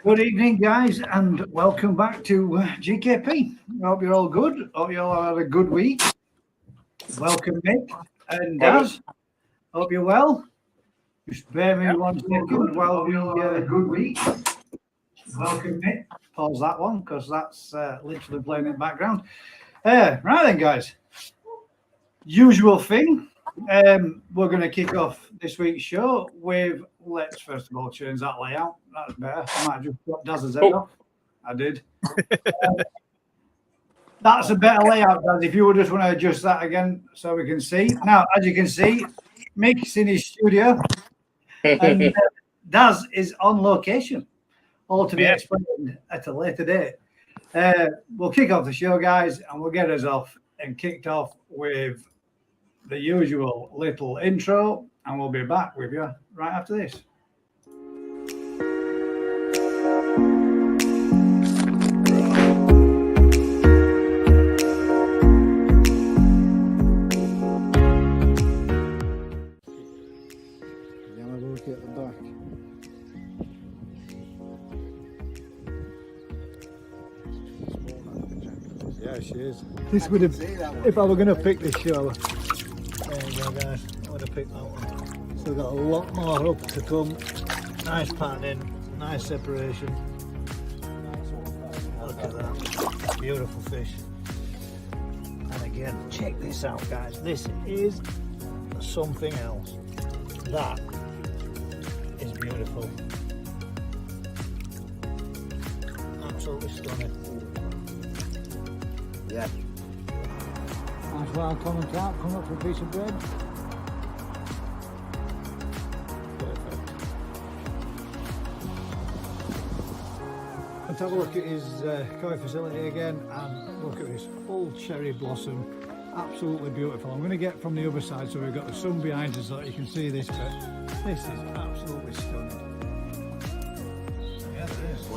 Good evening, guys, and welcome back to GKP. I hope you're all good. Hope you all had a good week. Welcome, Mick and Daz. Hope you're well. Just bear me 1 second while we good week. Welcome, Mick. Pause that one because that's literally playing in the background. Right then, guys. Usual thing. We're going to kick off this week's show with, let's first of all change that layout. That's better. I might just put Daz's head off. I did. That's a better layout, Daz. If you just want to adjust that again so we can see. Now, as you can see, Mick's in his studio and Daz is on location. All to be explained at a later date. We'll kick off the show, guys, and we'll get us off and kicked off with the usual little intro, and we'll be back with you right after this. Look at the back. Yeah, she is. This would have, if I were going to pick this show. There you go, guys. I would have picked that one. Still got a lot more up to come. Nice patterning, nice separation. Look at that. Beautiful fish. And again, check this out, guys. This is something else. That is beautiful. Absolutely stunning. Yeah. Nice wild common carp coming up for a piece of bread. Perfect. Let's have a look at his koi facility again and look at this full cherry blossom. Absolutely beautiful. I'm going to get from the other side so we've got the sun behind us so that you can see this bit. This is absolutely stunning. Yeah, it is.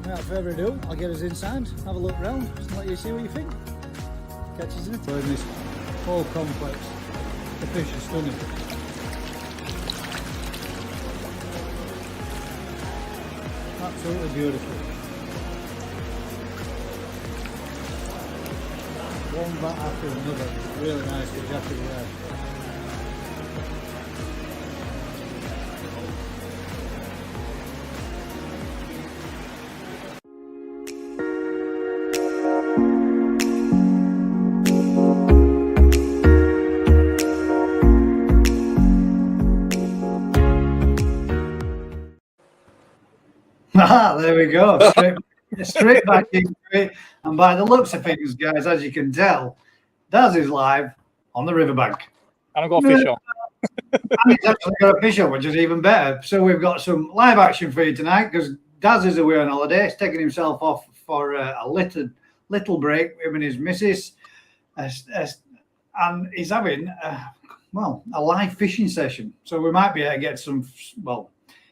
Without further ado, I'll get us inside, have a look round, and let you see what you think. Catches in in this whole complex. The fish are stunning. Absolutely beautiful. One bat after another. Really nice to jacket there. Ah, there we go. Straight back into it. And by the looks of things, guys, as you can tell, Daz is live on the riverbank. And I've got a fish on. And he's actually got a fish on, which is even better. So we've got some live action for you tonight because Daz is away on holiday. He's taking himself off for a little break, him and his missus. And he's having, a live fishing session. So we might be able to get some,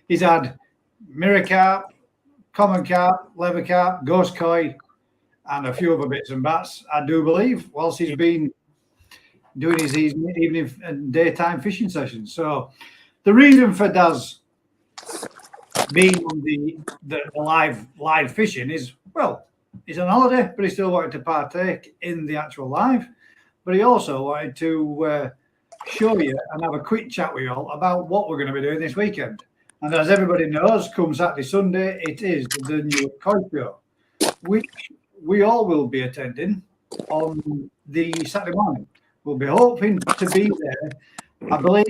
he's had mirror carp, common carp, leather carp, ghost koi, and a few other bits and bats, I do believe, whilst he's been doing his evening and daytime fishing sessions. So the reason for Daz being on the live fishing is, he's on holiday, but he still wanted to partake in the actual live. But he also wanted to show you and have a quick chat with you all about what we're going to be doing this weekend. And as everybody knows, come Saturday, Sunday, it is the new koi show, which we all will be attending on the Saturday morning. We'll be hoping to be there, I believe,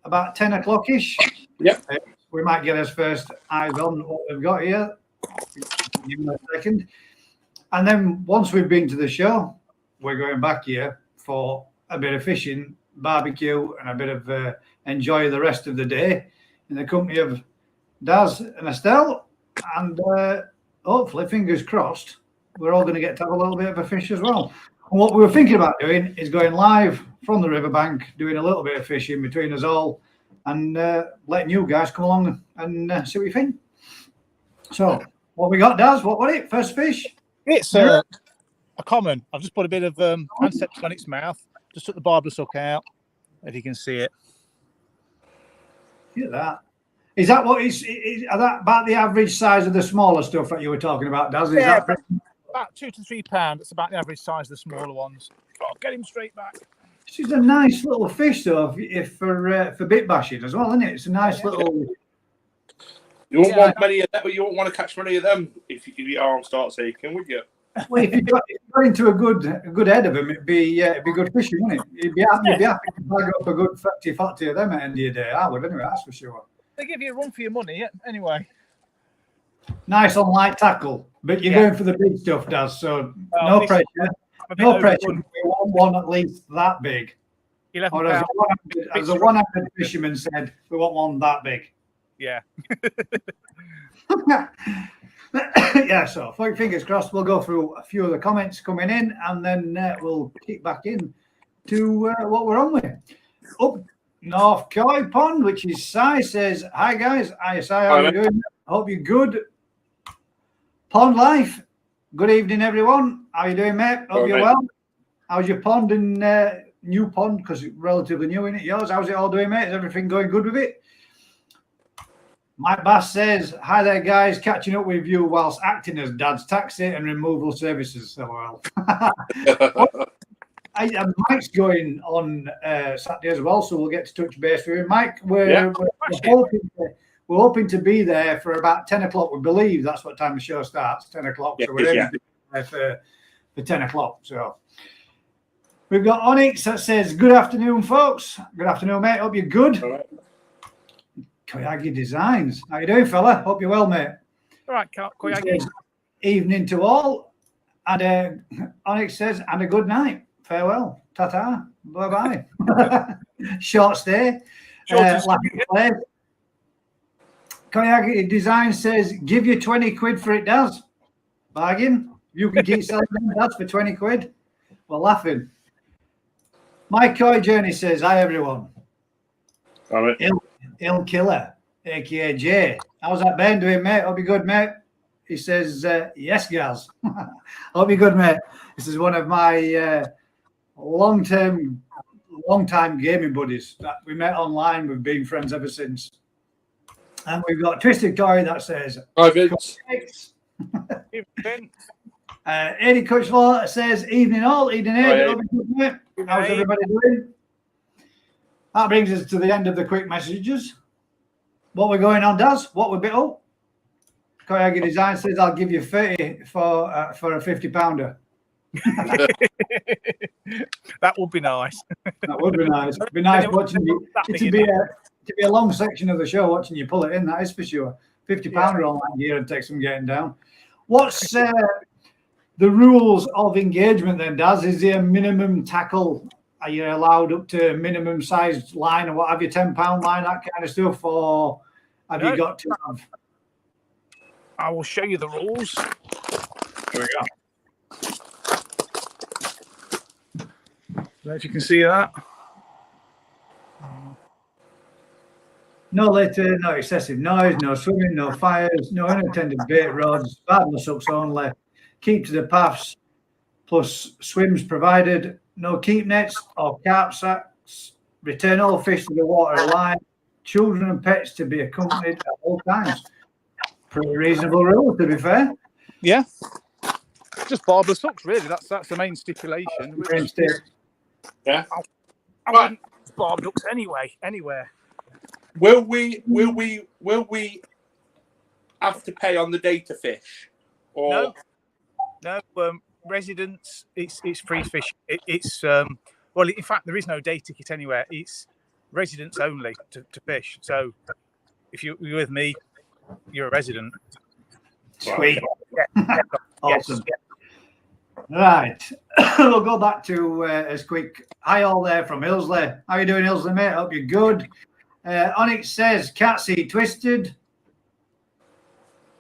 about 10 o'clock-ish. Yep. We might get us first eyes on what we've got here. Give me a second. And then once we've been to the show, we're going back here for a bit of fishing, barbecue, and a bit of enjoy the rest of the day in the company of Daz and Estelle, and hopefully, fingers crossed, we're all going to get to have a little bit of a fish as well. And what we were thinking about doing is going live from the riverbank, doing a little bit of fishing between us all, and letting you guys come along and see what you think. So, what we got, Daz? What was it? First fish? It's a common. I've just put a bit of antiseptic on its mouth. Just took the barbless hook out, if you can see it. Look at that. Is that what is that about the average size of the smaller stuff that you were talking about, Daz? Is that about 2 to 3 pounds. That's about the average size of the smaller ones. Oh, get him straight back. This is a nice little fish, though, if for bit bashing as well, isn't it? It's a nice little. You won't want many of them. You won't want to catch many of them if your arm starts aching, would you? Well, if you got into a good head of them, it'd be good fishing, wouldn't it? You'd be happy to bag up a good 40 of them at the end of your day. I would anyway, that's for sure. They give you a run for your money, anyway. Nice on light tackle, but you're going for the big stuff, Daz. So no pressure. No pressure. We want one at least that big. Or as a one-handed fisherman said, we want one that big. Yeah. Yeah, so fingers crossed. We'll go through a few of the comments coming in, and then we'll kick back in to what we're on with. Up North Koi Pond, which is Si, says, "Hi guys, hi Si, how are you doing? Hope you're good. Pond life. Good evening, everyone. How you doing, mate? Hope you're well. How's your pond and new pond? Because it's relatively new, isn't it? Yours? How's it all doing, mate? Is everything going good with it?" Mike Bass says, "Hi there, guys. Catching up with you whilst acting as Dad's taxi and removal services." So well. Mike's going on Saturday as well, so we'll get to touch base with him. Mike, we're hoping to be there for about 10 o'clock. We believe that's what time the show starts, 10 o'clock. So we're aiming to be there for 10 o'clock. So we've got Onyx that says, "Good afternoon, folks." Good afternoon, mate. Hope you're good. All right. Koyagi Designs. How you doing, fella? Hope you're well, mate. All right, Koyagi. Evening to all. And Onyx says, "And a good night. Farewell. Ta-ta. Bye-bye." Short stay. Koyagi Design says, "Give you 20 quid for it, Daz." Bargain. You can keep selling them, Daz, for 20 quid. We're laughing. My Koi Journey says, "Hi, everyone." All right. Il Killer, aka Jay. How's that Ben doing, mate? Hope you're good, mate. He says, "Yes, guys." Hope you're good, mate. This is one of my long-time gaming buddies that we met online. We've been friends ever since. And we've got Twisted Toy that says, "Hi, Vince." Eddie Cutchlaw says, "Evening all, evening Ed. Hope you're good, mate. How's everybody doing?" That brings us to the end of the quick messages. What we're going on, Daz? What we're bit up? Koyagi Design says, "I'll give you 30 for a 50-pounder." That would be nice. That would be nice. It'd be nice watching you. To be a long section of the show watching you pull it in. That is for sure. 50-pounder on that gear and take some getting down. What's the rules of engagement then, Daz? Is there a minimum tackle? Are you allowed up to minimum sized line or what have you, 10-pound line, that kind of stuff? Or have you got to have? I will show you the rules. Here we go. I don't know if you can see that. No litter, no excessive noise, no swimming, no fires, no unattended bait rods, barbless hooks only, keep to the paths, plus swims provided, no keep nets or carp sacks, return all fish to the water alive, children and pets to be accompanied at all times. Pretty reasonable rule, to be fair. Yeah. Just barbless hooks, really. That's the main stipulation. Yeah. I wouldn't barb hooks anywhere. Will we have to pay on the day to fish? Or No. Residents, it's free fish. Well, in fact, there is no day ticket anywhere. It's residents only to fish. So if you're with me, you're a resident. Sweet. Yeah. Awesome. Yes. Right. We'll go back to as quick. Hi all there from Hillsley. How you doing, Hillsley, mate? Hope you're good. Onyx says, "Can't see Twisted."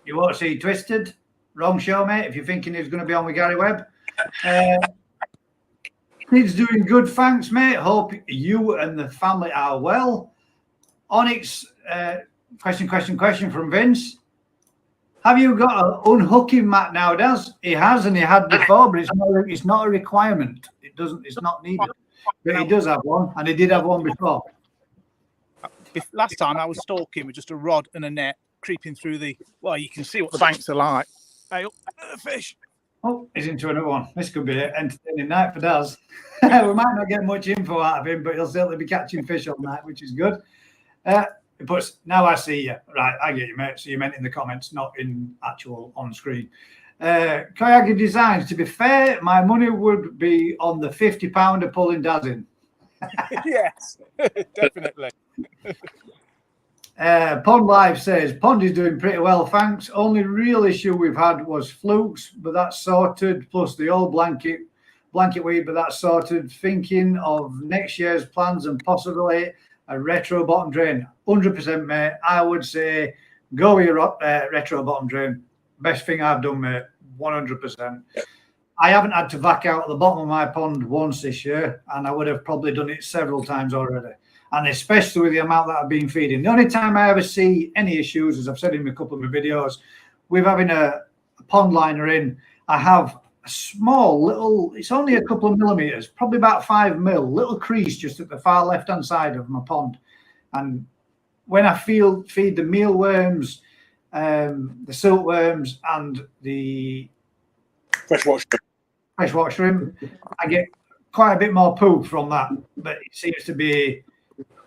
You won't see Twisted. Wrong show, mate. If you're thinking he's going to be on with Gary Webb. Kids doing good, thanks, mate. Hope you and the family are well. Onyx, question from Vince. Have you got an unhooking mat now, Daz? He has, and he had before, but it's not a requirement. It's not needed. But he does have one, and he did have one before. Last time I was stalking with just a rod and a net, creeping through well, you can see what the banks are like. Hey, fish. Oh, he's into another one. This could be an entertaining night for Daz. We might not get much info out of him, but he'll certainly be catching fish all night, which is good. But now I see you. Right, I get you, mate. So you meant in the comments, not in actual on screen. Kayaga Designs, to be fair, my money would be on the £50 of pulling Daz in. Yes, definitely. Pond Live says, Pond is doing pretty well, thanks. Only real issue we've had was flukes, but that's sorted, plus the old blanket weed, but that's sorted. Thinking of next year's plans and possibly a retro bottom drain. 100%, mate. I would say go with your retro bottom drain. Best thing I've done, mate. 100%. I haven't had to vac out at the bottom of my pond once this year, and I would have probably done it several times already. And especially with the amount that I've been feeding. The only time I ever see any issues, as I've said in a couple of my videos, with having a pond liner in, I have a small little, it's only a couple of millimeters, probably about 5 mil, little crease just at the far left-hand side of my pond. And when I feed the mealworms, the silkworms, and the freshwater shrimp, I get quite a bit more poop from that. But it seems to be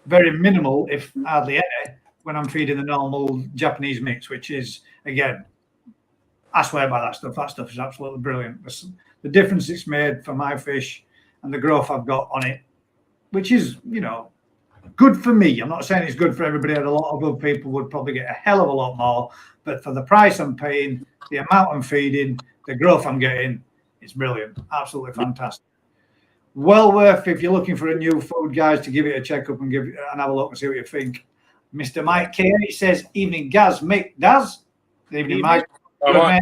very minimal, if hardly any, when I'm feeding the normal Japanese mix, which is, again, I swear by that stuff. That stuff is absolutely brilliant. The difference it's made for my fish and the growth I've got on it, which is, good for me. I'm not saying it's good for everybody. A lot of other people would probably get a hell of a lot more. But for the price I'm paying, the amount I'm feeding, the growth I'm getting, it's brilliant. Absolutely fantastic. Well worth, if you're looking for a new food, guys, to give it a check up and have a look and see what you think. Mr. Mike K says, evening, Gaz, Mick, Daz. Evening, Mike. Right.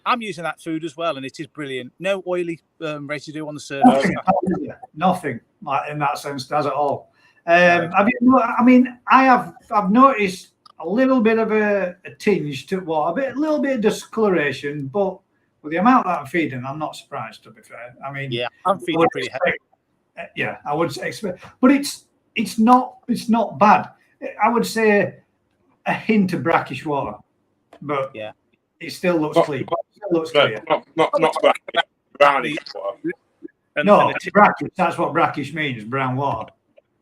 I'm using that food as well, and it is brilliant. No oily residue on the surface. Nothing like in that sense, Daz, at all. I've noticed a little bit of a tinge to a little bit of discoloration, but with the amount that I'm feeding, I'm not surprised, to be fair. I mean, yeah, I'm feeding pretty heavy. Yeah, I would expect, but it's not bad. I would say a hint of brackish water, but yeah, it still looks clean. It still looks clear. Not brownish water. No, brackish. That's what brackish means, brown water.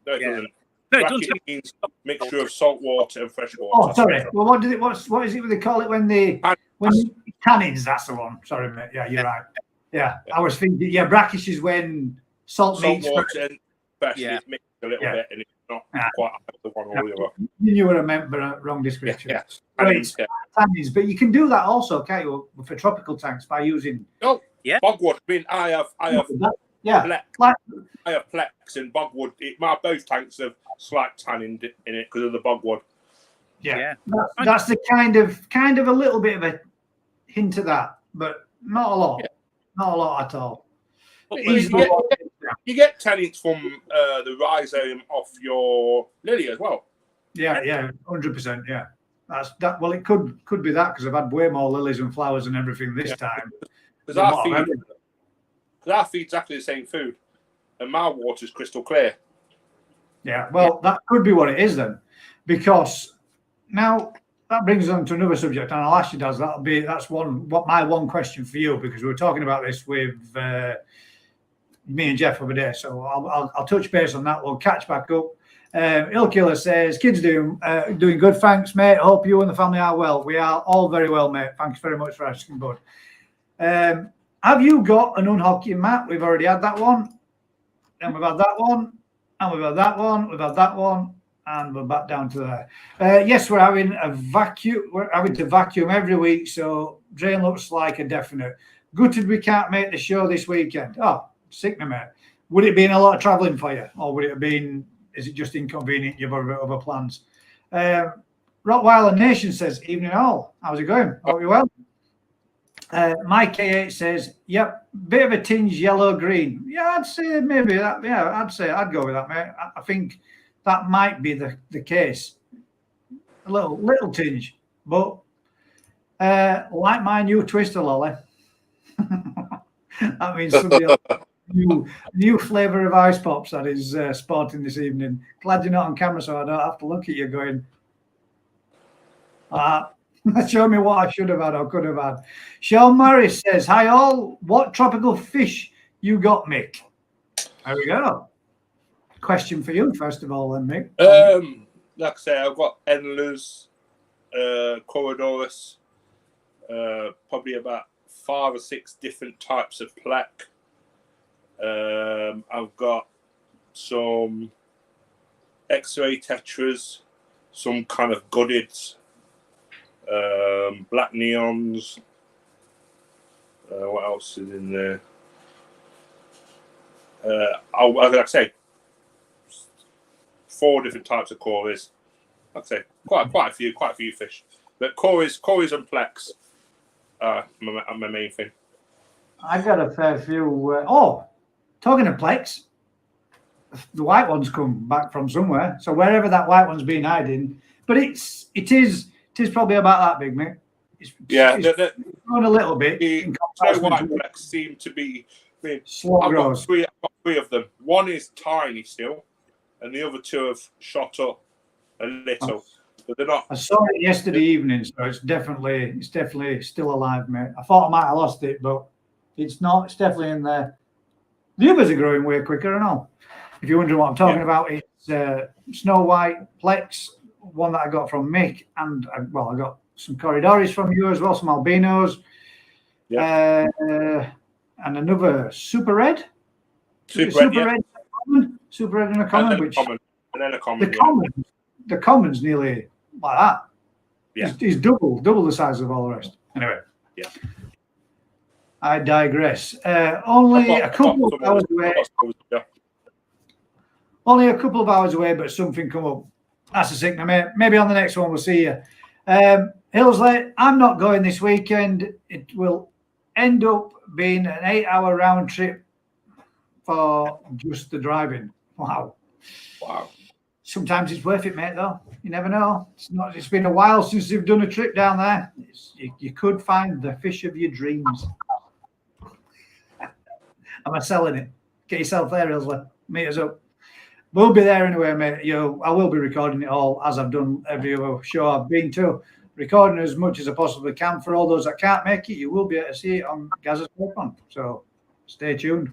No, it doesn't. Brackish means mixture of salt water and fresh water. Oh, sorry. Well, what is it they call it when tannins? That's the one. Sorry, mate. Yeah, you're right. Yeah, I was thinking. Yeah, brackish is when salt meets water and fresh is mixed a little bit, and it's not quite the one or the other. You knew what I meant, but wrong description. Yes. Tannins, but you can do that also, can't you, for tropical tanks by using? Oh, yeah. Bogwood. I mean, I have. Yeah, I have Plex and bogwood. My both tanks have slight tannin in it because of the bogwood. Yeah. That's the kind of a little bit of a hint of that, but not a lot. Yeah. Not a lot at all. You get tannins from the rhizome off your lily as well. Yeah, 100%. Yeah, that's that. Well, it could be that because I've had way more lilies and flowers and everything this time. Because I feed exactly the same food, and my water's crystal clear. Yeah, well, that could be what it is then, because now that brings us on to another subject, and I'll ask you, Daz. That's my one question for you, because we were talking about this with me and Jeff over there. So I'll touch base on that. We'll catch back up. Ill Killer says, kids doing good. Thanks, mate. Hope you and the family are well. We are all very well, mate. Thanks very much for asking, bud. Have you got an unhocking mat? We've already had that one. And we've had that one. And we've had that one. We've had that one. And we're back down to there. Yes, we're having a vacuum. We're having to vacuum every week. So drain looks like a definite. Gutted we can't make the show this weekend. Oh, sick me, mate. Would it been a lot of travelling for you? Or would it have been, is it just inconvenient? You've got other plans? Rottweiler Nation says, evening all. How's it going? Hope you're well. Mike K8 says, "Yep, bit of a tinge yellow-green." Yeah, I'd say maybe that. Yeah, I'd go with that, mate. I think that might be the case. A little tinge, but like my new twister lolly. That means somebody else. New flavour of ice pops that is sporting this evening. Glad you're not on camera, so I don't have to look at you going, show me what I should have had or could have had. Sean Morris says, "Hi all, what tropical fish you got, Mick?" There we go. Question for you, first of all, then, Mick. Like I say, I've got endless, corridorus, probably about 5 or 6 different types of plaque. I've got some X-ray tetras, some kind of gutted, black neons. What else is in there? Like I say, 4 different types of cories. Like I say, quite a few fish. But cories and plex are my main thing. I got a fair few. Talking of plex, the white ones come back from somewhere. So wherever that white one's been hiding, but it is probably about that big, mate. It's grown a little bit. The snow white plex seem to be. I've got three of them. One is tiny still, and the other 2 have shot up a little, but they're not. I saw it yesterday evening, so it's definitely still alive, mate. I thought I might have lost it, but it's not. It's definitely in there. The others are growing way quicker and all. If you're wondering what I'm talking about, it's Snow White Plex, one that I got from Mick, and I got some corridores from you as well, some albinos, and another super red. Super red and a common, and then a common. The common's nearly like that. Yeah, he's double the size of all the rest. Anyway, yeah. I digress. Only a couple of hours away. Only a couple of hours away, but something come up. That's a sick, mate. Maybe on the next one we'll see you. Hillsley, I'm not going this weekend. It will end up being an 8-hour round trip for just the driving. Wow. Sometimes it's worth it, mate, though. You never know. It's been a while since you've done a trip down there. You could find the fish of your dreams. Am I selling it? Get yourself there, Hillsley. Meet us up. We'll be there anyway, mate. I will be recording it all, as I've done every other show I've been to. Recording as much as I possibly can. For all those that can't make it, you will be able to see it on Gazza's Pond. So stay tuned.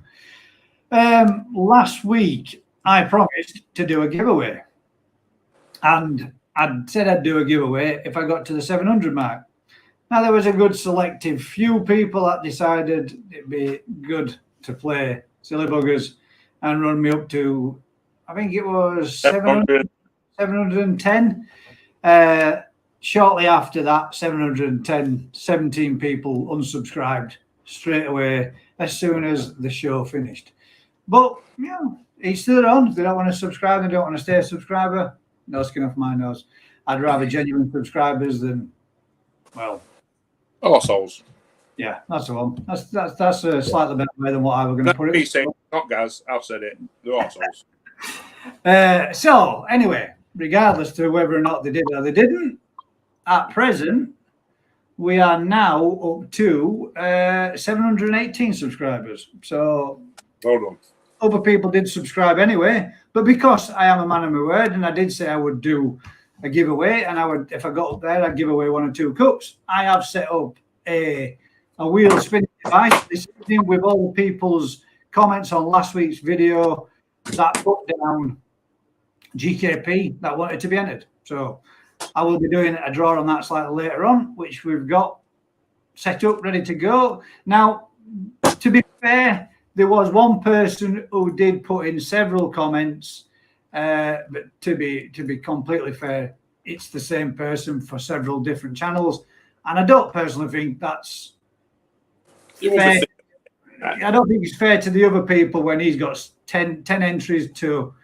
Last week, I promised to do a giveaway. And I said I'd do a giveaway if I got to the 700 mark. Now, there was a good selective few people that decided it'd be good to play silly buggers and run me up to, I think it was 710. Shortly after that, 17 people unsubscribed straight away as soon as the show finished. But, each to their own. If they don't want to subscribe, they don't want to stay a subscriber. No skin off my nose. I'd rather genuine subscribers than, arseholes. Yeah, that's the one. That's a slightly better way than what I was going to put it. Not Gaz. I've said it. They're arseholes. So, anyway, regardless to whether or not they did or they didn't, at present, we are now up to 718 subscribers. So, well done. Other people did subscribe anyway, but because I am a man of my word, and I did say I would do a giveaway, and I would, if I got up there, I'd give away 1 or 2 cups. I have set up a wheel spinning device this evening with all the people's comments on last week's video that put down GKP that wanted to be entered. So I will be doing a draw on that slightly later on, which we've got set up, ready to go. Now, to be fair, there was one person who did put in several comments, but to be completely fair, it's the same person for several different channels, and I don't personally think that's fair. I don't think it's fair to the other people when he's got 10 entries to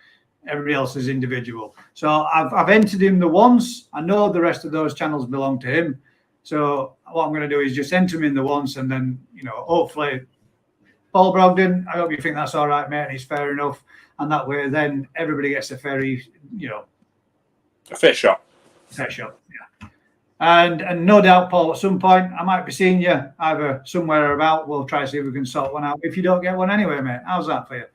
everybody else's individual. So I've entered him the once. I know the rest of those channels belong to him, So what I'm going to do is just enter them in the once, and then, you know, hopefully, Paul Brogdon, I hope you think that's all right, mate, and it's fair enough. And that way, then everybody gets a fair, a fair shot. Fair shot, yeah. And no doubt, Paul, at some point, I might be seeing you either somewhere about. We'll try to see if we can sort one out. If you don't get one anyway, mate, how's that for you?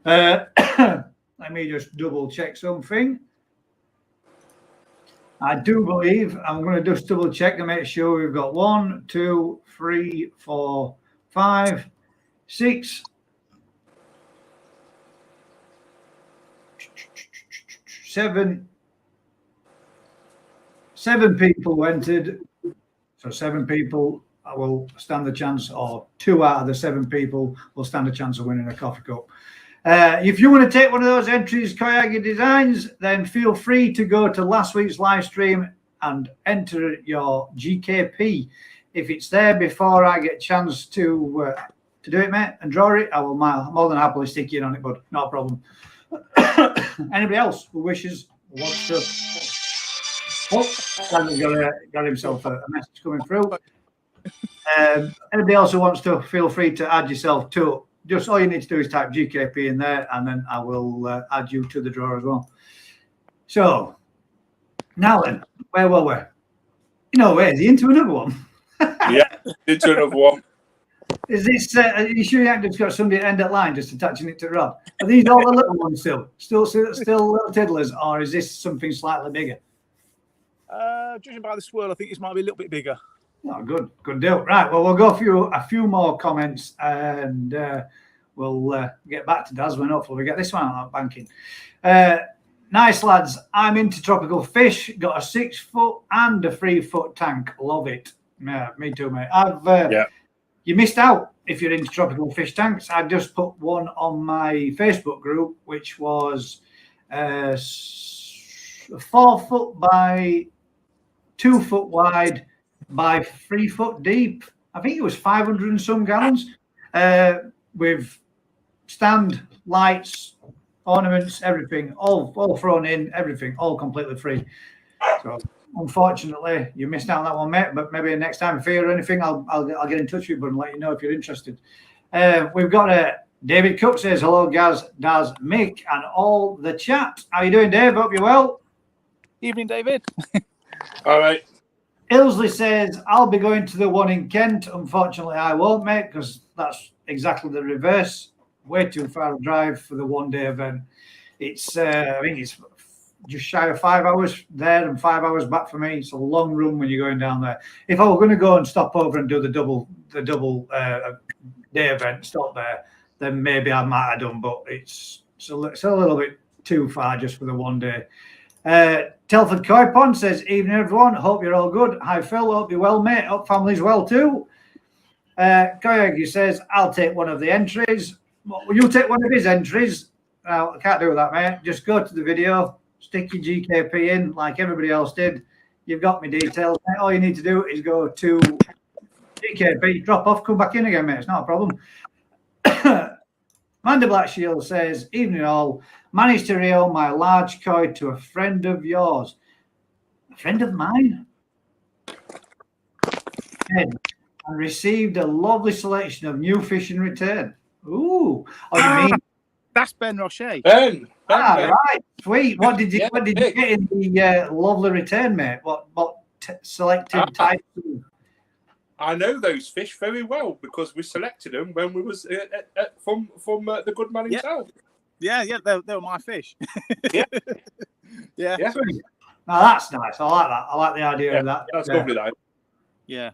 Let me just double check something. I do believe I'm going to just double check to make sure we've got 1, 2, 3, 4, 5, 6, 7 people entered. So 7 people will stand the chance, or 2 out of the 7 people will stand a chance of winning a coffee cup. If you want to take one of those entries, Koyagi Designs, then feel free to go to last week's live stream and enter your GKP. If it's there before I get a chance to do it, mate, and draw it, I will more than happily stick you in on it, bud. Not a problem. Anybody else who wishes, wants to? Oh, got himself a message coming through. Anybody else who wants to, feel free to add yourself to it. Just all you need to do is type GKP in there, and then I will add you to the draw as well. So now then, where were we? You know, where's he into another one? Yeah, into another one. Is this? Are you sure you haven't just got somebody at end at line just attaching it to the rod? Are these all the little ones still little tiddlers, or is this something slightly bigger? Judging by the swirl, I think this might be a little bit bigger. Oh, good deal. Right, well, we'll go through a few more comments, and we'll get back to Daz when hopefully we get this one out of banking. Nice, lads. I'm into tropical fish. Got a 6-foot and a 3-foot tank. Love it. Yeah, me too, mate. You missed out if you're into tropical fish tanks. I just put one on my Facebook group, which was 4 foot by 2 foot wide by 3 foot deep. I think it was 500 and some gallons, with stand, lights, ornaments, everything, all thrown in, everything, all completely free. So unfortunately, you missed out on that one, mate. But maybe next time, if you hear anything, I'll get in touch with you, but and let you know if you're interested. We've got David Cook says hello, Gaz, Daz, Mick, and all the chat. How you doing, Dave? Hope you're well. Evening, David. All right. Ilsley says, I'll be going to the one in Kent. Unfortunately, I won't, mate, because that's exactly the reverse. Way too far a drive for the one-day event. It's, I think it's just shy of 5 hours there and 5 hours back for me. It's a long run when you're going down there. If I were going to go and stop over and do the double day event, stop there, then maybe I might have done. But it's a little bit too far just for the one day. Telford Coypon says, evening everyone, hope you're all good. Hi Phil, hope you're well, mate. Hope family's well too. Koyagi says, I'll take one of the entries. Well, will you take one of his entries? I can't do that, mate. Just go to the video, stick your GKP in like everybody else did. You've got my details, mate. All you need to do is go to GKP, drop off, come back in again, mate. It's not a problem. Amanda Blackshield says, evening all. Managed to reel my large koi to a friend of yours. A friend of mine? And received a lovely selection of new fish in return. Ooh. Oh, you mean? That's Ben Roche. Ben. Right. Sweet. What did you get in the lovely return, mate? What selected types? I know those fish very well because we selected them when we was from the good man himself. Yeah, they were my fish. Yeah. Now that's nice. I like that. I like the idea of that. That's lovely, though. Yeah.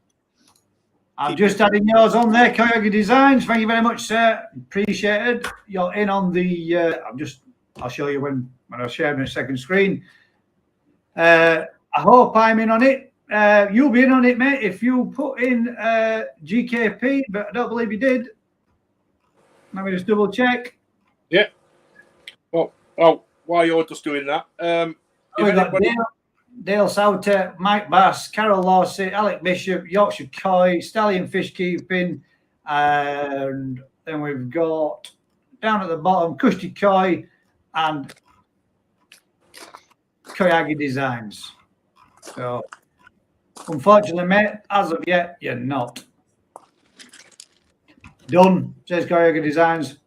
I'm just adding yours on there, Koyagi Designs. Thank you very much, sir. Appreciated. You're in on the. I'll show you when I share my second screen. I hope I'm in on it. You'll be in on it, mate, if you put in GKP, but I don't believe you did. Let me just double check. Yeah. Well, while you're just doing that, we've got Dale Sauter, Mike Bass, Carol Lawsey, Alec Bishop, Yorkshire Koi, Stallion Fish Keeping, and then we've got down at the bottom Kushti Koi and Koyagi Designs. So Unfortunately, mate, as of yet, you're not. Done, says Coyote Designs.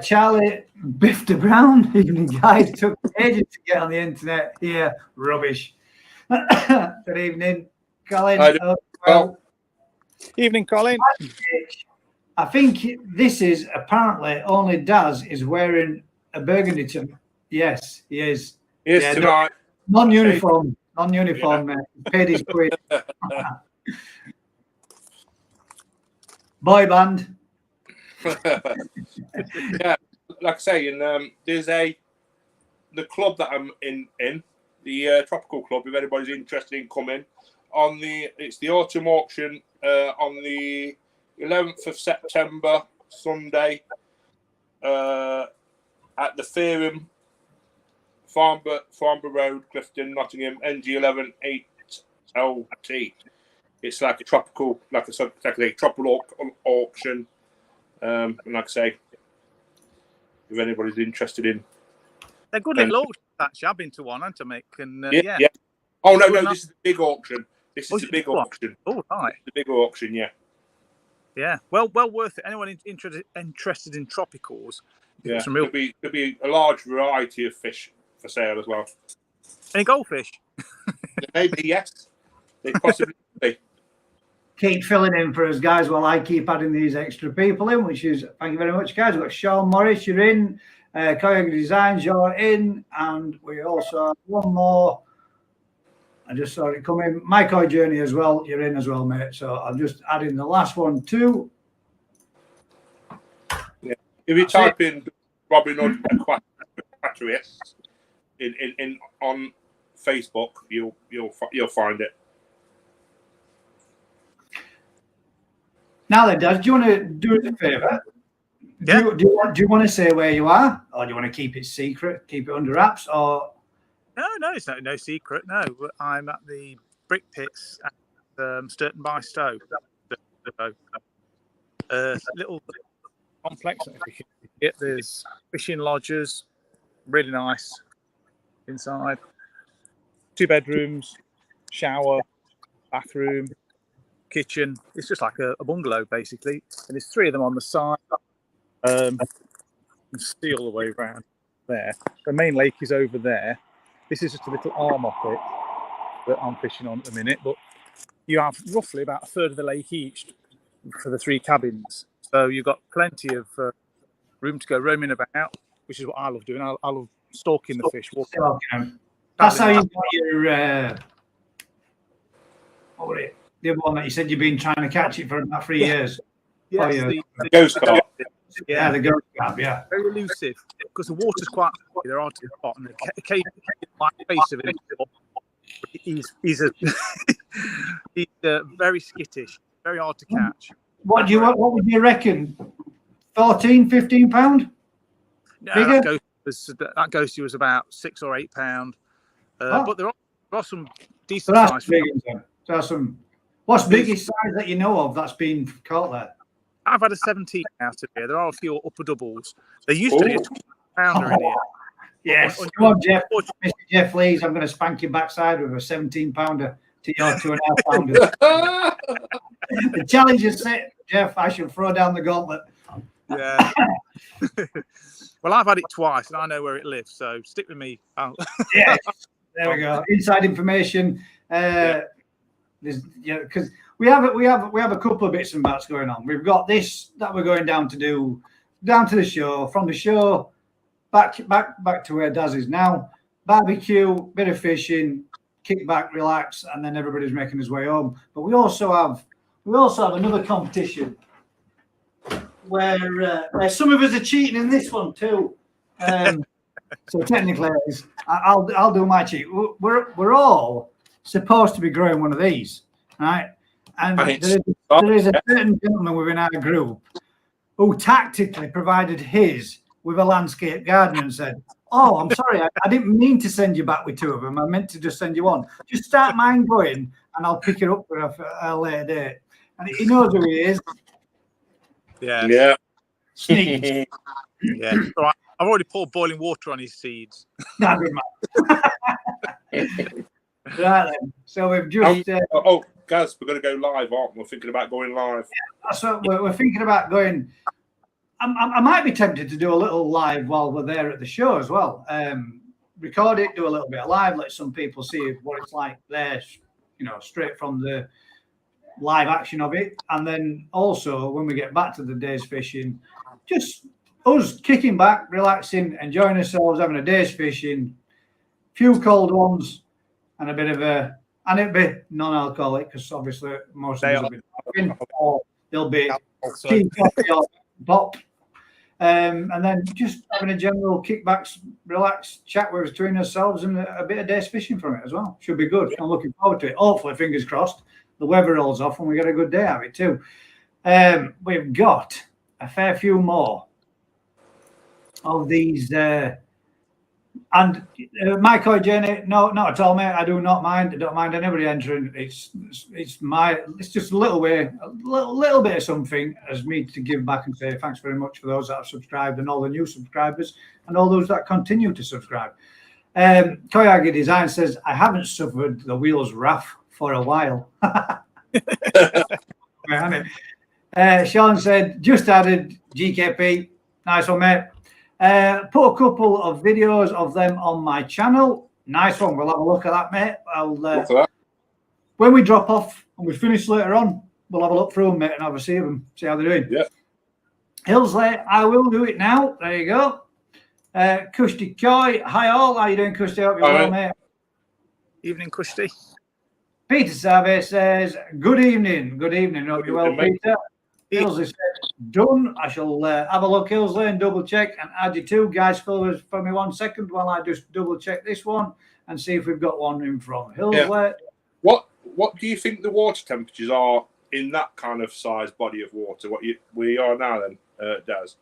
Charlie Biff de Brown, evening guys, took ages to get on the internet here. Rubbish. Good evening, Colin. Well, evening, Colin. I think this is apparently only Daz is wearing a burgundy tonight. Yes, he is. He is tonight. Non-uniform, mate. Paid his quid. Boy band. Yeah, like I say, there's the club that I'm in the Tropical Club. If anybody's interested in coming, it's the autumn auction on the 11th of September, Sunday, at the Fairham, Farnborough Road, Clifton, Nottingham, NG11 8LT. It's like a tropical, tropical auction. And like I say, if anybody's interested in, they're good little auctions. Actually, I've been to one, haven't I, Mick? And yeah. Oh no, this is the big auction. This is the big auction. Oh right, the big auction. Yeah. Yeah, well worth it. Anyone interested in tropicals? Yeah, there'll be a large variety of fish for sale as well. Any goldfish? Maybe yes. They possibly be. Keep filling in for us, guys, while I keep adding these extra people in, which is, thank you very much, guys. We've got Sean Morris, you're in. Coyote Designs, you're in. And we also have one more. I just saw it come in. My Koi Journey as well, you're in as well, mate. So I'm just adding the last one too. Yeah. If you type in Robin Hood Aquarius in on Facebook, you'll find it. Now then, Dad, do you want to do us a favour? Yeah. Do you want to say where you are, or do you want to keep it secret, keep it under wraps, or? No, it's no secret. No, I'm at the Brick Pits at Sturton by Stowe. Little complex. There's fishing lodges, really nice inside. 2 bedrooms, shower, bathroom, kitchen. It's just like a bungalow basically, and there's 3 of them on the side. You can see all the way around there. The main lake is over there. This is just a little arm of it that I'm fishing on at the minute, but you have roughly about a third of the lake each for the 3 cabins. So you've got plenty of room to go roaming about, which is what I love doing. I love stalking the fish. Walking. That's how you got your what was it? The other one that you said you've been trying to catch it for about 3 years. Yeah, the ghost carp. Yeah, the ghost carp. Yeah, very elusive because the water's quite. They're hard to spot, and occasionally, like the face of it, he's very skittish, very hard to catch. What would you reckon? 14, 15 pound? No, that ghost was about 6 or 8 pound. But there are some decent size. There are some. What's the biggest size that you know of that's been caught there? I've had a 17 out of here. There are a few upper doubles. There used to be a 20 pounder in here. Yes. Come on, Jeff. Mr. Jeff Lees, I'm going to spank your backside with a 17 pounder to your 2.5 pounders. The challenge is set, Jeff. I shall throw down the gauntlet. Yeah. Well, I've had it twice and I know where it lives, so stick with me. Yes. There we go. Inside information. Because we have a couple of bits and bats going on. We've got this that we're going down to the show. From the show back to where Daz is now. Barbecue, bit of fishing, kick back, relax, and then everybody's making his way home. But we also have another competition where some of us are cheating in this one too. So technically, I'll do my cheat. We're all supposed to be growing one of these, right? And there is a certain gentleman within our group who tactically provided his with a landscape garden and said, "Oh, I'm sorry, I didn't mean to send you back with 2 of them. I meant to just send you one. Just start mine going, and I'll pick it up for a later date." And he knows who he is. Yeah. Sneak. Yeah. All right. I've already poured boiling water on his seeds. That'd be mad. Right then. So we've just. Gaz, we're going to go live, aren't we? We're thinking about going live. That's what we're thinking about going. I might be tempted to do a little live while we're there at the show as well. Record it, do a little bit of live, let some people see what it's like there, straight from the live action of it. And then also when we get back to the day's fishing, just us kicking back, relaxing, enjoying ourselves, having a day's fishing, few cold ones, and a bit of and it'll be non-alcoholic because obviously most of us will be drinking, or there'll be tea, coffee, or pop. And then just having a general kickback, relax, chat between ourselves, and a bit of day's fishing from it as well. Should be good. I'm looking forward to it. Hopefully, fingers crossed, the weather rolls off and we get a good day out of it too. We've got a fair few more of these. And Mike or Jenny, no, not at all, mate. I do not mind. I don't mind anybody entering. It's just a little bit of something as me to give back and say thanks very much for those that have subscribed and all the new subscribers and all those that continue to subscribe. Koyagi Design says, I haven't suffered the wheels wrath for a while. Sean said, just added GKP. Nice one, mate. Put a couple of videos of them on my channel. Nice one. We'll have a look at that, mate. When we drop off and we finish later on, we'll have a look through them, mate, and have a see them, see how they're doing. Yeah. Hillsley, I will do it now. There you go. Kushti Koi. Hi all. How you doing, Kushti? Hope you're well, mate. Evening, Kushti. Peter Save says, good evening. Good evening. Hope you're well, Peter. Hillsley says, done. I shall have a look, Hillsley, and double check and add you two. Guys, for me 1 second while I just double check this one and see if we've got one in from Hillsley. Yeah. What do you think the water temperatures are in that kind of size body of water? We are now then, Daz?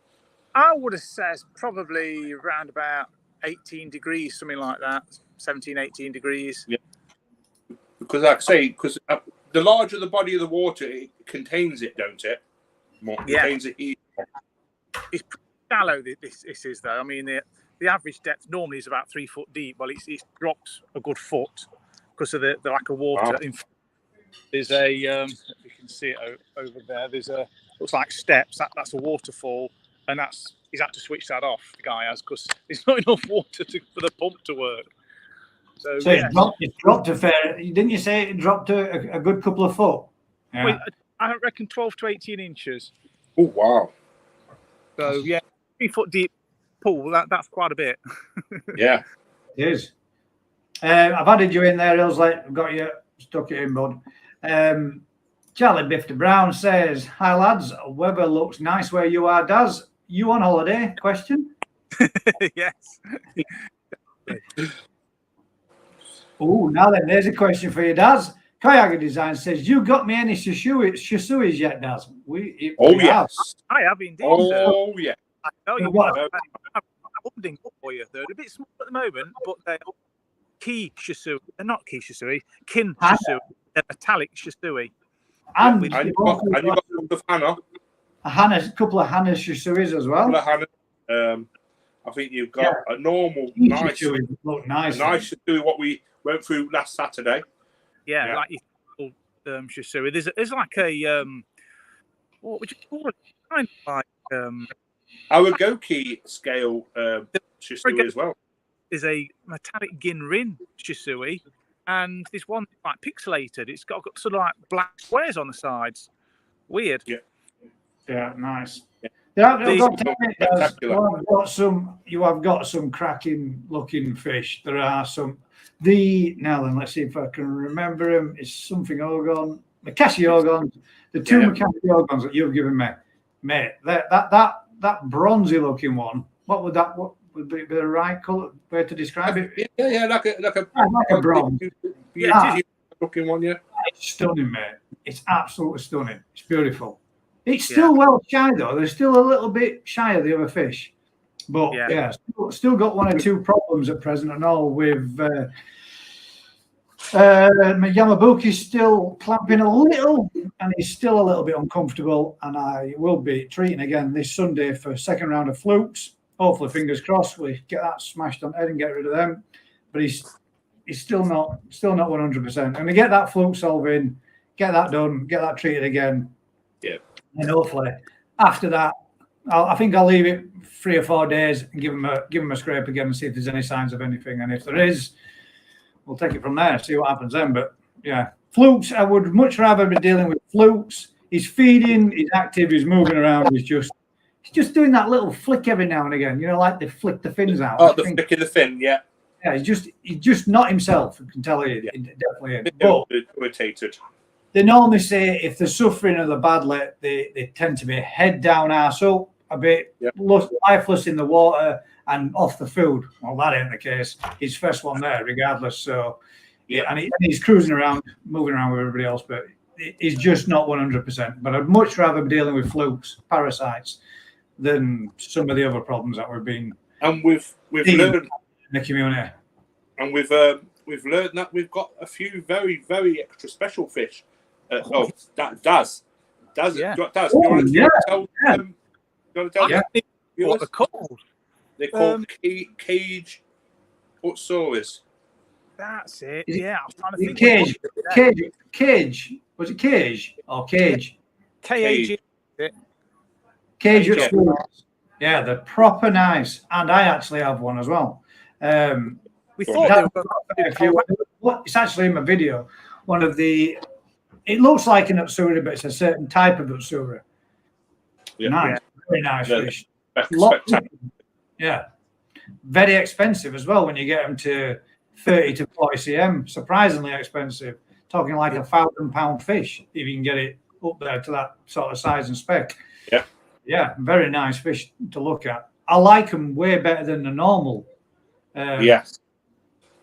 I would have said probably around about 18 degrees, something like that. 17, 18 degrees. Yeah. Because like I say, the larger the body of the water, it contains it, don't it? Contains it. It's pretty shallow. This is though. I mean, the average depth normally is about 3 foot deep. Well, it's dropped a good foot because of the lack of water. Wow. There's a you can see it over there. There's looks like steps. That's a waterfall, and he's had to switch that off. The guy has, because there's not enough water for the pump to work. So yeah. It's dropped a fair. Didn't you say it dropped a good couple of foot? Yeah. Well, I reckon 12 to 18 inches. Oh wow! So yeah, 3 foot deep pool. That's quite a bit. Yeah, it is. I've added you in there, Hillsley. I've got you stuck it in, bud. Charlie Bifter Brown says, "Hi lads, weather looks nice where you are, Daz. You on holiday? Question." Yes. Oh, now then, there's a question for you, Daz. Kayaga Design says, you got me any shisuis yet, Daz? We yes. I have indeed. Oh, yeah. I know you want. I'm holding up for you. They're a bit small at the moment, but they're key shisui. They're not key shisui. Kin shisui. They're metallic shisui. And you got a couple of Hannah shisuis as well. I think you've got a normal, nice shisui, what we went through last Saturday. Yeah, like your shisui. There's like a what would you call it? Kind of like our Goki scale shisui as well. There's a metallic Ginrin shisui, and this one like pixelated. It's got sort of like black squares on the sides. Weird. Yeah, nice. Yeah, you have got some cracking looking fish. There are some. Now then, let's see if I can remember them. It's something Ogon, Makashi Ogon, the two Makashi Ogons that you've given me, mate. That bronzy looking one. What would be the right color way to describe it? Yeah, like a bronze. Looking one, yeah. It's stunning, mate. It's absolutely stunning. It's beautiful. It's still well shy though. They're still a little bit shy of the other fish, but still got one or two problems at present and all. With Yamabuki's still clamping a little, and he's still a little bit uncomfortable. And I will be treating again this Sunday for a second round of flukes. Hopefully, fingers crossed, we get that smashed on head and get rid of them. But he's he's still not 100%. And to get that fluke solving, get that done, get that treated again. Yeah. And hopefully after that, I think I'll leave it 3 or 4 days and give him a scrape again and see if there's any signs of anything. And if there is, we'll take it from there, see what happens then. But yeah, flukes, I would much rather be dealing with flukes. He's feeding, he's active, he's moving around, he's just doing that little flick every now and again, like they flick the fins out. Oh, the flick of the fin, yeah. Yeah, he's just not himself, I can tell you. He definitely is. But irritated. they normally say if they're suffering of the badly, they tend to be head down, arse up, a bit lifeless in the water and off the food. Well, that ain't the case. He's first one there, regardless. So, and he's cruising around, moving around with everybody else, but he's just not 100%. But I'd much rather be dealing with flukes, parasites, than some of the other problems that we've been. And we've learned in the community. And we've learned that we've got a few very, very extra special fish. Daz. Yeah. Daz, you want to tell them? You want to tell them? What they're called? They're called cage. What saws? That's it. Yeah, I was trying to think. Cage. Was it cage or cage? Cage. Cage at school. Yeah, they're proper nice, and I actually have one as well. We thought they were it's actually in my video. One of the, it looks like an Utsura, but it's a certain type of Utsura. Yeah. Nice, very nice fish. Yeah, very expensive as well when you get them to 30 to 40 cm. Surprisingly expensive. Talking like £1,000 fish if you can get it up there to that sort of size and spec. Yeah. Yeah, very nice fish to look at. I like them way better than the normal. Yes.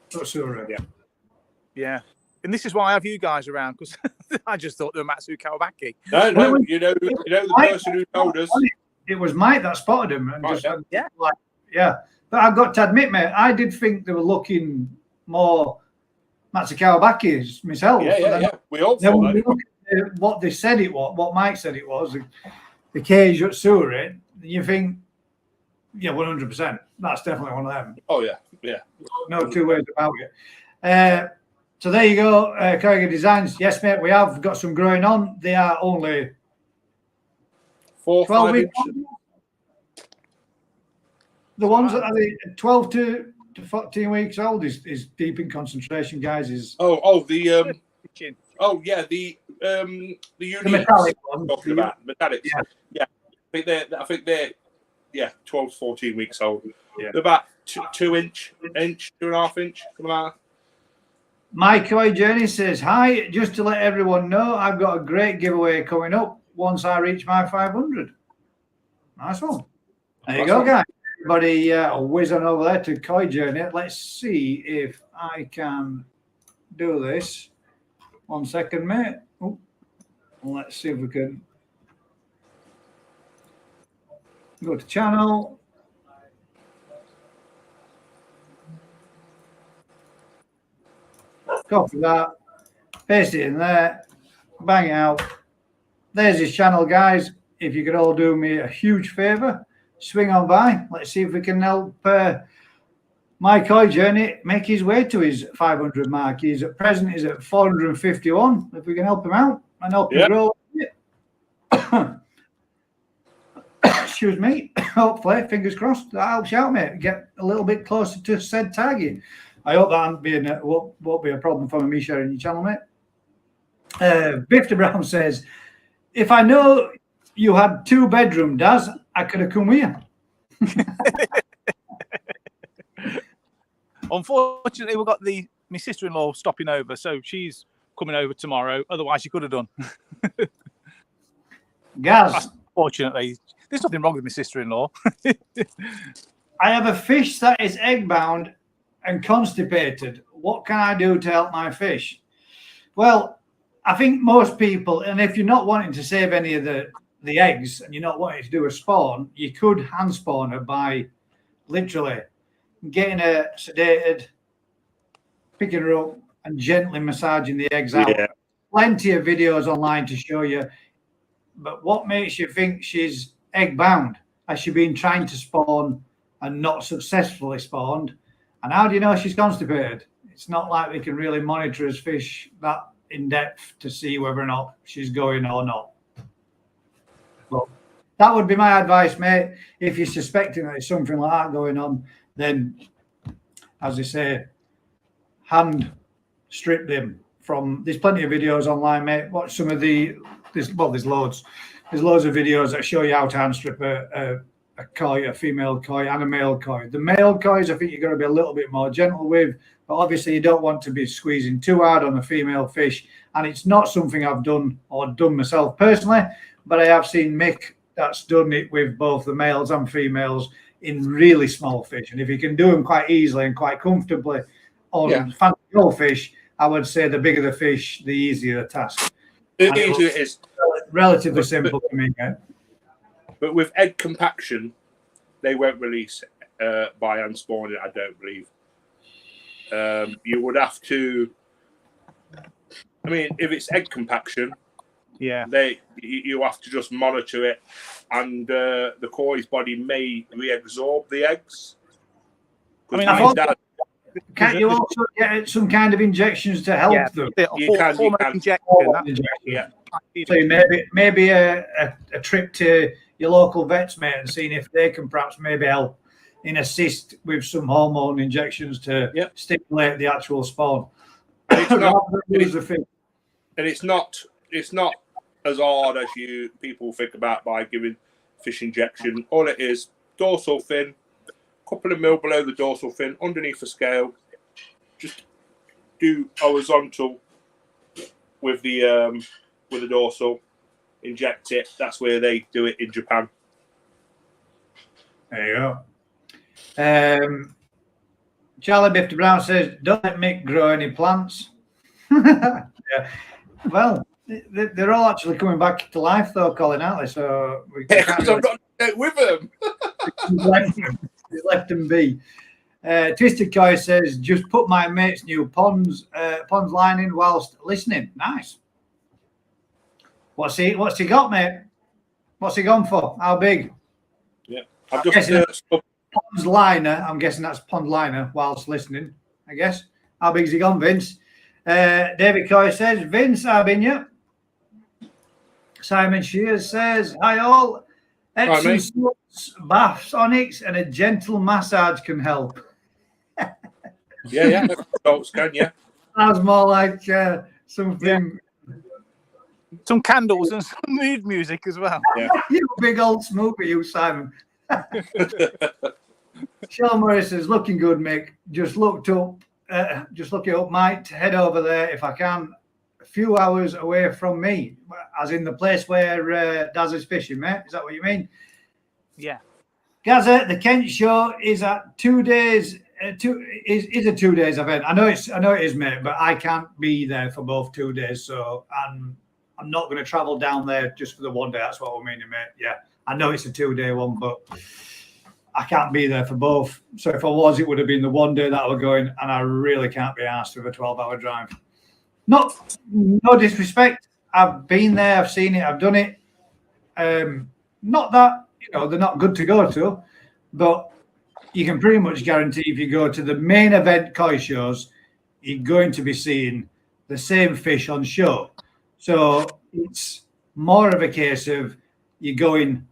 Utsura. Yeah. And this is why I have you guys around, because I just thought they were Matsu Kawabaki. No, you know the person who told us. It was Mike that spotted him. And But I've got to admit, mate, I did think they were looking more Matsu Kawabaki's myself. Yeah. We all thought that. What they said it was, what Mike said it was, the cage Utsura, you think, 100%. That's definitely one of them. Oh, yeah. No two ways about it. So there you go, Corrigan Designs. Yes, mate, we have got some growing on. They are only 12 weeks. The ones that are 12 to 14 weeks old is deep in concentration, guys. The metallic ones. Talking about metallics. Yeah. I think they're 12 to 14 weeks old. Yeah. They're about 2.5 inch, something like that. My Koi Journey says, hi, just to let everyone know, I've got a great giveaway coming up once I reach my 500. Nice one. There you go, guys. Everybody whiz on over there to Koi Journey. Let's see if I can do this. 1 second, mate. Oh, let's see if we can go to channel. Copy that, paste it in there, bang it out. There's his channel, guys. If you could all do me a huge favor, swing on by. Let's see if we can help my Koi Journey make his way to his 500 mark. He's at present is at 451. If we can help him out and help him grow it. Excuse me. Hopefully, fingers crossed, that helps you out, mate. Get a little bit closer to said target. I hope that won't be a problem for me sharing your channel, mate. Bifter Brown says, if I know you had 2-bedroom, Daz, I could have come with you. Unfortunately, we've got my sister-in-law stopping over, so she's coming over tomorrow. Otherwise, she could have done. Gaz. Fortunately, there's nothing wrong with my sister-in-law. I have a fish that is egg-bound and constipated. What can I do to help my fish? Well, I think most people, and if you're not wanting to save any of the eggs and you're not wanting to do a spawn, you could hand spawn her by literally getting her sedated, picking her up and gently massaging the eggs out. Yeah. Plenty of videos online to show you. But what makes you think she's egg bound? Has she been trying to spawn and not successfully spawned? And how do you know she's constipated? it's not like we can really monitor his fish that in depth to see whether or not she's going or not. But that would be my advice, mate. If you're suspecting that there's something like that going on, then, as they say, hand strip them from. There's plenty of videos online, mate. Watch some of the. There's loads. There's loads of videos that show you how to hand strip a koi, a female koi, and a male koi. The male kois, I think you're going to be a little bit more gentle with, but obviously you don't want to be squeezing too hard on a female fish. And it's not something I've done myself personally, but I have seen Mick that's done it with both the males and females in really small fish. And if you can do them quite easily and quite comfortably on fancy goldfish, I would say the bigger the fish, the easier the task. It is relatively simple to me. Yeah? But with egg compaction, they won't release by hand spawning, I don't believe. You would have to. I mean, if it's egg compaction, you have to just monitor it, and the koi's body may reabsorb the eggs. I mean, can't you also get some kind of injections to help them? You can. Yeah. So maybe a trip to your local vets, mate, and seeing if they can perhaps maybe help in assist with some hormone injections to stimulate the actual spawn. It's not as hard as people think about by giving fish injection. All it is, dorsal fin, couple of mil below the dorsal fin, underneath the scale. Just do horizontal with the dorsal, inject it. That's where they do it in Japan. There you go. Charlie Bifty Brown says, "Don't let Mick grow any plants." Yeah. Well, they're all actually coming back to life, though, Colin, aren't they? So because I'm not with them. Left them be. Twisted Koi says, "Just put my mate's new ponds line in whilst listening." Nice. What's he got, mate? What's he gone for? How big? Yeah, I'm just ponds liner. I'm guessing that's pond liner whilst listening. I guess. How big's he gone, Vince? David Coy says, "Vince, I've been you." Simon Shears says, "Hi all. Epsom salts, baths, onyx, and a gentle massage can help." Yeah, salts can, yeah. That's more like something. Some candles and some mood music as well. Yeah. You big old smoker, you, Simon. Sean Morris says, "Looking good, Mick. Just look it up. Might head over there if I can. A few hours away from me, as in the place where Daz is fishing, mate. Is that what you mean?" Yeah. Gaza, the Kent show is at 2 days. Is a 2 days event. I know it is, mate, but I can't be there for both 2 days. So I'm not going to travel down there just for the 1 day. That's what we're meaning, mate. Yeah, I know it's a 2 day one, but I can't be there for both. So if I was, it would have been the 1 day that I was going, and I really can't be asked with a 12-hour drive. No disrespect. I've been there. I've seen it. I've done it. Not that, they're not good to go to, but you can pretty much guarantee if you go to the main event koi shows, you're going to be seeing the same fish on show. So it's more of a case of you're going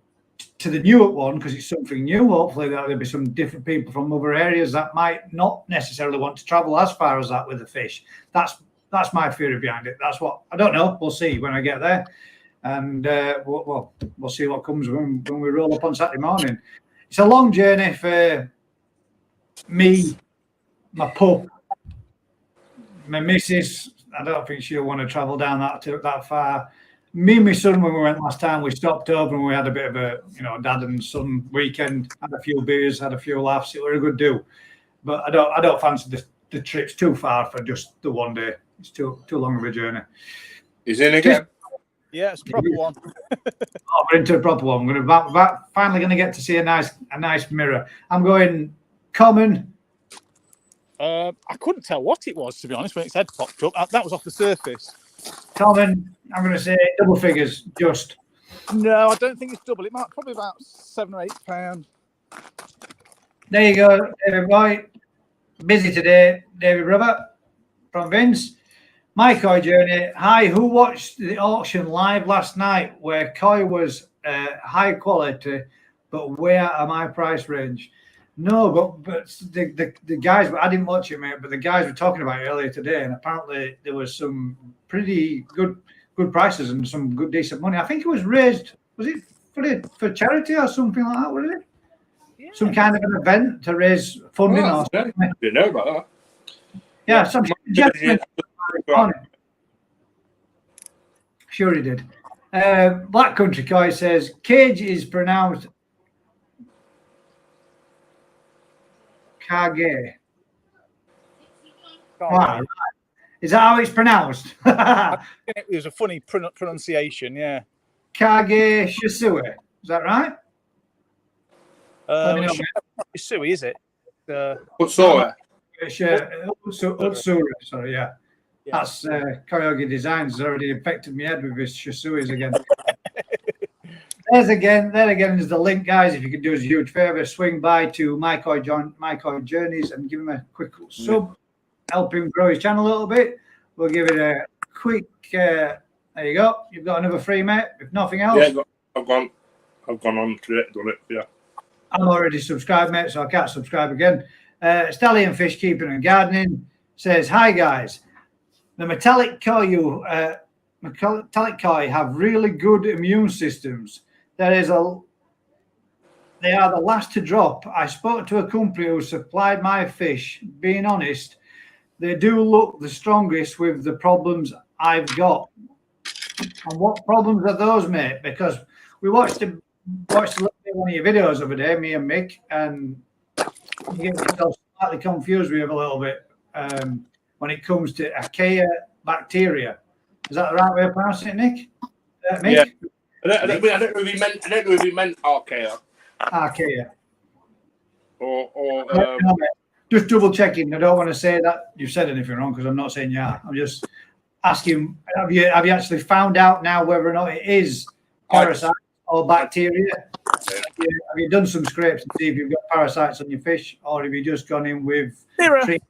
to the Newark one because it's something new. Hopefully there'll be some different people from other areas that might not necessarily want to travel as far as that with the fish. That's my theory behind it. That's what I don't know. We'll see when I get there, and we'll see what comes when we roll up on Saturday morning. It's a long journey for me, my pup, my missus. I don't think she'll want to travel down that far. Me and my son, when we went last time, we stopped over and we had a bit of a dad and son weekend. Had a few beers, had a few laughs. It was a good do, but I don't fancy the trip's too far for just the 1 day. It's too long of a journey. He's in again. Yeah, it's a proper one. We're into a proper one. We're finally going to get to see a nice mirror. I'm going common. I couldn't tell what it was, to be honest, when its head popped up. That was off the surface. Common, I'm going to say double figures, just. No, I don't think it's double. It might probably about £7 or £8. There you go, David White. Busy today, David Robert. from Vince. My koi journey. Hi, who watched the auction live last night where koi was high quality, but way out of my price range? No, but the guys, I didn't watch it, mate, but the guys were talking about it earlier today, and apparently there was some pretty good prices and some good decent money. I think it was raised, was it for charity or something like that, was it? Yeah. Some kind of an event to raise funding or something. I didn't know about that. Yeah, some gentleman. Sure he did. Black Country Koi says cage is pronounced Kage. Wow. Is that how it's pronounced? It was a funny pronunciation, yeah. Kage Shisui. Is that right? Shisui, is it? Utsura. Utsura, sorry, yeah. That's Koyogi Designs has already infected my head with his Shisuis again. There again is the link, guys. If you could do us a huge favor, swing by to My Koi Journeys and give him a quick sub, help him grow his channel a little bit. We'll give it a quick. There you go. You've got another free, mate. If nothing else. Yeah, I've gone on to it, done it. Yeah. I'm already subscribed, mate, so I can't subscribe again. Stallion Fish Keeping and Gardening says, "Hi guys, the metallic koi have really good immune systems. They are the last to drop. I spoke to a company who supplied my fish. Being honest, they do look the strongest with the problems I've got." And what problems are those, mate? Because we watched one of your videos the other day, me and Mick, and you get yourself slightly confused with it a little bit when it comes to archaea bacteria. Is that the right way of pronouncing it, Nick? Mick? Yeah. I don't know if he meant archaea. Archaea. Or just double checking. I don't want to say that you've said anything wrong because I'm not saying you are. I'm just asking, have you actually found out now whether or not it is parasite or bacteria? Have you done some scrapes to see if you've got parasites on your fish, or have you just gone in with bacteria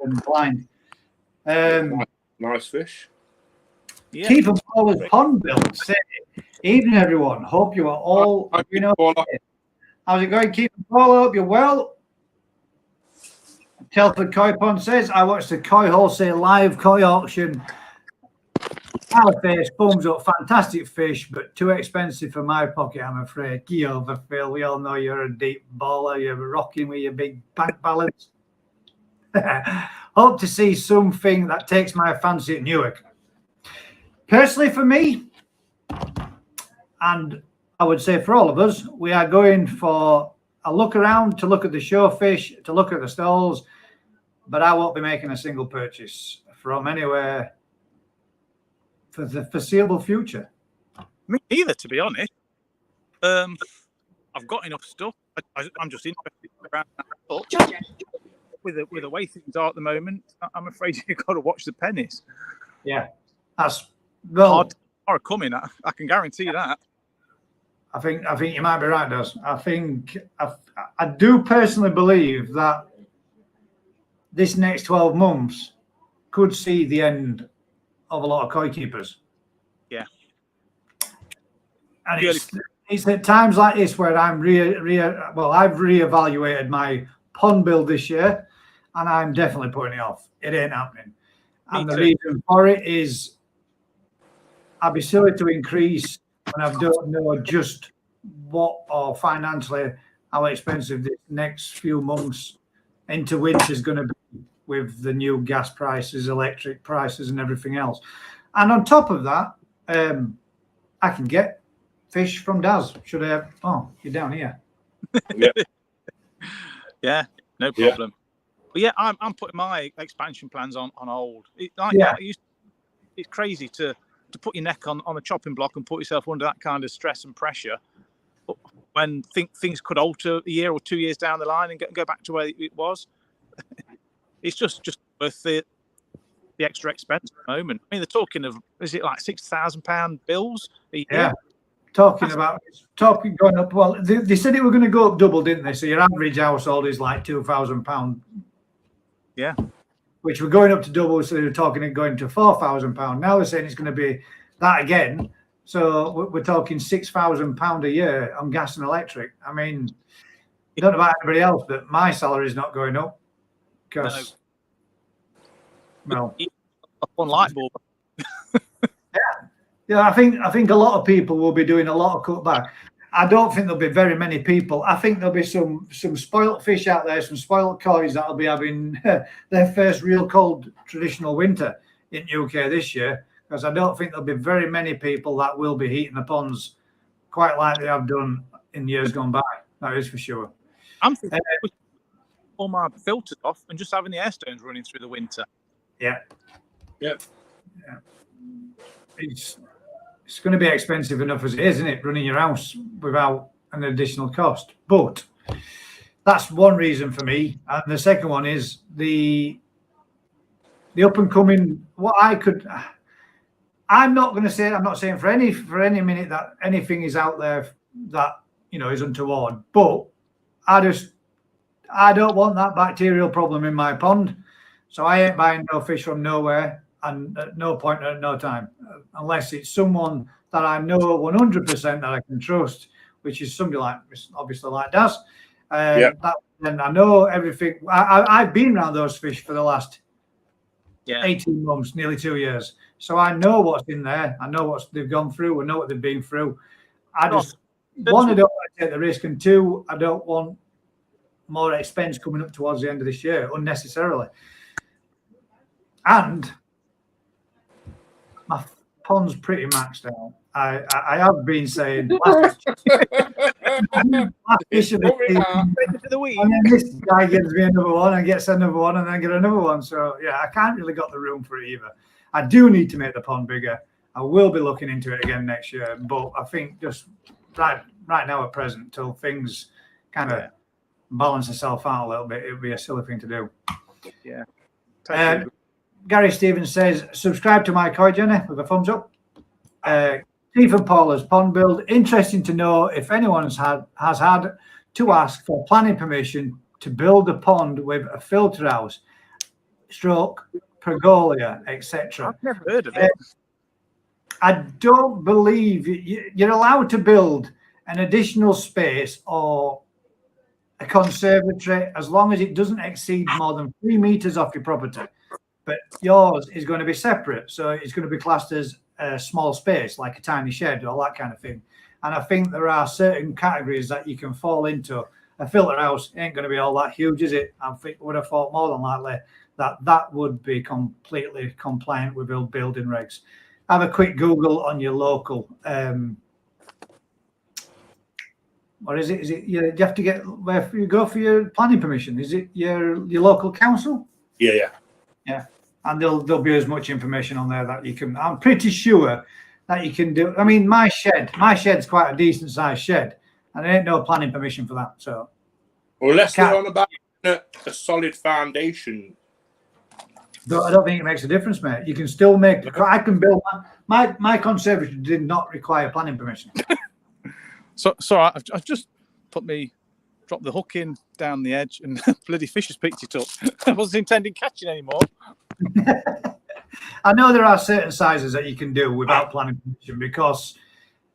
and blind? Nice fish. Yeah. Keep them always pond build. Evening, everyone. Hope you are all. How's it going? Keep them all. Hope you're well. Telford Koi Pond says, I watched the Koi Wholesale live koi auction. Our face, thumbs up, fantastic fish, but too expensive for my pocket, I'm afraid. Get over, Phil. We all know you're a deep baller. You're rocking with your big bank balance. Hope to see something that takes my fancy at Newark. Personally, for me, and I would say for all of us, we are going for a look around to look at the show fish, to look at the stalls, but I won't be making a single purchase from anywhere for the foreseeable future. Me neither, to be honest. I've got enough stuff. I'm just interested around that. With the way things are at the moment, I'm afraid you've got to watch the pennies. Yeah, that's well. Are coming. I can guarantee that. I think you might be right, Des. I do personally believe that this next 12 months could see the end of a lot of koi keepers. Yeah. And it's at times like this where I'm I've reevaluated my pond build this year, and I'm definitely putting it off. It ain't happening. And the reason for it is I'd be silly to increase when I don't know just what or financially how expensive this next few months into winter is going to be with the new gas prices, electric prices, and everything else. And on top of that, I can get fish from Daz. Should I have? Oh, you're down here. Yeah, no problem. But yeah, I'm putting my expansion plans on hold. It's crazy to put your neck on a chopping block and put yourself under that kind of stress and pressure. But when things could alter a year or 2 years down the line and go back to where it was, it's just worth the extra expense at the moment. I mean, they're talking of, is it like £6,000 bills a year? Yeah. Talking going up. Well, they said it were going to go up double, didn't they? So your average household is like £2,000. Yeah. which were going up to double. So they were talking it going to £4,000. Now they're saying it's going to be that again. So we're talking £6,000 a year on gas and electric. I mean, I don't know about anybody else, but my salary is not going up because, well, one light bulb. Yeah, I think a lot of people will be doing a lot of cutback. I don't think there'll be very many people. I think there'll be some spoilt fish out there, some spoilt kois that'll be having their first real cold traditional winter in UK this year, because I don't think there'll be very many people that will be heating the ponds quite like they have done in years gone by. That is for sure. I'm thinking all my filters off and just having the air stones running through the winter. Yeah. Yep. Yeah. It's going to be expensive enough as it is, isn't it, running your house without an additional cost? But that's one reason for me. And the second one is the up and coming. I'm not going to say. I'm not saying for any minute that anything is out there that is untoward. But I don't want that bacterial problem in my pond, so I ain't buying no fish from nowhere. And at no point at no time, unless it's someone that I know 100% that I can trust, which is somebody like, obviously like Daz. Then I know everything. I've been around those fish for the last 18 months, nearly 2 years. So I know what's in there. I know what they've gone through. I know what they've been through. I just, one, I don't want to take the risk, and two, I don't want more expense coming up towards the end of this year unnecessarily. And my pond's pretty maxed out. I have been saying last fish of the week, and then this guy gives me another one and gets another one and then get another one. So yeah, I can't really got the room for it either. I do need to make the pond bigger. I will be looking into it again next year, but I think just right now at present, till things kind of balance itself out a little bit, it would be a silly thing to do. Yeah. Gary Stevens says, subscribe to my koi journey with a thumbs up. Stephen Paula's pond build. Interesting to know if anyone has had to ask for planning permission to build a pond with a filter house, stroke, pergola, etc. I've never heard of it. I don't believe you're allowed to build an additional space or a conservatory as long as it doesn't exceed more than 3 meters off your property. But yours is going to be separate, so it's going to be classed as a small space, like a tiny shed or that kind of thing. And I think there are certain categories that you can fall into. A filter house ain't going to be all that huge, is it? I think would have thought more than likely that would be completely compliant with building regs. Have a quick Google on your local. Or is it? You have to get where you go for your planning permission? Is it your local council? Yeah. And there'll be as much information on there that you can. I'm pretty sure that you can do. I mean, my shed's quite a decent sized shed, and there ain't no planning permission for that. So, unless they're on about a solid foundation. I don't think it makes a difference, mate. You can still make. I can build my conservatory did not require planning permission. So I've just dropped the hook in down the edge, and bloody fish has picked it up. I wasn't intending catching anymore. I know there are certain sizes that you can do without planning permission because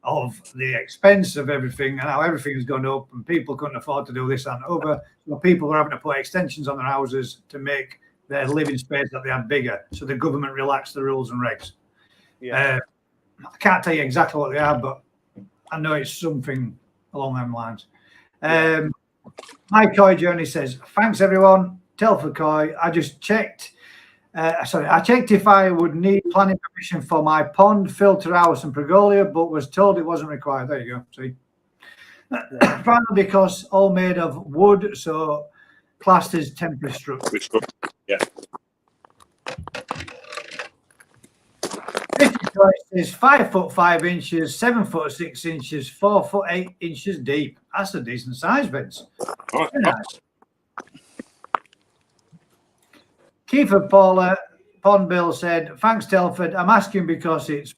of the expense of everything and how everything has gone up, and people couldn't afford to do this and over. So people are having to put extensions on their houses to make their living space that they had bigger. So the government relaxed the rules and regs. I can't tell you exactly what they are, but I know it's something along them lines. My koi journey says, thanks everyone. Telford Koi. I just checked. I checked if I would need planning permission for my pond, filter house, and pergola, but was told it wasn't required. There you go. See, probably because all made of wood, so classed as temporary structure. Yeah. Is 5 foot 5 inches, 7 foot 6 inches, 4 foot 8 inches deep. That's a decent size, Vince. Nice. Kiefer Paula Pond Bill said, thanks, Telford. I'm asking because it's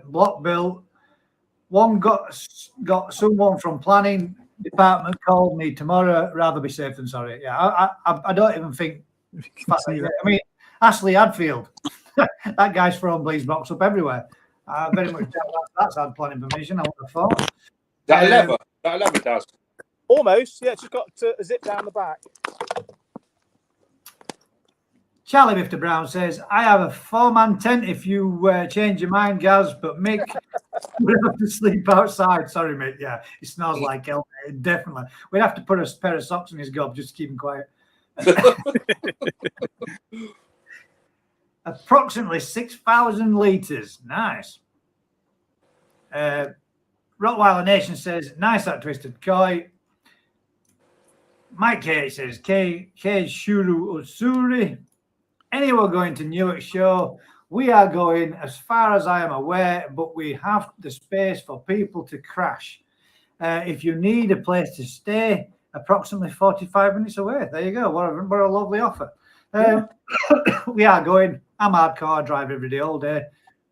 block bill. One got someone from planning department called me tomorrow. Rather be safe than sorry. Yeah, I don't even think I mean, Ashley Hadfield, that guy's thrown Bleeds box up everywhere. I very much doubt that's had planning permission. I would have thought. That a lever? That a lever does. Almost, yeah. It's just got a zip down the back. Charlie Mifter Brown says, I have a 4-man tent if you change your mind, Gaz, but Mick would have to sleep outside. Sorry, Mick. Yeah, he smells like hell. Definitely. We'd have to put a pair of socks in his gob just to keep him quiet. Approximately 6,000 litres. Nice. Rottweiler Nation says, nice that twisted koi. Mike K says, K Shuru Usuri. Anyone going to Newark show? We are going as far as I am aware, but we have the space for people to crash. If you need a place to stay, approximately 45 minutes away. There you go. What a lovely offer. We are going. I'm hardcore. I drive every day, all day.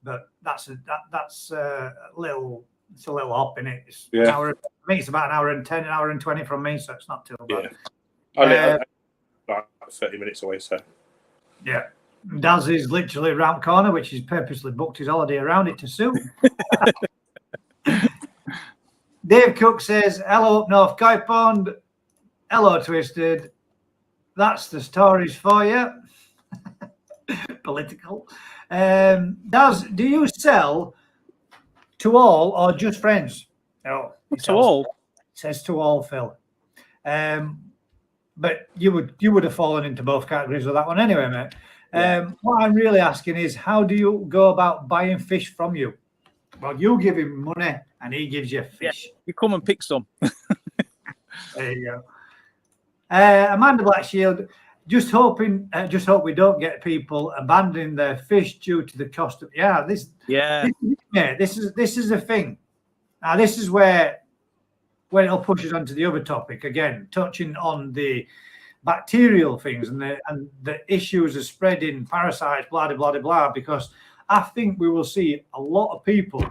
But that's a little hop in it. It's an hour, I think it's about an hour and 10, an hour and 20 from me, so it's not too bad. Yeah. About 30 minutes away, so. Yeah. Daz is literally around the corner, which he's purposely booked his holiday around it to suit. Dave Cook says, hello up north, Koi Pond. Hello, Twisted. That's the stories for you. Political. Daz, do you sell to all or just friends? No. To all. It says to all, Phil. But you would have fallen into both categories with that one anyway, mate. What I'm really asking is, how do you go about buying fish from you? Well, you give him money and he gives you fish. Yeah, you come and pick some. There you go. Amanda Blackshield, just hope we don't get people abandoning their fish due to the cost of this is a thing. Now this is where it'll push us onto the other topic again, touching on the bacterial things and the issues of spreading parasites, blah blah blah blah. Because I think we will see a lot of people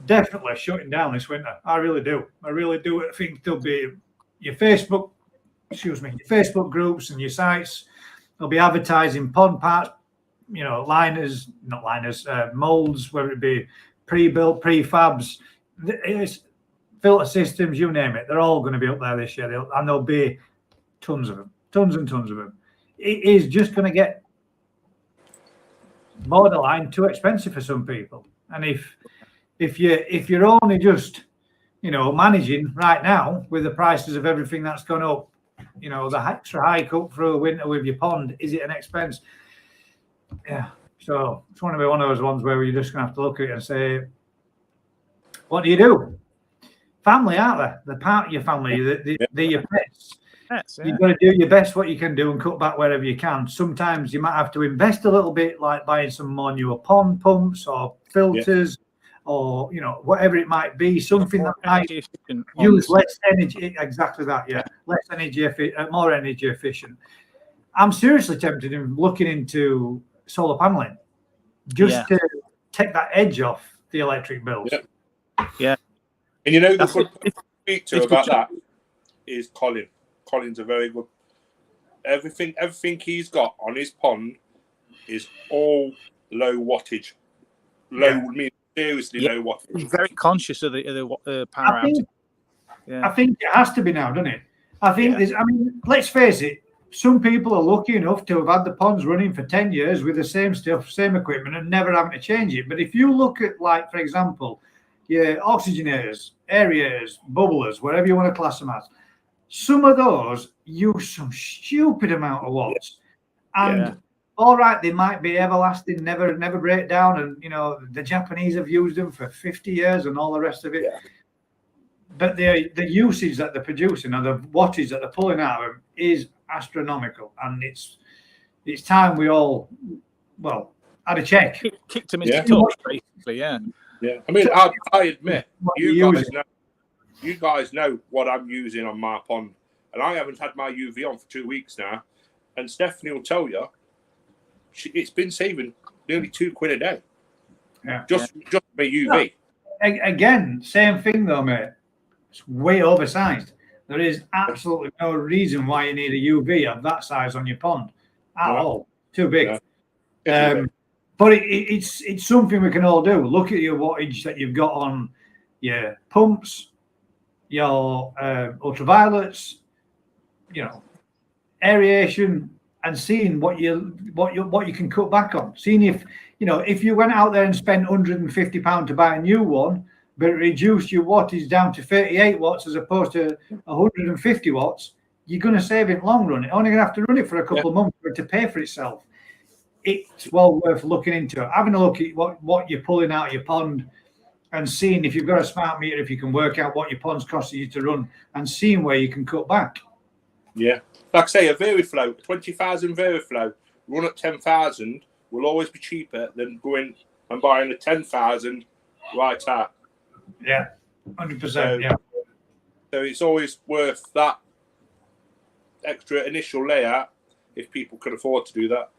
definitely shutting down this winter. I really do. I think there'll be your Facebook groups and your sites. They'll be advertising pond parts, molds, whether it be pre-built, prefabs, filter systems, you name it. They're all going to be up there this year, and there'll be tons of them, tons and tons of them. It is just going to get borderline too expensive for some people. And if you're only just managing right now with the prices of everything that's gone up, the extra hike up through a winter with your pond, is it an expense? Yeah. So it's going to be one of those ones where you're just going to have to look at it and say, what do you do? Family, aren't they? They're part of your family. They're your pets. You've got to do your best what you can do and cut back wherever you can. Sometimes you might have to invest a little bit, like buying some more newer pond pumps or filters or, whatever it might be. Something that might use less energy. Exactly that, yeah. Less energy, more energy efficient. I'm seriously tempted in looking into solar paneling just to take that edge off the electric bills. Yeah. And the good person to speak to about that is Colin. Colin's a very good. Everything he's got on his pond is all low wattage. Seriously low wattage. He's very conscious of the power outage. I think it has to be now, doesn't it? I think let's face it. Some people are lucky enough to have had the ponds running for 10 years with the same stuff, same equipment, and never having to change it. But if you look at, like, for example, your oxygenators, aerators, bubblers, whatever you want to class them as, some of those use some stupid amount of watts. And all right, they might be everlasting, never break down. And, the Japanese have used them for 50 years and all the rest of it. Yeah. But the usage that they're producing and the wattage that they're pulling out of them is astronomical. And it's time we all, had a check. Kicked them into touch, basically, yeah. Yeah. I mean, I admit, you guys know what I'm using on my pond. And I haven't had my UV on for 2 weeks now. And Stephanie will tell you, it's been saving nearly £2 a day. Yeah. Just my UV. Again, same thing though, mate. It's way oversized. There is absolutely no reason why you need a UV of that size on your pond. at all. Too big. Yeah. But it's something we can all do. Look at your wattage that you've got on your pumps, your ultraviolets, you know, aeration, and seeing what you can cut back on. Seeing if you went out there and spent £150 to buy a new one, but reduced your wattage down to 38 watts as opposed to 150 watts, you're going to save it long run. You're only going to have to run it for a couple of months for it to pay for itself. It's well worth looking into it. Having a look at what you're pulling out of your pond and seeing if you've got a smart meter, if you can work out what your pond's costing you to run and seeing where you can cut back. Yeah. Like I say, a Veriflow, 20,000 Veriflow, run at 10,000 will always be cheaper than going and buying a 10,000 right out. Yeah, 100%. Yeah. So it's always worth that extra initial layout if people can afford to do that.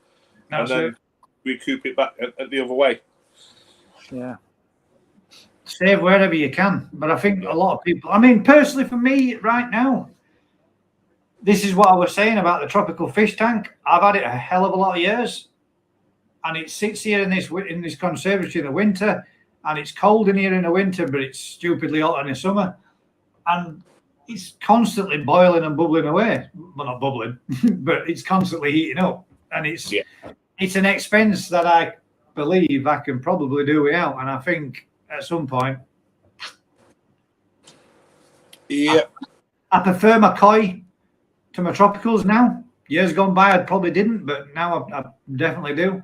And then recoup it back at the other way. Yeah. Save wherever you can. But I think a lot of people, I mean, personally for me right now, this is what I was saying about the tropical fish tank. I've had it a hell of a lot of years. And it sits here in this conservatory in the winter. And it's cold in here in the winter, but it's stupidly hot in the summer. And it's constantly boiling and bubbling away. Well, not bubbling, but it's constantly heating up. And it's an expense that I believe I can probably do without. And I think at some point, I prefer my koi to my tropicals now. Years gone by, I probably didn't, but now I definitely do.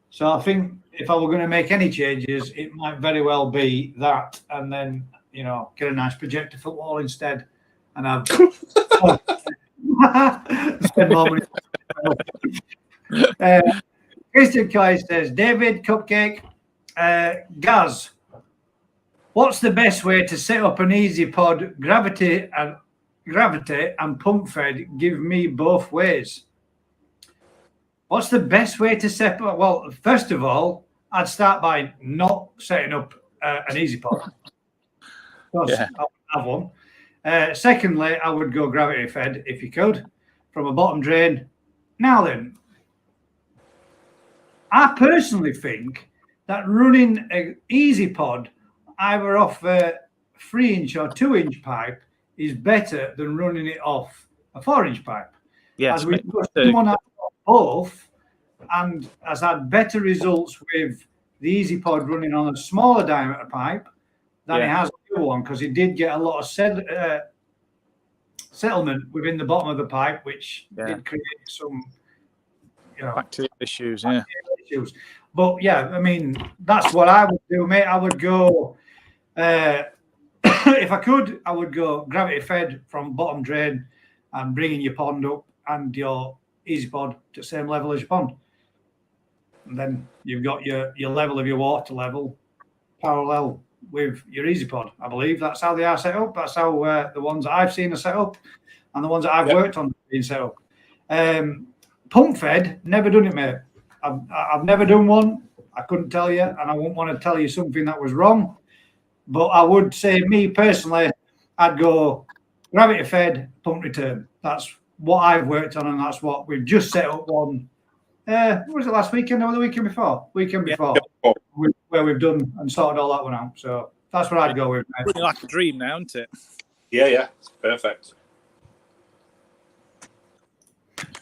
So I think if I were going to make any changes, it might very well be that, and then get a nice projector footwall instead, and I've spend more money. Christian Koi says, David Cupcake, Gaz, what's the best way to set up an easy pod? Gravity and pump fed, give me both ways. What's the best way to set up? Well, first of all, I'd start by not setting up an easy pod. I have one. Secondly, I would go gravity fed if you could from a bottom drain. Now then, I personally think that running an easy pod either off a 3-inch or 2-inch pipe is better than running it off a 4-inch pipe. Yes, as we someone has got both and has had better results with the easy pod running on a smaller diameter pipe than it has the other one, because it did get a lot of settlement within the bottom of the pipe, which did create some bacterial issues. But I mean, that's what I would do, mate. I would go if I could, I would go gravity fed from bottom drain and bringing your pond up and your easy pod to the same level as your pond. And then you've got your level of your water level parallel with your easy pod. I believe that's how they are set up. That's how the ones that I've seen are set up, and the ones that I've worked on being set up. Pump fed, never done it, mate. I've never done one. I couldn't tell you, and I wouldn't want to tell you something that was wrong. But I would say, me personally, I'd go gravity fed, pump return. That's what I've worked on, and that's what we've just set up one. What was it, last weekend or the weekend before? Weekend before, where we've done and sorted all that one out. So that's what I'd go with. Mate. Really like a dream now, isn't it? Yeah, it's perfect.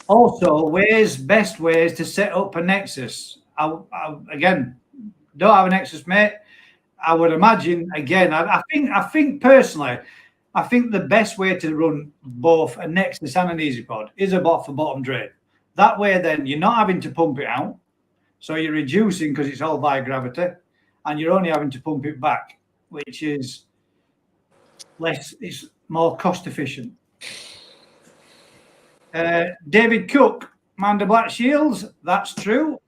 Also, best ways to set up a Nexus. I again, don't have a Nexus, mate. I would imagine, again, I think personally, I think the best way to run both a Nexus and an Easy Pod is a bottom drain. That way, then you're not having to pump it out, so you're reducing because it's all by gravity, and you're only having to pump it back, which is less. It's more cost efficient. David Cook, Manda Black Shields. That's true.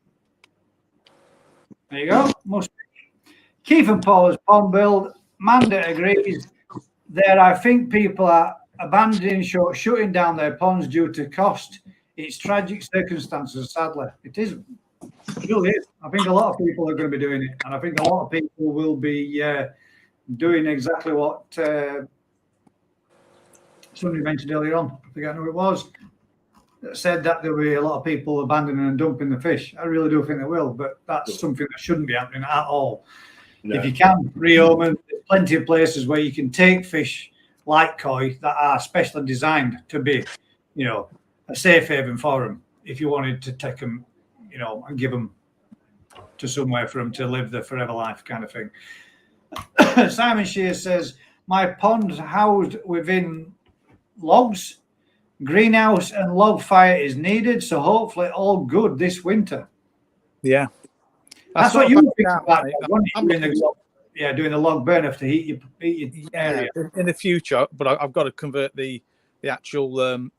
There you go. Must be. Keith and Paul's pond build. Manda agrees. There, I think people are abandoning shutting down their ponds due to cost. It's tragic circumstances, sadly. It is. It really is. I think a lot of people are going to be doing it, and I think a lot of people will be doing exactly what somebody mentioned earlier on. I forget who it was. that said that there will be a lot of people abandoning and dumping the fish. I really do think there will, but that's something that shouldn't be happening at all. No. If you can rehome them, there's plenty of places where you can take fish like koi that are specially designed to be, you know, a safe haven for them. If you wanted to take them, you know, and give them to somewhere for them to live the forever life kind of thing. Simon Shears says, my pond housed within logs, greenhouse and log fire is needed, so hopefully all good this winter. Yeah. That's what you think about, doing the log burner to heat your area. In the future, but I've got to convert the actual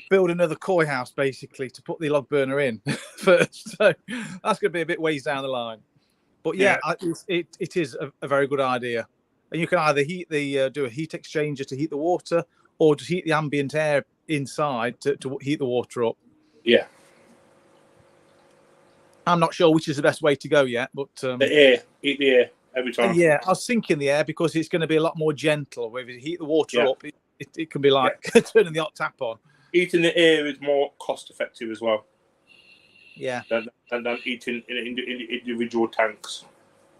build another koi house basically to put the log burner in first. So that's going to be a bit ways down the line. But it is a very good idea. And you can either heat do a heat exchanger to heat the water, or just heat the ambient air inside to heat the water up. Yeah. I'm not sure which is the best way to go yet, but the air, heat the air every time. Yeah, I was thinking the air because it's going to be a lot more gentle. Where if you heat the water up, it can be like turning the hot tap on. Heating the air is more cost effective as well. Yeah. Than heating in individual tanks.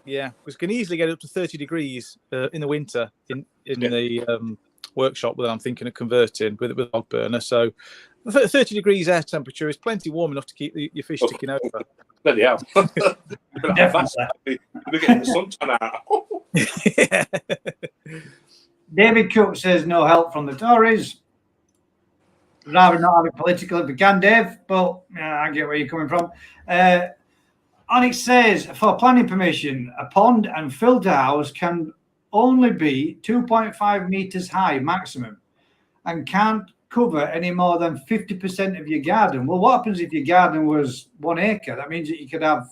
Yeah, because you can easily get up to 30 degrees in the winter in the workshop that I'm thinking of converting with a log burner. So 30 degrees air temperature is plenty warm enough to keep your fish ticking over. Bloody hell. We're getting the suntan out. Yeah. David Cook says no help from the Tories. Rather not have it political if we can, Dave, but I get where you're coming from. Onyx says, for planning permission, a pond and filter house can only be 2.5 meters high maximum and can't cover any more than 50% of your garden. Well, what happens if your garden was 1 acre? That means that you could have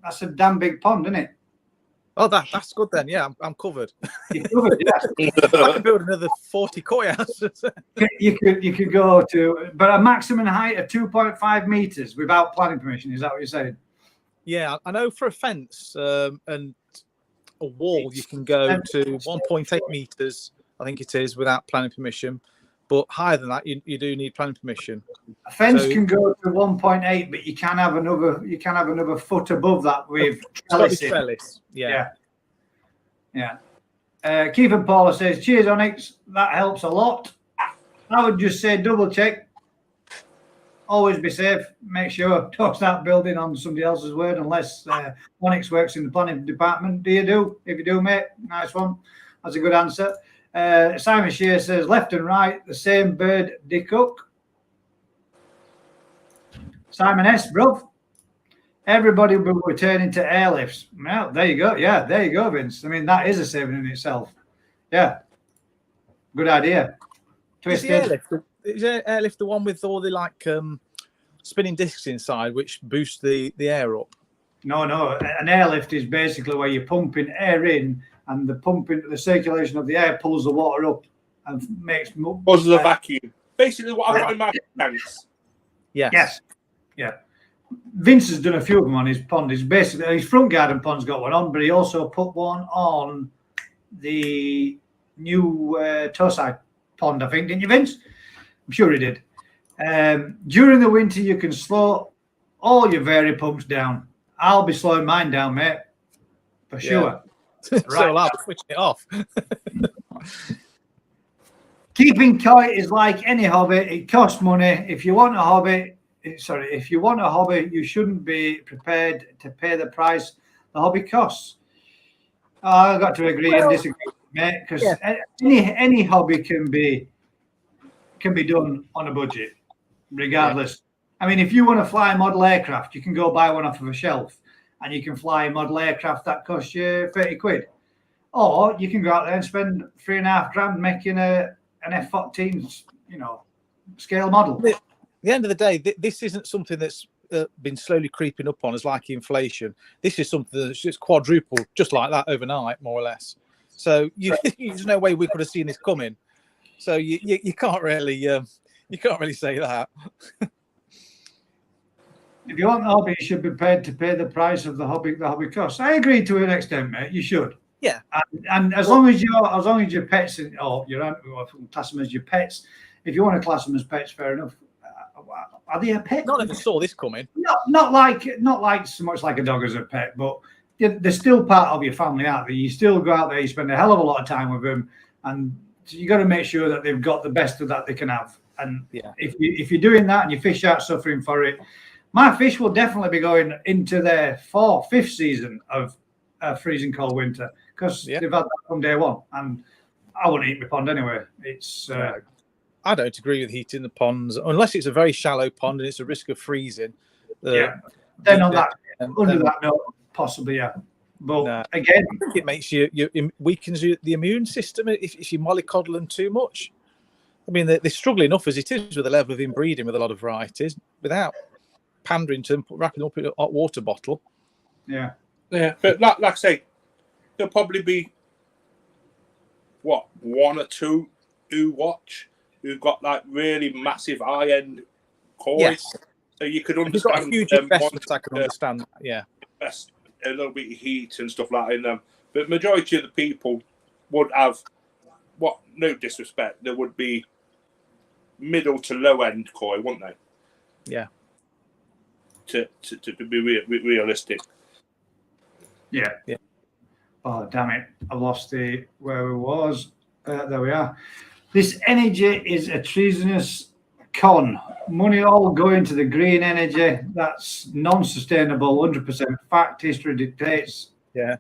that's a damn big pond, isn't it? Oh, that's good then. Yeah, I'm covered. You're covered, yeah. I could build another 40 koi houses. You could go to, but a maximum height of 2.5 meters without planning permission. Is that what you're saying? Yeah, I know for a fence and a wall, you can go to 1.8 meters, I think it is, without planning permission. But higher than that, you do need planning permission. A fence can go to 1.8, but you can have another foot above that with trellis. Yeah. Keith and Paula says, cheers, Onyx. That helps a lot. I would just say double check. Always be safe. Make sure don't start building on somebody else's word unless Onyx works in the planning department. Do you do? If you do, mate, nice one. That's a good answer. Simon Shear says, left and right, the same bird, Dick Cook. Simon S, bruv. Everybody will be returning to airlifts. Well, there you go. Yeah, there you go, Vince. I mean, that is a saving in itself. Yeah. Good idea. Twisted. Is airlift the one with all the like spinning discs inside which boost the air up? No. An airlift is basically where you're pumping air in, and the circulation of the air pulls the water up and makes causes a vacuum. Basically, what I've got in my tanks. Yes. Yeah. Vince has done a few of them on his pond. He's basically his front garden pond's got one on, but he also put one on the new Tosai pond, I think, didn't you, Vince? I'm sure he did. During the winter, you can slow all your vari pumps down. I'll be slowing mine down, mate, for sure. Right. So I'll be switching it off. Keeping koi is like any hobby. It costs money. If you want a hobby, you shouldn't be prepared to pay the price the hobby costs. I've got to agree and disagree, mate, because any hobby can be done on a budget, regardless. I mean, if you want to fly a model aircraft, you can go buy one off of a shelf, and you can fly a model aircraft that costs you 30 quid. Or you can go out there and spend $3.5 grand making an F-14, scale model. At the end of the day, this isn't something that's been slowly creeping up on us like inflation. This is something that's just quadrupled just like that overnight, more or less. So there's no way we could have seen this coming. So you can't really say that. If you want the hobby, you should be prepared to pay the price of the hobby costs. I agree to an extent, mate. You should. Yeah. And as long as your pets or your class them as your pets if you want to class them as pets, fair enough. Are they a pet? None of us saw this coming. Not like so much like a dog as a pet, but they're still part of your family, aren't they? You still go out there, you spend a hell of a lot of time with them, and you got to make sure that they've got the best of that they can have. And if you're doing that and your fish aren't suffering for it, my fish will definitely be going into their fifth season of freezing cold winter, because they've had that from day one. And I wouldn't eat my pond anyway. It's I don't agree with heating the ponds unless it's a very shallow pond and it's a risk of freezing. Then on that, under that note, possibly, yeah. But again, I think it makes you weakens the immune system if you mollycoddle them too much. I mean, they struggle enough as it is with the level of inbreeding with a lot of varieties without pandering to them, wrapping them up in a hot water bottle. Yeah. But like I say, there'll probably be one or two who've got like really massive high-end koi. Yes. So you could understand. Got a huge investment, I can understand that. Yeah. Invest a little bit of heat and stuff like that in them, but majority of the people would have no disrespect, there would be middle to low end koi, wouldn't they? Yeah. To be realistic. Yeah. Oh damn it! I lost where we was. There we are. This energy is a treasonous con. Money all going to the green energy. That's non-sustainable. 100% fact. History dictates. Yeah,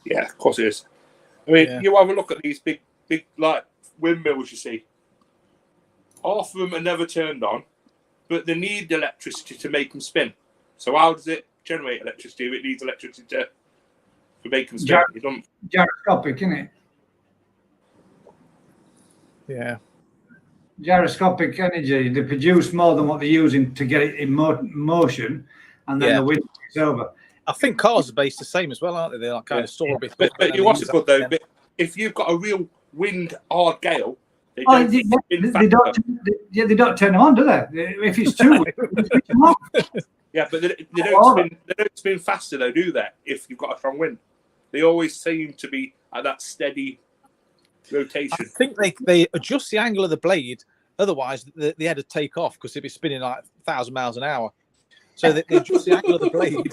of course it is. I mean, you have a look at these big like windmills. You see, half of them are never turned on, but they need electricity to make them spin. So how does it generate electricity if it needs electricity to make them spin? Gyroscopic, isn't it? Yeah. Gyroscopic energy. They produce more than what they're using to get it in motion, and then the wind takes over. I think cars are based the same as well, aren't they? They're like kind of store a bit. But you also good though. But if you've got a real wind hard gale, they don't turn them on, do they? If it's too wind, they switch them off. Yeah, but they don't spin faster though, do they? If you've got a strong wind, they always seem to be at that steady rotation. I think they adjust the angle of the blade, otherwise the head would take off because it'd be spinning like 1,000 miles an hour. So they adjust the angle of the blade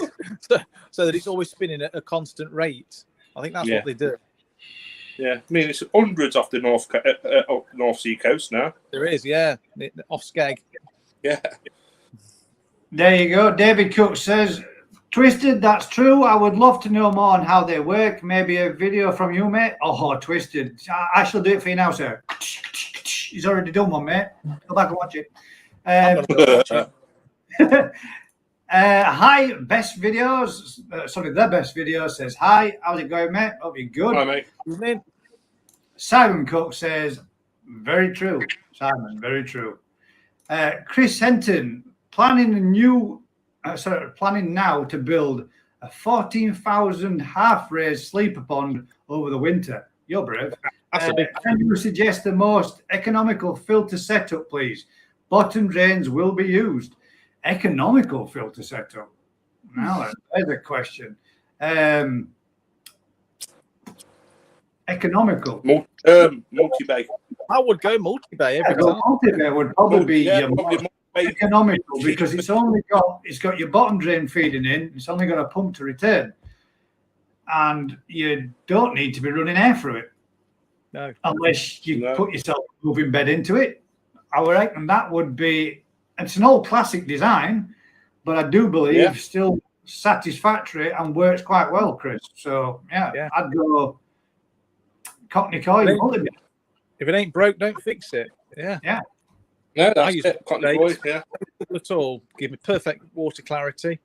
so that it's always spinning at a constant rate. I think that's what they do. Yeah, I mean it's hundreds off the North Sea coast now. There is, off Skeg. Yeah. There you go. David Cook says, Twisted, that's true. I would love to know more on how they work. Maybe a video from you, mate. Oh, Twisted. I shall do it for you now, sir. He's already done one, mate. Go back and watch it. Hi, best videos. The best video says, hi, how's it going, mate? Hope you're good. Hi, mate. Simon Cook says, very true. Simon, very true. Chris Henton, planning now to build a 14,000 half-raised sleeper pond over the winter. You're brave. Can you suggest the most economical filter setup, please? Bottom drains will be used. Economical filter setup. Now, there's a question. Economical. Multi-bay. I would go multi-bay every time. Multi-bay would probably be economical because it's got your bottom drain feeding in. It's only got a pump to return, and you don't need to be running air through it. No, unless you put yourself a moving bed into it. I reckon that would be. It's an old classic design, but I do believe still satisfactory and works quite well, Chris. So I'd go Cockney Coy. If it ain't broke, don't fix it. Yeah. No, that's it. Cockney Coy. Yeah. At all, give me perfect water clarity,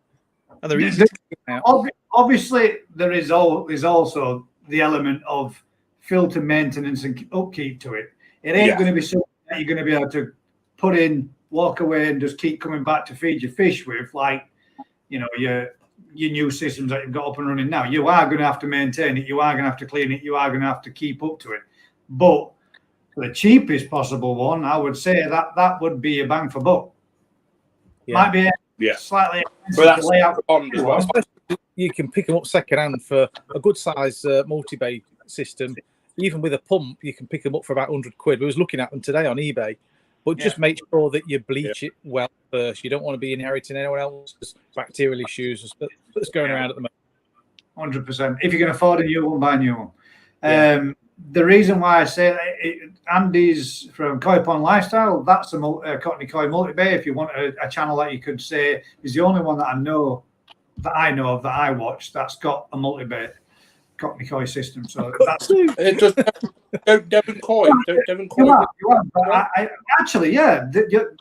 and they're easy to clean out. Obviously, there is also the element of filter maintenance and upkeep to it. It ain't going to be something that you're going to be able to put in, walk away, and just keep coming back to feed your fish with, like your new systems that you've got up and running now. You are going to have to maintain it. You are going to have to clean it. You are going to have to keep up to it. But for the cheapest possible one, I would say that would be a bang for buck. Might be slightly expensive to lay out on as well. You can pick them up second hand for a good size multi-bay system. Even with a pump, you can pick them up for about 100 quid. We was looking at them today on eBay, But just make sure that you bleach it well first. You don't want to be inheriting anyone else's bacterial issues that's going around at the moment. 100%. If you can afford a new one, buy a new one. The reason why I say Andy's from Koi Pond Lifestyle, that's a Cockney Koi multi-bay. If you want a channel that you could say is the only one that I know of that I watch that's got a multi-bay Cockney Koi system. So that's Devon Koi. Devon Koi. You are. Actually, yeah,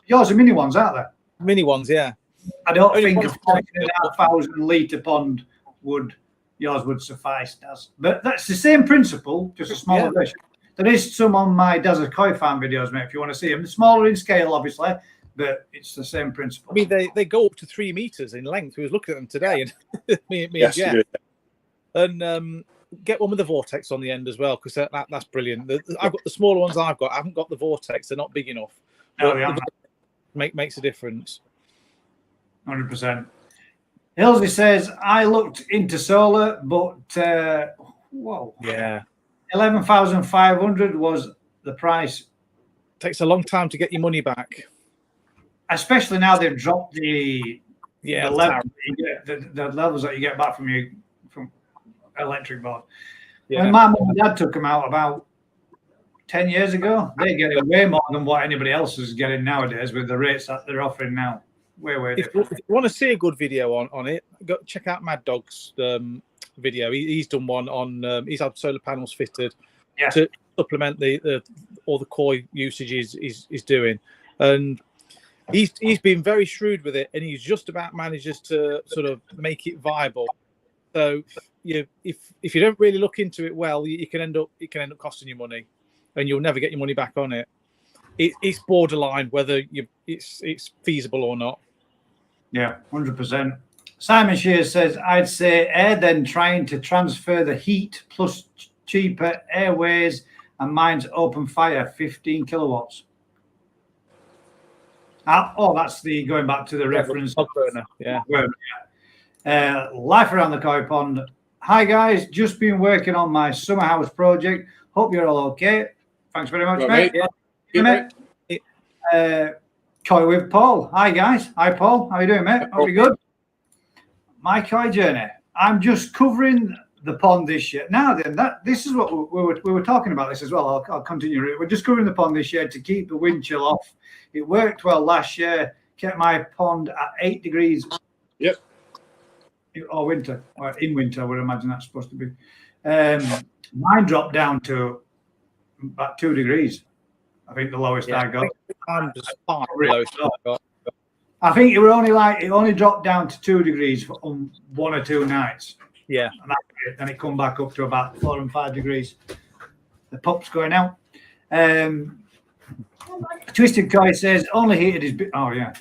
yours are mini ones, aren't they? Mini ones, yeah. I don't think a 14,500 litre pond yours would suffice, but that's the same principle, just a smaller version. There is some on my Desert Koi Farm videos, mate, if you want to see them. Smaller in scale, obviously, but it's the same principle. I mean, they go up to 3 meters in length. We was looking at them today, and me and Jeff. And get one with the vortex on the end as well, because that's brilliant. I've got the smaller ones. I haven't got the vortex. They're not big enough. No, makes a difference. 100%. Hilsey says, I looked into solar, but whoa. Yeah. 11,500 was the price. Takes a long time to get your money back. Especially now they've dropped the levels that you get back from electric board. Yeah. When my mum and dad took them out about 10 years ago, they're getting way more than what anybody else is getting nowadays with the rates that they're offering now. If you want to see a good video on it, go check out Mad Dog's video. He's done one on. He's had solar panels fitted to supplement all the koi usage he's doing, and he's been very shrewd with it, and he's just about manages to sort of make it viable. So if you don't really look into it well, it can end up costing you money, and you'll never get your money back on it. It's borderline whether it's feasible or not. Yeah, 100%. Simon Shears says, I'd say air then trying to transfer the heat plus cheaper airways, and mine's open fire, 15 kilowatts. That's going back to the reference. Burner. Yeah. Life around the Koi Pond. Hi guys, just been working on my summer house project. Hope you're all okay. Thanks very much, mate. Koi with Paul. Hi guys. Hi Paul. How you doing, mate? Are we good? My koi journey. I'm just covering the pond this year. Now then, this is what we were talking about this as well. I'll continue. We're just covering the pond this year to keep the wind chill off. It worked well last year. Kept my pond at 8 degrees. Yep. Or winter, or in winter, I would imagine that's supposed to be. Mine dropped down to about 2 degrees. I think the lowest I got. I think it only dropped down to 2 degrees for 1 or 2 nights. Yeah, and then it come back up to about 4 and 5 degrees. The pup's going out. Twisted Koi says only heated is. Oh yeah,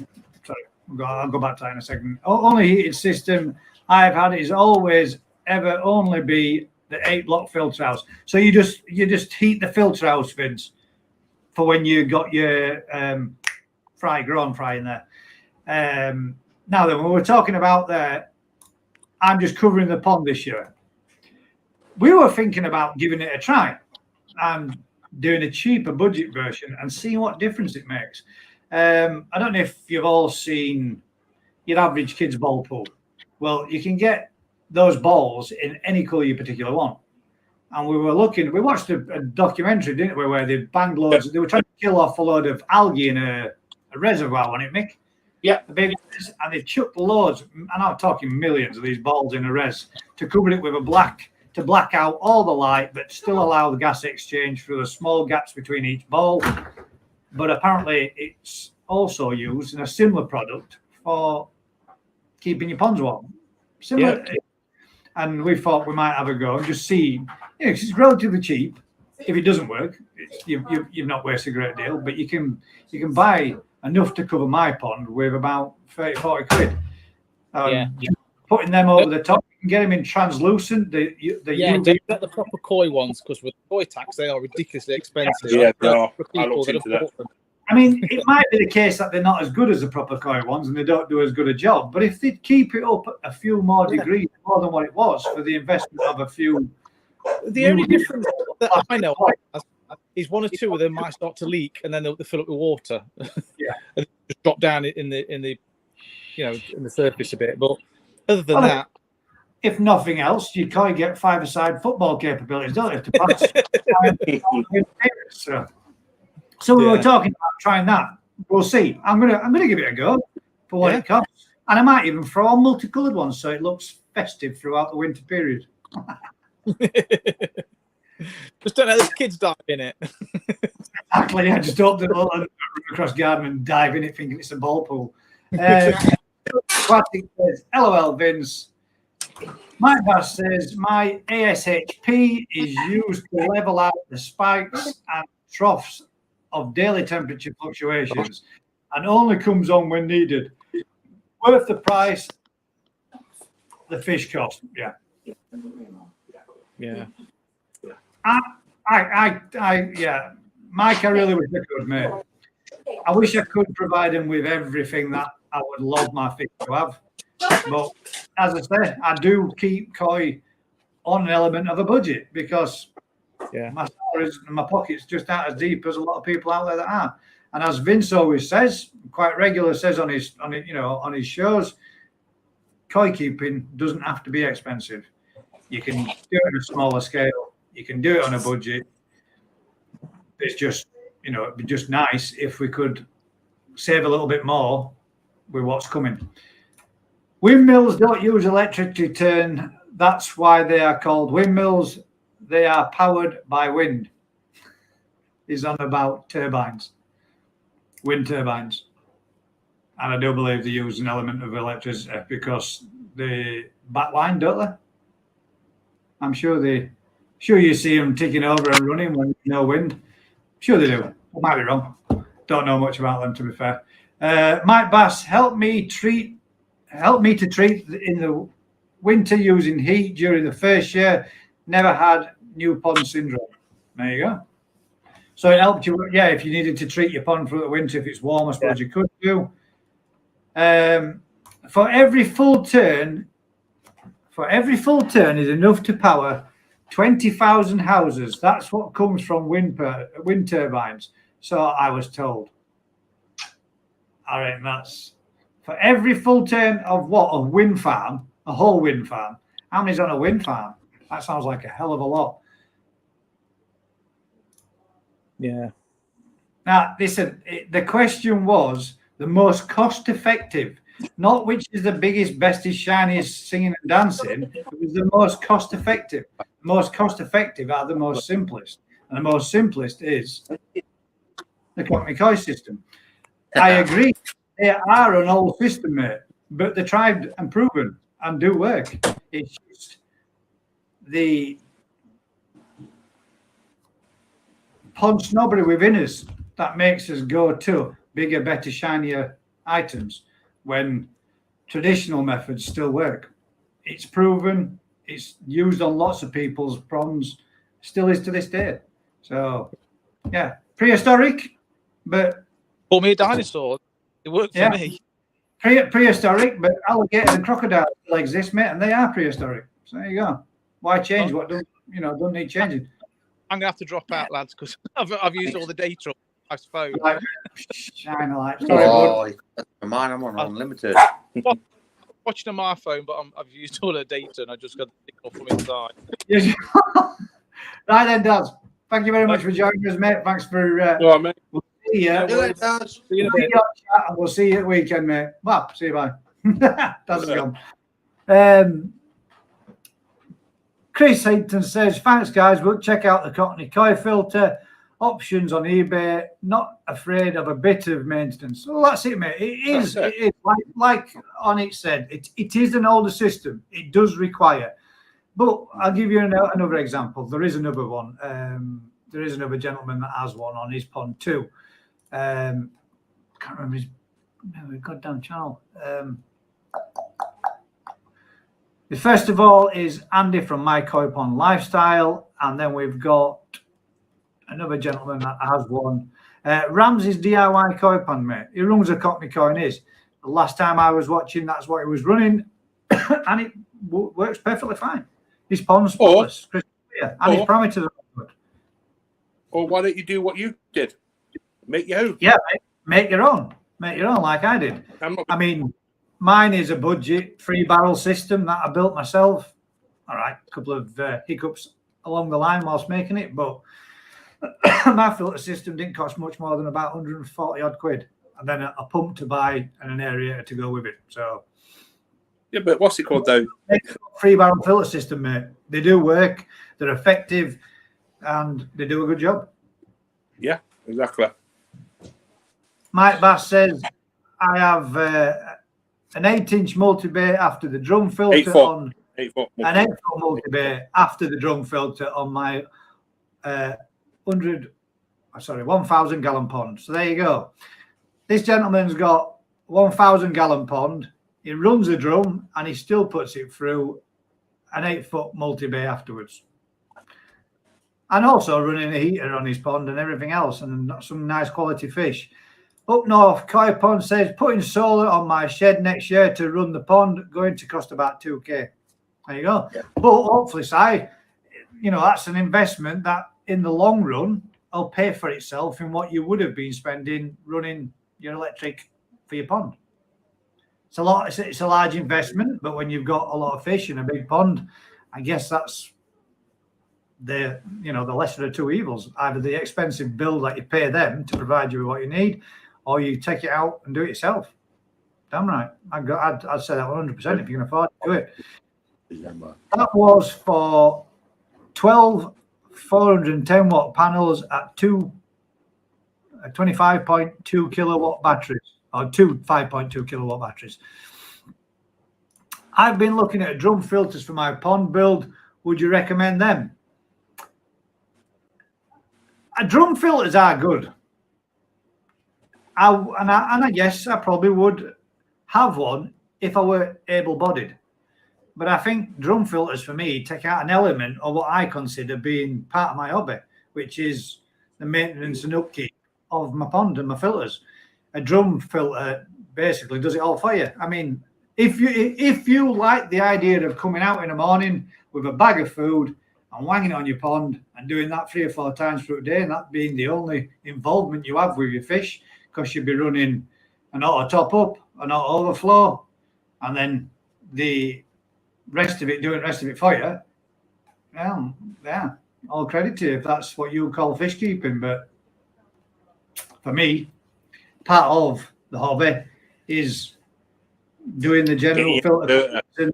sorry, I'll go back to that in a second. Only heated system I've had is always ever only be the 8-block filter house. So you just heat the filter house, Vince, for when you got your grown fry in there. Now then, when we're talking about there, I'm just covering the pond this year. We were thinking about giving it a try and doing a cheaper budget version and seeing what difference it makes. I don't know if you've all seen your average kid's ball pool. Well, you can get those balls in any colour you particularly want. And we watched a documentary, didn't we, where they banged loads. They were trying to kill off a load of algae in a reservoir, wasn't it, Mick? Yeah. The baby, and they chucked loads, and I'm talking millions of these balls in a res to cover it with to black out all the light, but still allow the gas exchange through the small gaps between each ball. But apparently it's also used in a similar product for keeping your ponds warm. Similar. Yeah. And we thought we might have a go and just see, it's relatively cheap. If it doesn't work, you've not wasted a great deal, but you can buy enough to cover my pond with about 30-40 quid. Putting them over the top, you can get them in translucent. They get the proper koi ones, because with koi tax they are ridiculously expensive. Yeah, they are. I looked into that. I mean, it might be the case that they're not as good as the proper koi ones and they don't do as good a job. But if they keep it up a few more degrees more than what it was for the investment of a few. The only difference that I know is one or two of them might start to leak, and then they'll fill up with water. Yeah. And just drop down in the in the surface a bit. But other than that, if nothing else, you can't get five-a-side football capabilities, don't you, to pass? So we were talking about trying that. We'll see. I'm gonna give it a go for what it costs, and I might even throw on multicolored ones so it looks festive throughout the winter period. Just don't let the kids dive in it. Exactly. Yeah, just open it all across garden and dive in it, thinking it's a ball pool. Classic says, "LOL, Vince." Mike Bass says, "My ASHP is used to level out the spikes and troughs of daily temperature fluctuations and only comes on when needed. Worth the price the fish cost." Yeah. Yeah. Yeah. Mike, I really wish I could, mate. I wish I could provide him with everything that I would love my fish to have. But as I said, I do keep koi on an element of a budget because my salaries and my pockets just aren't as deep as a lot of people out there that are. And as Vince always says, quite regular says on his shows, koi keeping doesn't have to be expensive. You can do it on a smaller scale. You can do it on a budget. It's just, it'd be just nice if we could save a little bit more with what's coming. Windmills don't use electric to turn. That's why they are called windmills. They are powered by wind. He's on about turbines, wind turbines. And I do believe they use an element of electricity because they backline, don't they? I'm sure you see them ticking over and running when there's no wind. Sure they do. I might be wrong. Don't know much about them, to be fair. Mike Bass, help me to treat in the winter using heat during the first year. Never had new pond syndrome. There you go. So it helped you. Yeah, if you needed to treat your pond for the winter, if it's warm, I suppose you could do. For every full turn is enough to power 20,000 houses. That's what comes from wind turbines. So I was told. All right, that's for every full turn of what? A wind farm, a whole wind farm. How many's on a wind farm? That sounds like a hell of a lot. Yeah. Now, listen, the question was the most cost-effective, not which is the biggest, bestest, shiniest singing and dancing. It was the most cost-effective. The most cost-effective are the most simplest. And the most simplest is the Cockney Koi system. I agree. They are an old system, mate, but they're tried and proven and do work. It's just the pond snobbery within us that makes us go to bigger, better, shinier items when traditional methods still work. It's proven. It's used on lots of people's ponds. Still is to this day. So, yeah, prehistoric, but Call me a dinosaur. It worked for me. Prehistoric, but alligators and crocodiles still exist, mate, and they are prehistoric. So there you go. Why change what don't need changing? I'm gonna have to drop out, lads, because I've used all the data on my phone. Like, shine a light. Sorry, mine, I'm on unlimited. Watching on my phone, but I've used all the data and I just got the signal from inside. Yes. Right then, Daz. Thank you very much for joining us, mate. Thanks for. Mate. We'll see you. See you in a bit. And we'll see you at the weekend, mate. Well, see you bye. Daz is gone. Chris Hayton says, "Thanks, guys. We'll check out the Cockney Koi filter options on eBay. Not afraid of a bit of maintenance." Well, that's it, mate. It is like Onyx said. It is an older system. It does require. But I'll give you another example. There is another one. There is another gentleman that has one on his pond too. Can't remember his goddamn channel. The first of all is Andy from My Koi Pond Lifestyle, and then we've got another gentleman that has one. Ramsey's DIY Koi Pond, mate. He runs a Cockney Koi and is. The last time I was watching, that's what he was running, and it works perfectly fine. His pond's spotless, crystal clear, and his parameters are good. Or why don't you do what you did? Make your own. Yeah, make your own. Make your own like I did. I mean, mine is a budget 3-barrel system that I built myself. All right, a couple of hiccups along the line whilst making it, but my filter system didn't cost much more than about 140 odd quid, and then a pump to buy and an aerator to go with it. So yeah, but what's it called though? 3-barrel filter system, mate. They do work, they're effective, and they do a good job. Yeah, exactly. Mike Bass says I have an 8-inch multi-bay after the drum filter on 8-foot an 8-foot multi-bay after the drum filter on my 1,000 gallon pond. So there you go. This gentleman's got 1,000 gallon pond. He runs a drum and he still puts it through an 8-foot multi-bay afterwards. And also running a heater on his pond and everything else, and some nice quality fish. Up north, Koi Pond says, putting solar on my shed next year to run the pond, going to cost about 2K. There you go. Yeah. But hopefully, that's an investment that in the long run will pay for itself in what you would have been spending running your electric for your pond. It's a large investment, but when you've got a lot of fish in a big pond, I guess that's the lesser of two evils. Either the expensive bill that you pay them to provide you with what you need, or you take it out and do it yourself. Damn right. I'd say that 100% if you can afford to do it. That was for 12 410 watt panels at 25.2 kilowatt batteries, or 5.2 kilowatt batteries. I've been looking at drum filters for my pond build. Would you recommend them? Drum filters are good. I guess I probably would have one if I were able-bodied. But I think drum filters for me take out an element of what I consider being part of my hobby, which is the maintenance and upkeep of my pond and my filters. A drum filter basically does it all for you. I mean, if you like the idea of coming out in the morning with a bag of food and wanging it on your pond and doing that 3 or 4 times through a day, and that being the only involvement you have with your fish, because you'll be running an auto top up, an auto overflow, and then the rest of it for you. Yeah, all credit to you if that's what you call fish keeping. But for me, part of the hobby is doing the general filter and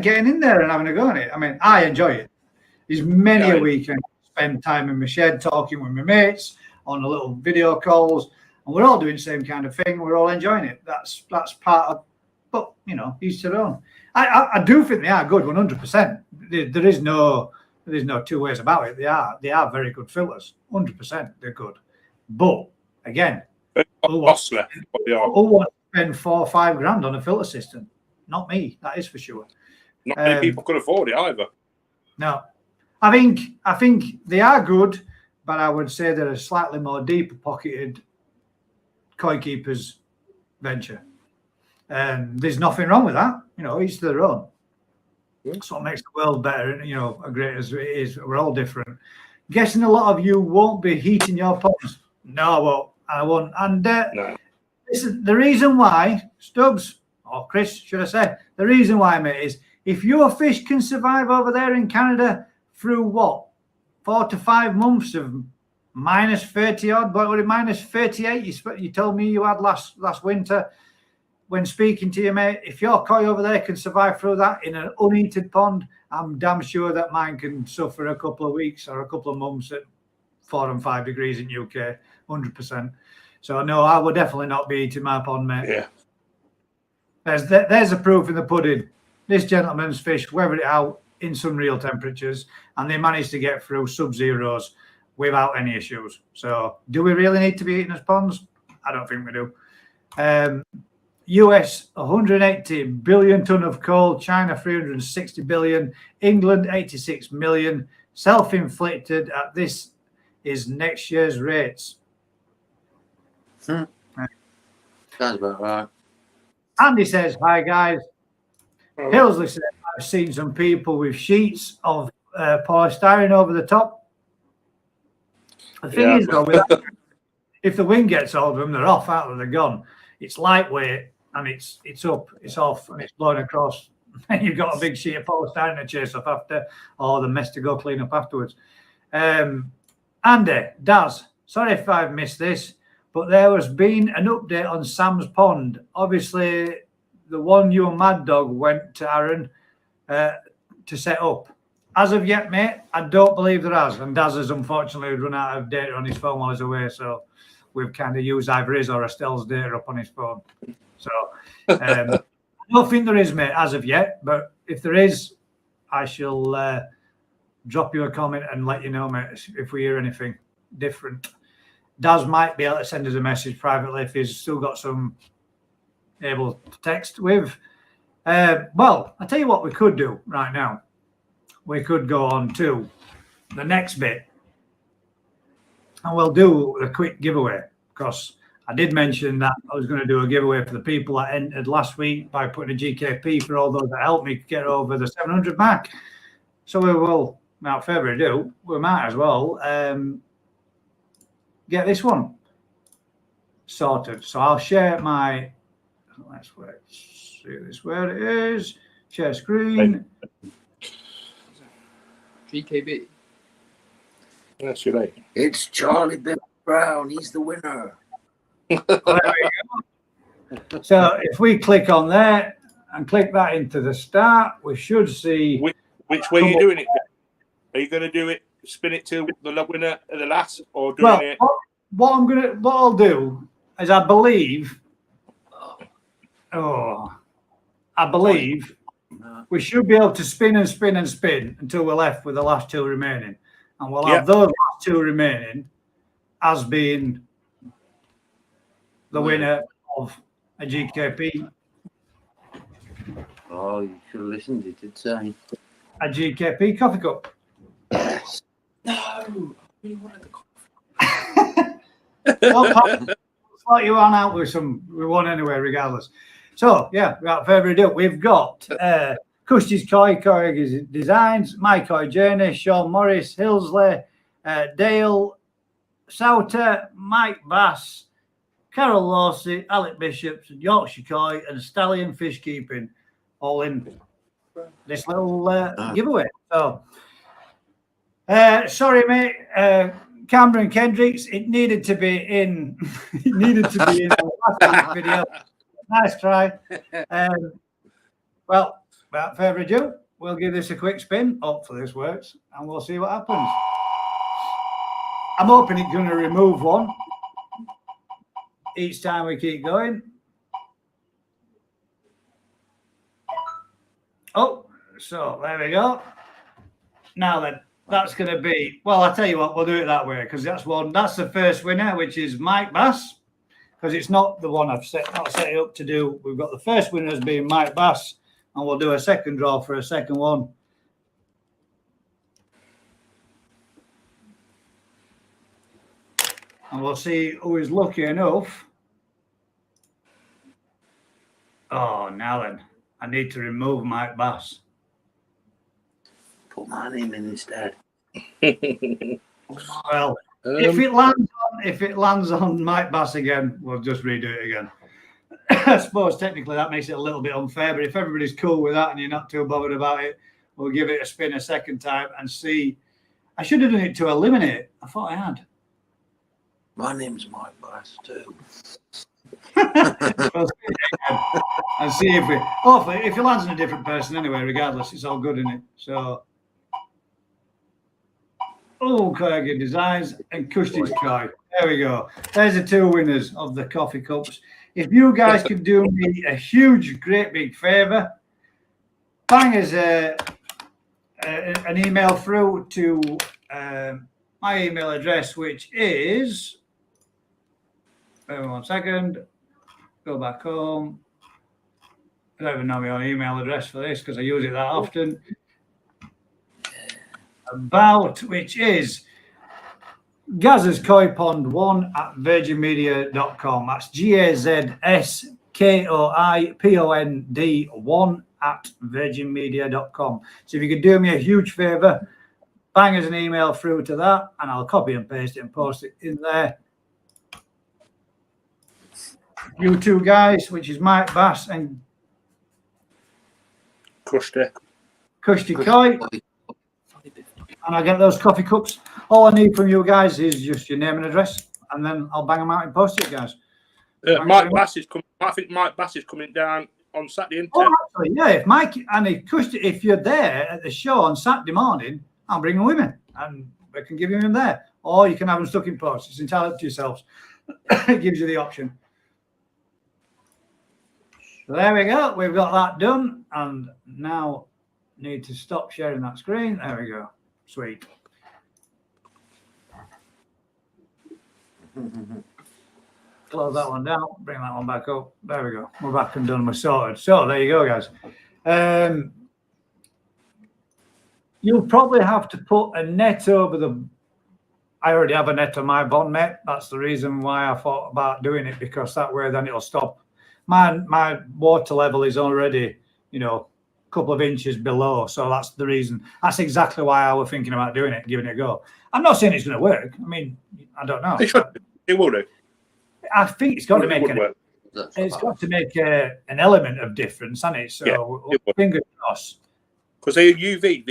getting in there and having a go at it. I mean, I enjoy it. There's many a weekend I spend time in my shed talking with my mates on a little video calls, and we're all doing the same kind of thing. We're all enjoying it. That's part of, but each their own. I do think they are good, 100%. There is no two ways about it. They are very good filters, 100%. They're good, but again, who wants to spend 4 or 5 grand on a filter system? Not me, that is for sure. Not many people could afford it either. No, I think they are good, but I would say they're a slightly more deeper pocketed koi keepers venture. There's nothing wrong with that. Each their own. That's what makes the world better, as great as it is. We're all different. Guessing a lot of you won't be heating your ponds. No, I won't. And no. This is the reason why, Stubbs, or Chris, should I say, the reason why, mate, is if your fish can survive over there in Canada through 4 to 5 months of minus 30 odd, but minus 38 you told me you had last winter when speaking to you, mate. If your koi over there can survive through that in an unheated pond, I'm damn sure that mine can suffer a couple of weeks or a couple of months at 4 and 5 degrees in UK, 100%. So no, I will definitely not be eating my pond, mate. Yeah. There's the proof in the pudding. This gentleman's fish weathered it out in some real temperatures, and they managed to get through sub-zeros without any issues. So do we really need to be eating his ponds? I don't think we do. US 180 billion ton of coal, China 360 billion, England 86 million, self-inflicted at this is next year's rates. Sounds about right. Andy says, hi guys. Hillsley said, I've seen some people with sheets of polystyrene over the top. The thing is, though, if the wind gets hold of them, they're off out of they're gone. It's lightweight and it's up, it's off, and it's blowing across. And you've got a big sheet of polystyrene to chase off after, or the mess to go clean up afterwards. Andy, Daz, sorry if I've missed this, but there has been an update on Sam's Pond. Obviously, the one you and Mad Dog went to Aaron to set up. As of yet, mate, I don't believe there has. And Daz has unfortunately run out of data on his phone while he's away, so we've kind of used either his or Estelle's data up on his phone. So I don't think there is, mate, as of yet. But if there is, I shall drop you a comment and let you know, mate, if we hear anything different. Daz might be able to send us a message privately if he's still got some able to text with. Well, I'll tell you what we could do right now. We could go on to the next bit and we'll do a quick giveaway, because I did mention that I was going to do a giveaway for the people that entered last week by putting a GKP for all those that helped me get over the 700 mark. So we will, without further ado, we might as well get this one sorted. So I'll share my, let's see this where it is, share screen. GKP. That's right. It's Charlie Bill Brown. He's the winner. There we go. So if we click on there and click that into the start, we should see. Which way are you doing it? Are you going to do it, spin it to the winner at the last, or doing it? What I'll do is I believe we should be able to spin and spin and spin until we're left with the last two remaining. And we'll have those last two remaining as being the winner of a GKP. Oh, you should have listened. It did say. A GKP coffee cup. Yes. No, I really wanted the coffee. Well, it's like you are out with we won anyway, regardless. So, yeah, without further ado, we've got Kushti's Koi Designs, My Koi Journey, Sean Morris, Hillsley, Dale, Souter, Mike Bass, Carol Lawsey, Alec Bishops, Yorkshire Koi, and Stallion Fish Keeping, all in this little giveaway. So, sorry, mate. Cameron Kendricks, it needed to be in. It needed to be in the last video. Nice try. Well, without further ado, we'll give this a quick spin. Hopefully this works, and we'll see what happens. I'm hoping it's going to remove one each time we keep going. Oh, so there we go. Now then, that's going to be, well, I'll tell you what, we'll do it that way, because that's the first winner, which is Mike Bass, because it's not the one I've set it up to do. We've got the first winner as being Mike Bass, and we'll do a second draw for a second one. And we'll see who is lucky enough. Oh, now then, I need to remove Mike Bass. Put my name in instead. Well, if it lands on Mike Bass again, we'll just redo it again. I suppose technically that makes it a little bit unfair, but if everybody's cool with that and you're not too bothered about it, we'll give it a spin a second time and see. I should have done it to eliminate. I thought I had. My name's Mike Bass too. We'll see it again and see if hopefully if it lands on a different person anyway, regardless, it's all good in it. So Koi Designs and Kushti's Koi. There we go. There's the two winners of the coffee cups. If you guys could do me a huge, great big favour, bang us an email through to my email address, which is, wait 1 second, go back home. I don't even know my own email address for this because I use it that often. Which is Gaz's Koi Pond 1 at virginmedia.com. That's GAZSKOIPOND 1 at virginmedia.com. So if you could do me a huge favour, bang us an email through to that, and I'll copy and paste it and post it in there. You two guys, which is Mike Bass and Krusty. Kushti Koi, and I'll get those coffee cups. All I need from you guys is just your name and address, and then I'll bang them out and post it, guys. Mike Bass is coming. I think Mike Bass is coming down on Saturday, isn't Oh, it? actually, yeah. If Mike and if you're there at the show on Saturday morning, I'll bring them with me, and we can give you them there, or you can have them stuck in post. It's entirely up to yourselves. It gives you the option. So there we go. We've got that done, and now need to stop sharing that screen. There we go. Sweet. Close that one down. Bring that one back up. There we go. We're back and done. We're sorted. So there you go, guys. You'll probably have to put a net over the. I already have a net on my bond, mate. That's the reason why I thought about doing it, because that way then it'll stop. My water level is already, you know, a couple of inches below. So that's the reason. That's exactly why I was thinking about doing it, giving it a go. I'm not saying it's going to work. I mean, I don't know. It should. It will do. I think it's got to make That's an element of difference, hasn't it? So it would. fingers crossed. Because they're UV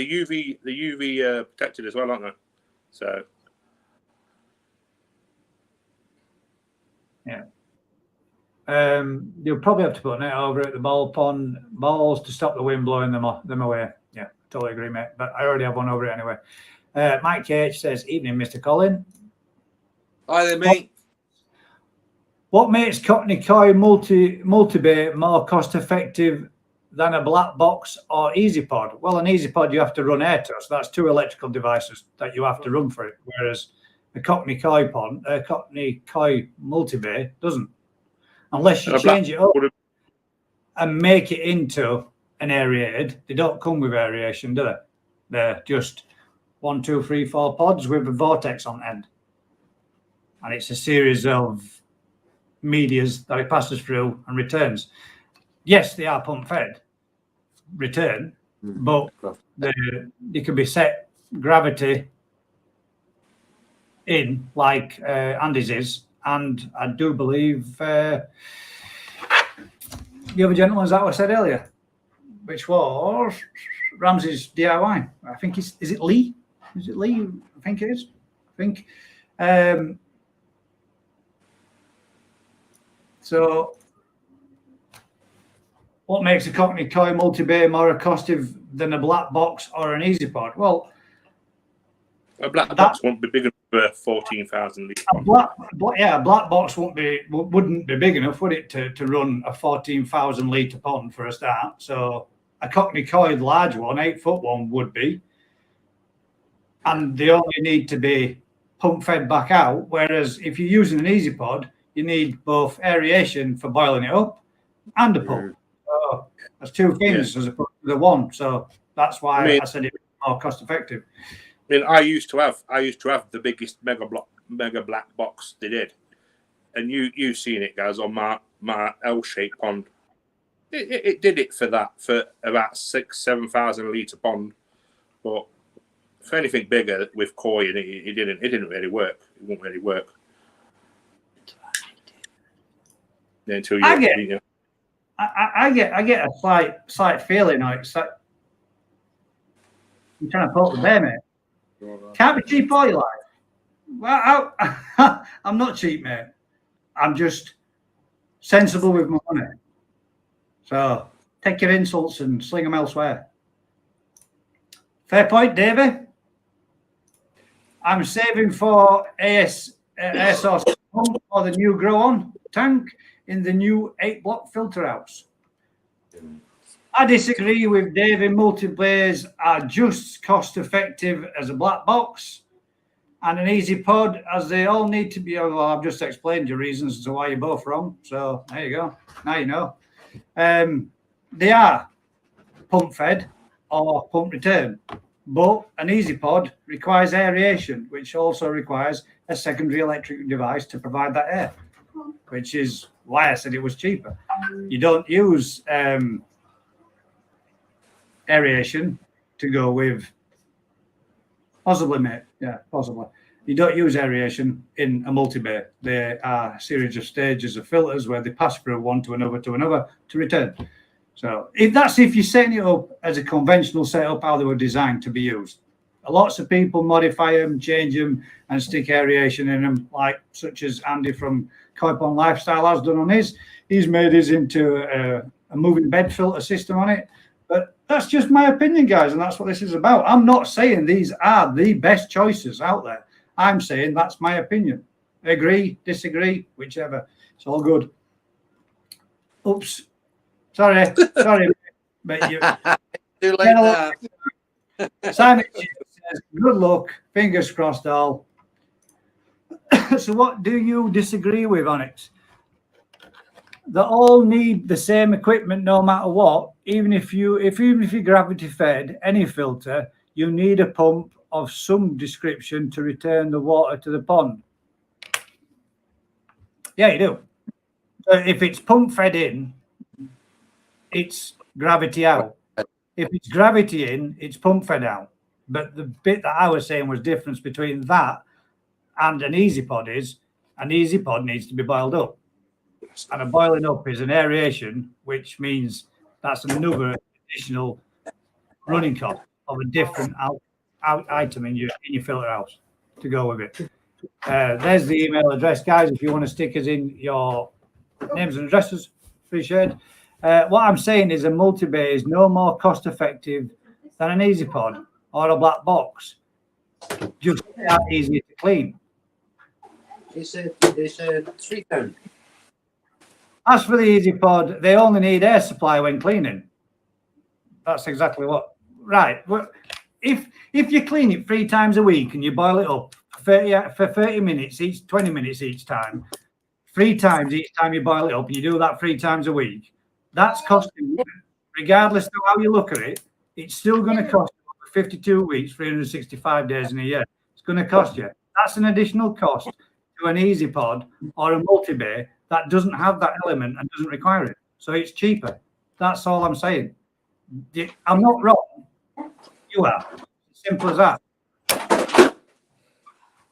protected as well, aren't they? So yeah. You'll probably have to put a net over at the ball pond balls to stop the wind blowing them away. Yeah, totally agree, mate. But I already have one over it anyway. Mike H says, "Evening, Mr. Colin. Hi there, mate. What makes Cockney Koi multi-bay more cost-effective than a black box or easy pod? Well, an easy pod you have to run air to, so that's 2 electrical devices that you have to run for it. Whereas a Cockney Koi multi-bay doesn't, unless you change it up and make it into an aerated. They don't come with aeration, do they? They're just 1, 2, 3, 4 pods with a vortex on end, and it's a series of medias that it passes through and returns. Yes, they are pump fed return, but they can be set gravity in like Andy's is, and I do believe the other gentleman, as I said earlier, which was Ramsey's DIY. I think is it Lee? Is it Lee? I think it is. I think. So, what makes a Cockney Koi multi-bay more costly than a black box or an easy pod? Well, a black box won't be big enough for 14,000 litres. A black box wouldn't be big enough, would it, to run a 14,000 litre pond for a start? So a Cockney Koi large one, 8-foot one, would be, and they only need to be pump fed back out. Whereas if you're using an easy pod, you need both aeration for boiling it up and a pump. So that's 2 things as opposed to the one. So that's why I said it was more cost effective. I mean, I used to have the biggest mega black box they did, and you've seen it, guys, on my L-shaped pond. It did it for about 6,000-7,000 litre pond, but for anything bigger with koi, it didn't really work. It won't really work. Until I get a slight feeling like it's like you're trying to poke the bear, mate. Can't be cheap all your life. Well, I'm not cheap, mate. I'm just sensible with my money. So take your insults and sling them elsewhere. Fair point, Davey. I'm saving for air source pump for the new grow on tank in the new 8-block filter house. I disagree with David. Multi-bays are just cost effective as a black box and an easy pod, as they all need to be. Well, I've just explained your reasons as to why you're both wrong. So there you go. Now you know. They are pump fed or pump return, but an easy pod requires aeration, which also requires a secondary electric device to provide that air, which is why I said it was cheaper. You don't use aeration to go with Possibly, mate. Yeah, possibly. You don't use aeration in a multi-bay. They are a series of stages of filters where they pass through one to another to return. So if you're setting it up as a conventional setup, how they were designed to be used. Lots of people modify them, change them, and stick aeration in them, like such as Andy from Koi Pond Lifestyle has done on his. He's made his into a moving bed filter system on it. But that's just my opinion, guys, and that's what this is about. I'm not saying these are the best choices out there. I'm saying that's my opinion. Agree, disagree, whichever. It's all good. Oops. Sorry. But you, Too late now. Simon says, good luck, fingers crossed all. So what do you disagree with on it? They all need the same equipment no matter what. Even if you're gravity fed any filter, you need a pump of some description to return the water to the pond. Yeah, you do. If it's pump fed in, it's gravity out. If it's gravity in, it's pump fed out. But the bit that I was saying was difference between that and an easy pod is an easy pod needs to be boiled up. And a boiling up is an aeration, which means that's another additional running cost of a different item in your filter house to go with it. There's the email address, guys. If you want to stick us in your names and addresses, appreciate it. What I'm saying is a multi-bay is no more cost effective than an easy pod or a black box. Just that easier to clean. It's a 3-pound. As for the easy pod, they only need air supply when cleaning. That's exactly what. Right. Well, if you clean it 3 times a week and you boil it up for 30 minutes each, 20 minutes each time, 3 times each time you boil it up, and you do that 3 times a week, that's costing you, regardless of how you look at it, it's still going to cost you 52 weeks, 365 days in a year. It's going to cost you. That's an additional cost to an easy pod or a multi-bay that doesn't have that element and doesn't require it. So it's cheaper. That's all I'm saying. I'm not wrong. You are. Simple as that.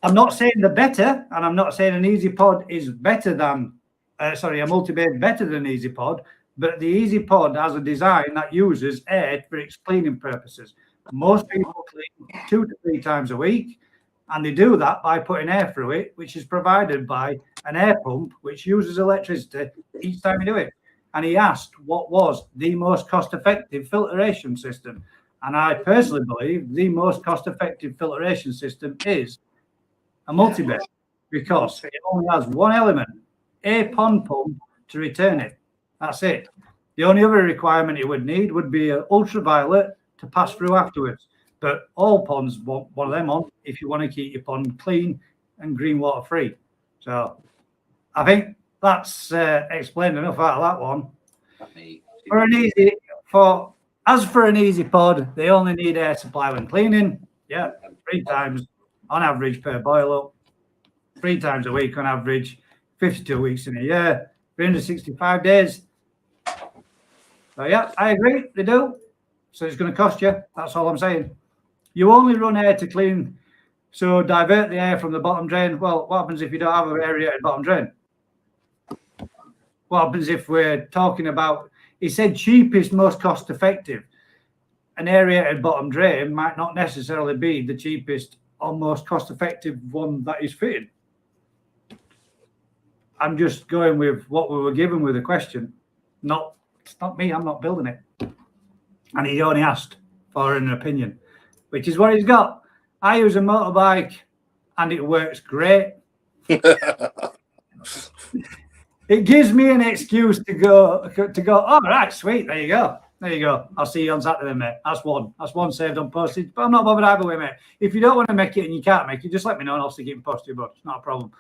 I'm not saying they're better, and I'm not saying an easy pod is better than, a multi-bay better than an easy pod, but the easy pod has a design that uses air for its cleaning purposes. Most people clean 2 to 3 times a week, and they do that by putting air through it, which is provided by an air pump, which uses electricity each time you do it. And he asked what was the most cost-effective filtration system. And I personally believe the most cost-effective filtration system is a multi-bay, because it only has one element, a pond pump, to return it. That's it. The only other requirement it would need would be an ultraviolet to pass through afterwards. But all ponds want one of them on if you want to keep your pond clean and green water free. So I think that's explained enough out of that one. As for an easy pod, they only need air supply when cleaning. Yeah, 3 times on average per boil up, 3 times a week on average, 52 weeks in a year, 365 days. So yeah, I agree, they do. So it's going to cost you. That's all I'm saying. You only run air to clean, so divert the air from the bottom drain. Well, what happens if you don't have an aerated bottom drain? What happens if we're talking about, he said cheapest, most cost effective. An aerated bottom drain might not necessarily be the cheapest or most cost effective one that is fitted. I'm just going with what we were given with the question. It's not me, I'm not building it. And he only asked for an opinion, which is what he's got. I use a motorbike and it works great. It gives me an excuse to go, oh, right, sweet, there you go. I'll see you on Saturday, mate. That's one saved on postage, but I'm not bothered either way, mate. If you don't want to make it and you can't make it, just let me know and I'll stick it in postage, but it's not a problem.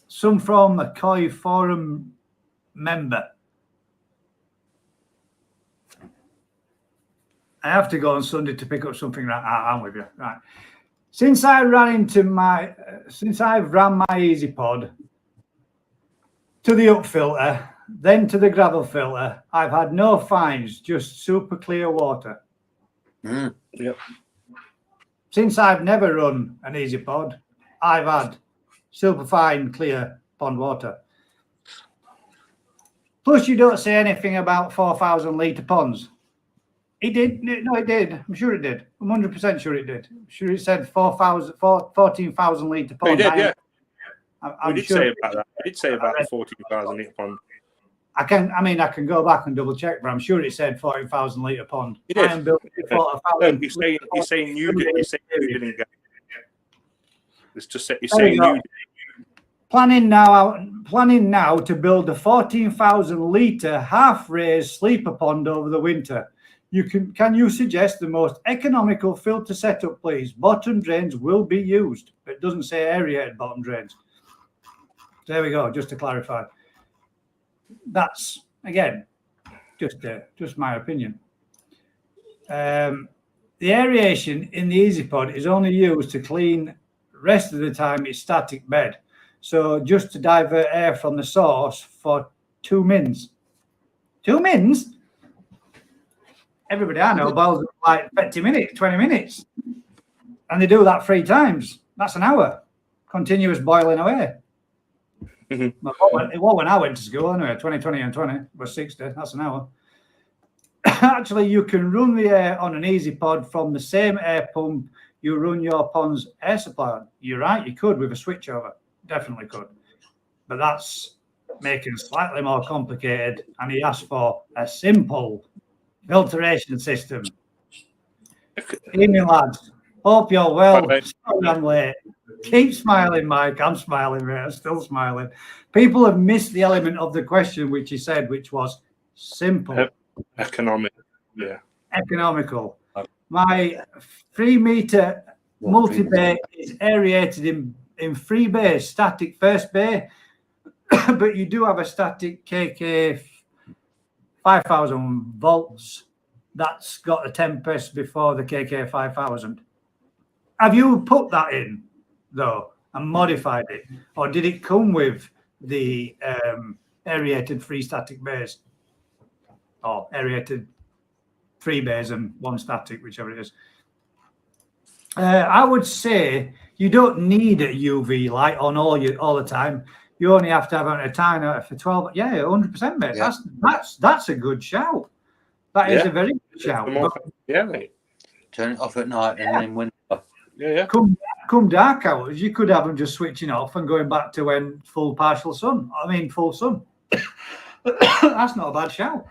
Some from a Koi forum member. I have to go on Sunday to pick up something. Right, I'm with you. Right. Since I've ran my easy pod to the up filter, then to the gravel filter, I've had no fines, just super clear water. Yep. Since I've never run an easy pod, I've had superfine clear pond water. Plus, you don't say anything about 4,000 litre ponds. It did. No, it did. I'm sure it did. I'm 100% sure it did. I'm sure it said 14,000 litre pond. We did, yeah. I'm we did sure say about that. I did say about the 14,000 litre pond. I can go back and double check, but I'm sure it said 40,000 litre pond. You did. I am building No, you're saying you did. You're saying you didn't get it. It's just you're saying you did. Planning now to build a 14,000 litre half-raised sleeper pond over the winter. Can you suggest the most economical filter setup, please? Bottom drains will be used. It doesn't say aerated bottom drains. There we go. Just to clarify. That's again just my opinion. The aeration in the Easy Pod is only used to clean. Rest of the time it's static bed. So just to divert air from the source for 2 mins. 2 mins? Everybody I know boils like 20 minutes, 20 minutes. And they do that 3 times. That's an hour. Continuous boiling away. Mm-hmm. It was when I went to school anyway. 20 and 20 was 60. That's an hour. Actually, you can run the air on an Easy Pod from the same air pump you run your pond's air supply on. You're right, you could with a switchover. Definitely could. But that's making it slightly more complicated. And he asked for a simple filtration system. Evening, lads. Hope you're well. Sorry I'm late. Keep smiling, Mike. I'm smiling, mate. I'm still smiling. People have missed the element of the question, which he said, which was simple. Economic. Yeah. Economical. My 3 metre multi-bay is aerated in 3 bays, static first bay, but you do have a static KK 5,000 volts that's got a tempest before the KK 5,000. Have you put that in, though, and modified it? Or did it come with the aerated 3 static bays? Or aerated 3 bays and 1 static, whichever it is. I would say you don't need a UV light on all the time. You only have to have a timer for 12. Yeah, 100%, mate. Yeah. That's a good shout. That is a very good shout. Yeah, mate. Turn it off at night and then winter. Yeah. Come dark hours, you could have them just switching off and going back to when full sun. That's not a bad shout.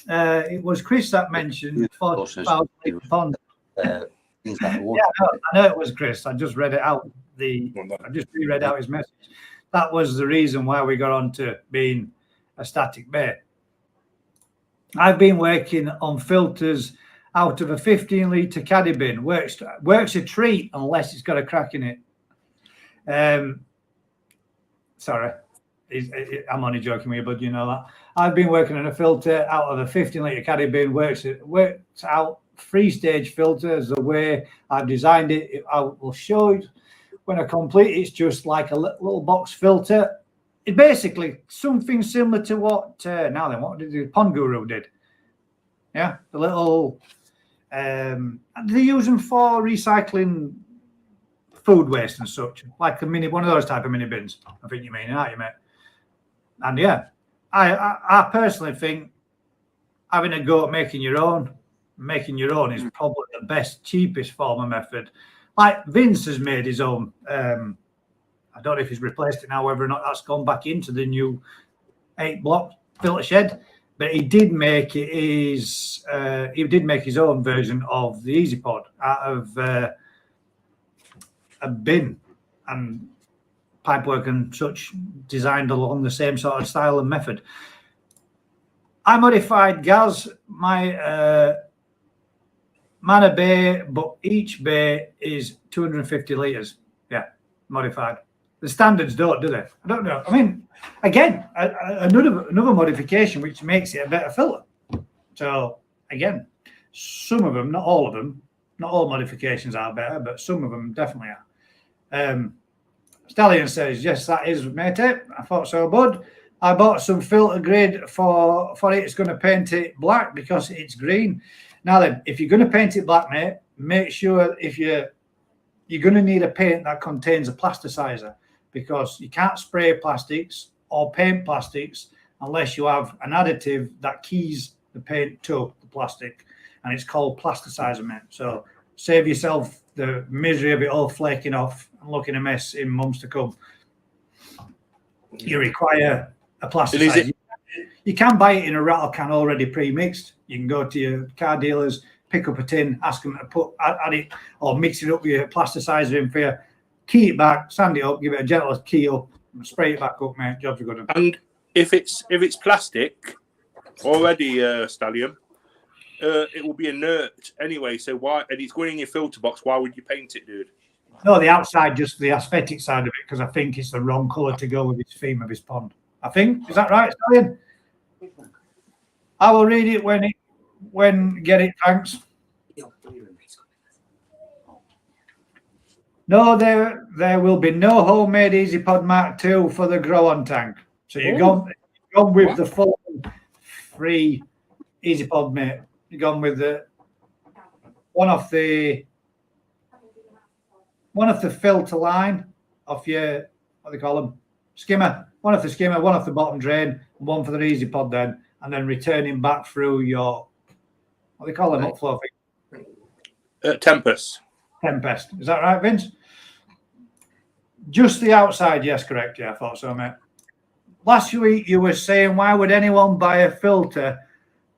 It was Chris that mentioned 40,000 pond. I know it was Chris. I just read it out. I just reread out his message. That was the reason why we got on to being a static bay. I've been working on filters out of a 15 litre caddy bin. Works a treat unless it's got a crack in it. Sorry, I'm only joking with you, but you know that. I've been working on a filter out of a 15 litre caddy bin. Works out 3-stage filters the way I've designed it. I will show you when I complete. It's just like a little box filter. It's basically something similar to what did the Pond Guru did? Yeah, the little. They use them for recycling food waste and such, like one of those type of mini bins. I think you mean, aren't you, mate? And yeah, I personally think having a go at making your own is probably the best, cheapest form of method. Like Vince has made his own. I don't know if he's replaced it now, whether or not that's gone back into the new 8-block filter shed. But he did make his own version of the Easy Pod out of a bin and pipework and such, designed along the same sort of style and method. I modified Gaz, my Manor Bay, but each bay is 250 litres. Yeah, modified. The standards don't, do they? I don't know. I mean, again, another modification which makes it a better filter. So, again, some of them, not all of them, not all modifications are better, but some of them definitely are. Stallion says, yes, that is, mate. I thought so, bud. I bought some filter grid for it. It's going to paint it black because it's green. Now then, if you're going to paint it black, mate, make sure if you're going to need a paint that contains a plasticizer, because you can't spray plastics or paint plastics unless you have an additive that keys the paint to the plastic, and it's called plasticizer, mate. So save yourself the misery of it all flaking off and looking a mess in months to come. You require a plasticizer. You can buy it in a rattle can already pre-mixed. You can go to your car dealers, pick up a tin, ask them to add it, or mix it up with your plasticizer in for you. Key it back, sand it up, give it a gentle key up, and spray it back up, mate. Jobs are good. And if it's plastic already, Stallion, it will be inert anyway. So why? And it's going in your filter box. Why would you paint it, dude? No, the outside, just the aesthetic side of it, because I think it's the wrong colour to go with his theme of his pond. I think, is that right, Stallion? I will read it when get it. Thanks. No, there will be no homemade EasyPod Mark II for the grow-on tank. So you've gone with the full free EasyPod, mate. You've gone with the one of the filter line of your, what do they call them, skimmer. One of the skimmer, one of the bottom drain, and one for the EasyPod then, and then returning back through your, what do they call them, upflow thing? Tempest. Is that right, Vince? Just the outside, yes, correct. Yeah, I thought so, mate. Last week you were saying, why would anyone buy a filter,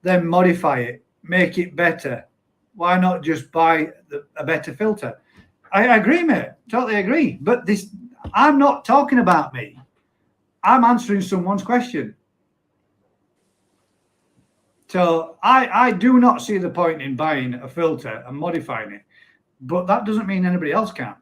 then modify it, make it better? Why not just buy a better filter? I agree, mate. Totally agree. But this, I'm not talking about me. I'm answering someone's question. So I do not see the point in buying a filter and modifying it. But that doesn't mean anybody else can.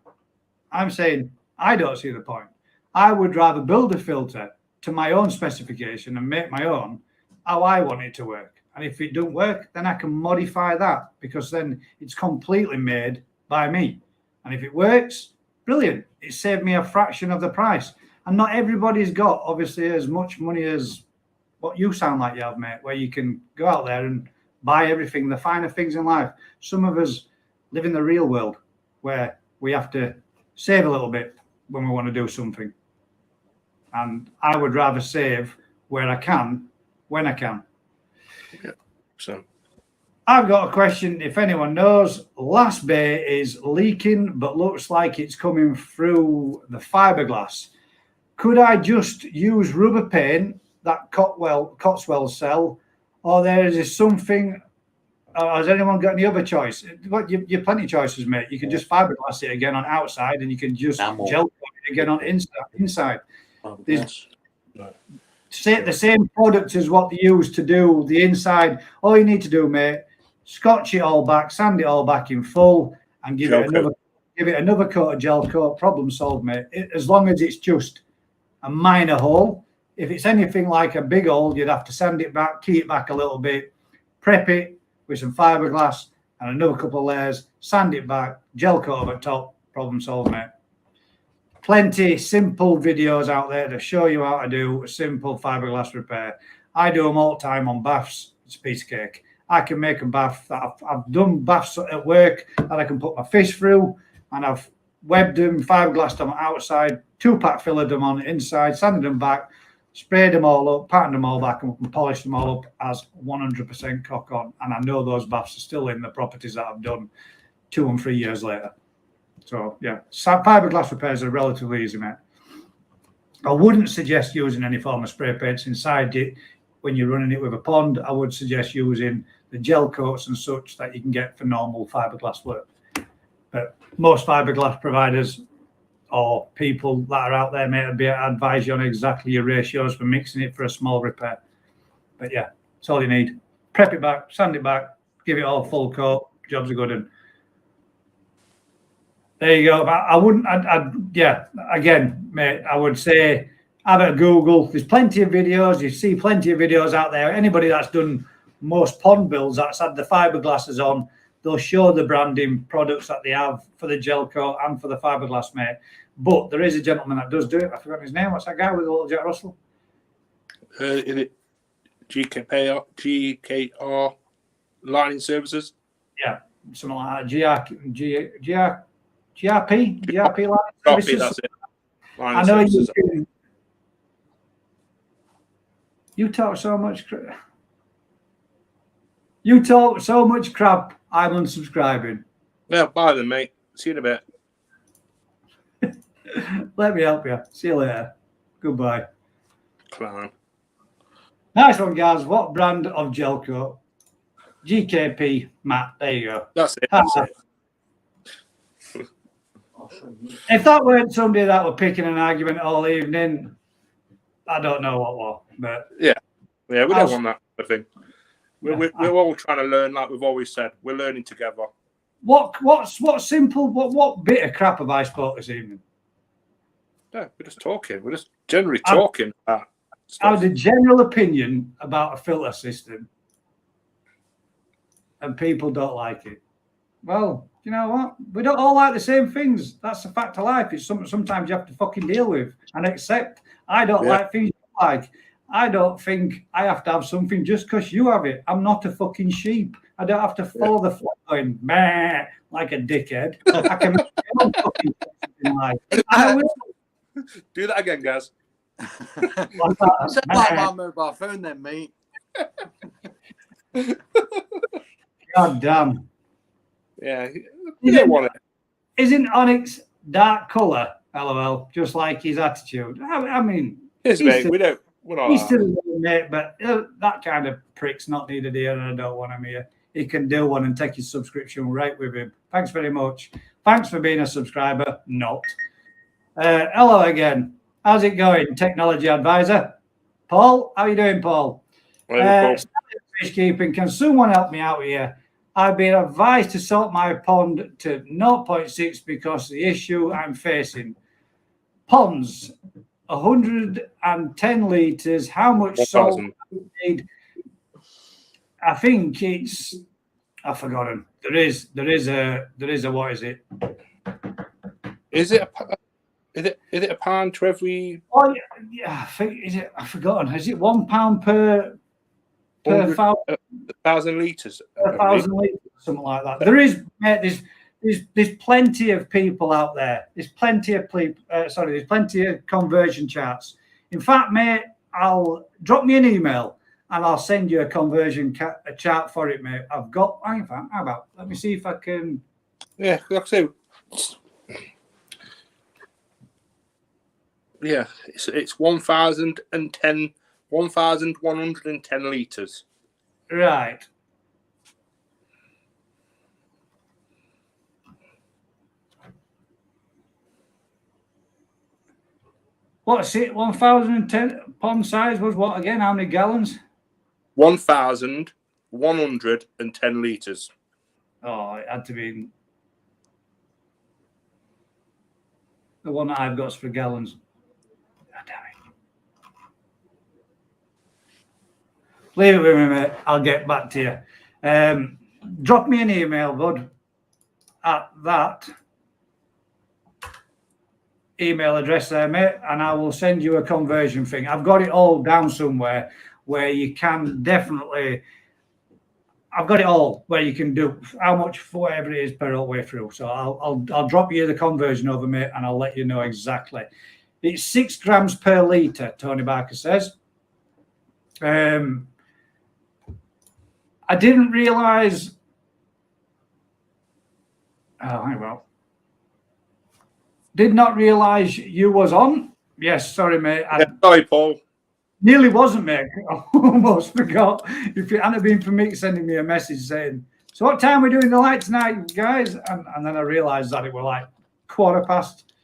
I'm saying I don't see the point. I would rather build a filter to my own specification and make my own how I want it to work. And if it don't work, then I can modify that, because then it's completely made by me. And if it works, brilliant. It saved me a fraction of the price. And not everybody's got, obviously, as much money as what you sound like you have, mate, where you can go out there and buy everything, the finer things in life. Some of us live in the real world where we have to save a little bit when we want to do something. And I would rather save where I can, when I can. Yeah. So I've got a question. If anyone knows, last bay is leaking, but looks like it's coming through the fiberglass. Could I just use rubber paint that Cotswell sell, or there is something? Has anyone got any other choice? You've plenty of choices, mate. You can just fiberglass it again on outside, and you can just gel coat it again on inside. The same product as what they use to do the inside. All you need to do, mate, scotch it all back, sand it all back in full, and give it another coat of gel coat. Problem solved, mate. As long as it's just a minor hole. If it's anything like a big hole, you'd have to sand it back, key it back a little bit, prep it with some fiberglass and another couple of layers, sand it back, gel coat over top. Problem solved, mate. Plenty simple videos out there to show you how to do a simple fiberglass repair. I do them all the time on baths. It's a piece of cake. I can make a bath. I've done baths at work that I can put my fish through, and I've webbed them, fiberglassed them outside, 2-pack fillered them on the inside, sanded them back, sprayed them all up, patterned them all back, and polished them all up as 100% cock on. And I know those baths are still in the properties that I've done 2 and 3 years later. So, yeah, fiberglass repairs are relatively easy, mate. I wouldn't suggest using any form of spray paints inside it when you're running it with a pond. I would suggest using the gel coats and such that you can get for normal fiberglass work. But most fiberglass providers or people that are out there, mate, would be advise you on exactly your ratios for mixing it for a small repair. But, yeah, it's all you need. Prep it back, sand it back, give it all full coat. Jobs are good. And there you go. Yeah, again, mate, I would say have a Google. There's plenty of videos. You see plenty of videos out there. Anybody that's done most pond builds that's had the fiberglasses on, they'll show the branding products that they have for the gel coat and for the fiberglass, mate. But there is a gentleman that does do it. I've forgotten his name. What's that guy with the little Jack Russell? Is it GKP? GKR? lining services. Yeah, something like that. GRP line Copy, services. that's it. Lining I know services. you talk so much. You talk so much crap. I'm unsubscribing. Yeah, bye then, mate. See you in a bit. Let me help you. See you later. Goodbye. Clown. Nice one, guys. What brand of gel coat? GKP, Matt. There you go. That's it. That's it. If that weren't somebody that were picking an argument all evening, I don't know what was. But yeah, we don't want that kind of thing. We're all trying to learn, like we've always said. We're learning together. What's simple? What bit of crap have I spoke this evening? Yeah, we're just talking. We're just generally talking about stuff. I had a general opinion about a filter system, and people don't like it. Well, you know what? We don't all like the same things. That's a fact of life. It's something sometimes you have to fucking deal with and accept. I don't like things you like. I don't think I have to have something just because you have it. I'm not a fucking sheep. I don't have to follow the flock going meh like a dickhead. I can make my own fucking in life. I will. Do that again, guys. Sound like my mobile phone then, mate. God damn. Yeah, you don't want it. Isn't Onyx dark colour? LOL. Just like his attitude. I mean, Yes, mate. We're not. He's still a mate, but that kind of prick's not needed here, and I don't want him here. He can do one and take his subscription right with him. Thanks very much. Thanks for being a subscriber. Not. Hello again. How's it going, technology advisor? Paul, how are you doing, Paul? Fish keeping. Can someone help me out here? I've been advised to salt my pond to 0.6 because of the issue I'm facing. Ponds, 110 litres. How much salt do you need? I think it's, I've forgotten. There is a what is it? Is it a pound to every? Oh yeah, I think is it? I've forgotten. Is it £1 per 1,000 litres? Per 1,000 litres, something like that. There is, mate. There's plenty of people out there. There's plenty of there's plenty of conversion charts. In fact, mate, I'll drop me an email and I'll send you a conversion chart for it, mate. I've got. In fact, how about? Let me see if I can. Yeah, like I say. Yeah, it's 1,110 litres. Right. What's it? 1,010 pond size was what again? How many gallons? 1,110 litres. Oh, it had to be. The one that I've got's for gallons. God damn it. Leave it with me, mate. I'll get back to you. Drop me an email, bud, at that email address there, mate, and I will send you a conversion thing. I've got it all down somewhere where you can definitely. I've got it all where you can do how much whatever it is per all way through. So I'll drop you the conversion over, mate, and I'll let you know exactly. It's 6 grams per litre, Tony Barker says. I didn't realise. Oh, well. Did not realise you was on. Yes, sorry, mate. Sorry, Paul. Nearly wasn't, mate. I almost forgot. If it hadn't been for me sending me a message saying, so what time are we doing the light tonight, guys? And then I realised that it were like quarter past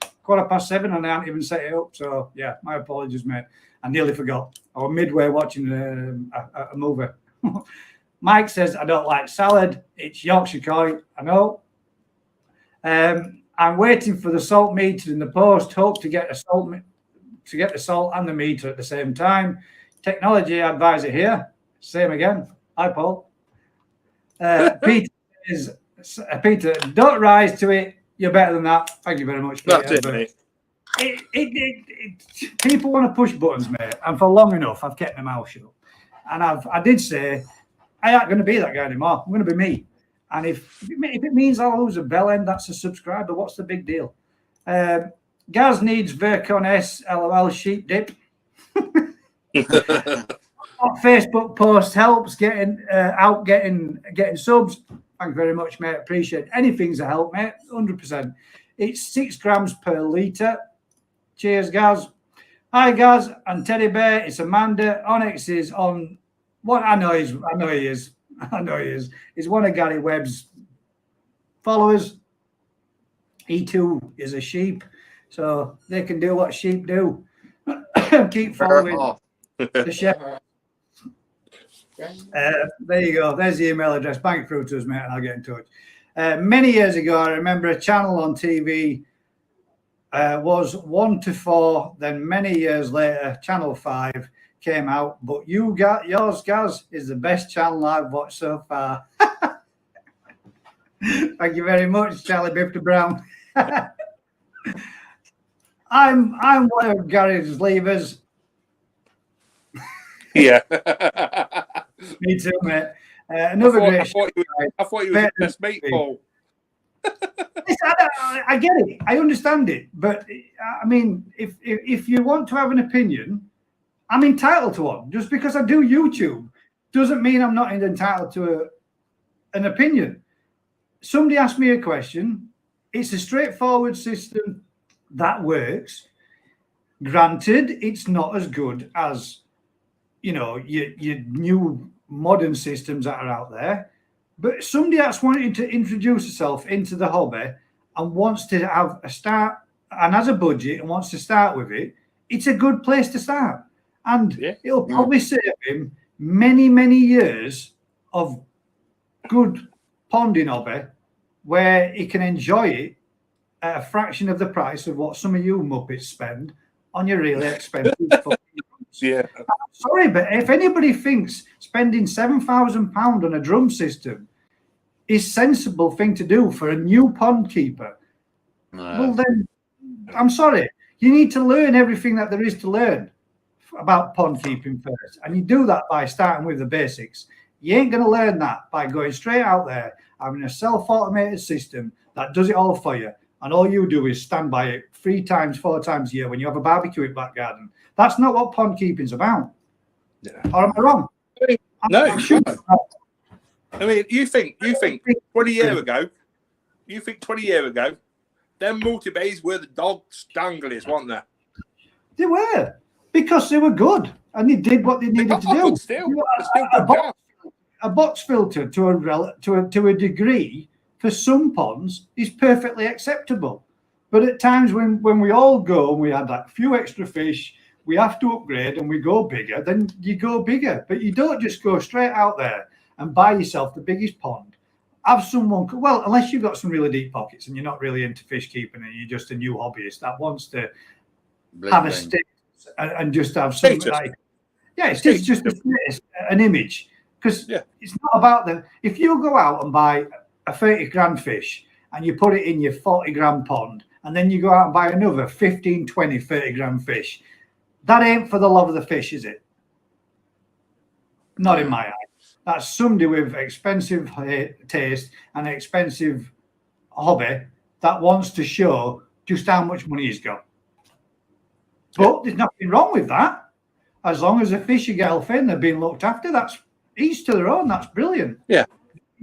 7 and I hadn't even set it up. So, yeah, my apologies, mate. I nearly forgot. I was midway watching a movie. Mike says, I don't like salad. It's Yorkshire Coy. I know. I'm waiting for the salt meter in the post. Hope to get the salt and the meter at the same time. Technology advisor here. Same again. Hi, Paul. Peter is Peter. Don't rise to it. You're better than that. Thank you very much. Peter. That's it, mate. People want to push buttons, mate, and for long enough, I've kept my mouth shut. And I did say I ain't going to be that guy anymore. I'm going to be me. And if it means I'll lose a bell end, that's a subscriber. What's the big deal? Gaz needs Vercon S LOL sheep dip. Facebook post helps getting subs. Thank you very much, mate. Appreciate it. Anything's a help, mate. 100%. It's 6 grams per litre. Cheers, Gaz. Hi, Gaz and Teddy Bear. It's Amanda. Onyx is on. What I know he is. He's one of Gary Webb's followers. He too is a sheep, so they can do what sheep do. Keep following the chef. There you go. There's the email address. Bank through to us, mate, and I'll get in touch. Many years ago, I remember a channel on TV was 1 to 4. Then many years later, Channel 5 came out. But yours, Gaz, is the best channel I've watched so far. Thank you very much, Charlie Bifter Brown. I'm one of Gary's levers. Yeah. Me too, mate. Another great show. I thought you were the best mate, Paul. I get it. I understand it. But, I mean, if you want to have an opinion, I'm entitled to one. Just because I do YouTube doesn't mean I'm not entitled to an opinion. Somebody asked me a question. It's a straightforward system that works. Granted, it's not as good as, you know, your new modern systems that are out there. But somebody that's wanting to introduce herself into the hobby and wants to have a start and has a budget and wants to start with it, it's a good place to start. And it'll probably save him many, many years of good ponding hobby where he can enjoy it at a fraction of the price of what some of you muppets spend on your really expensive Yeah. I'm sorry, but if anybody thinks spending £7,000 on a drum system is a sensible thing to do for a new pond keeper, well then, I'm sorry. You need to learn everything that there is to learn about pond keeping first. And you do that by starting with the basics. You ain't going to learn that by going straight out there, having a self-automated system that does it all for you. And all you do is stand by it 3 times, 4 times a year when you have a barbecue in back garden. That's not what pond keeping's about. Yeah. Or am I wrong? No, I'm sure. I mean, you think 20 years ago, them multi-bays were the dog's danglies, weren't they? They were, because they were good and they did what they needed to do. A box filter to a degree for some ponds is perfectly acceptable. But at times when we all go and we had that few extra fish, we have to upgrade and we go bigger, then you go bigger. But you don't just go straight out there and buy yourself the biggest pond. Have someone, well, unless you've got some really deep pockets and you're not really into fish keeping and you're just a new hobbyist that wants to have a stick and just have something like, it's just an image. Because it's not about if you go out and buy a 30 grand fish and you put it in your 40 grand pond and then you go out and buy another 15, 20, 30 grand fish, that ain't for the love of the fish, is it? Not in my eyes. That's somebody with expensive taste and expensive hobby that wants to show just how much money he's got. But there's nothing wrong with that. As long as the fish you get healthy and they're being looked after, that's each to their own. That's brilliant. Yeah.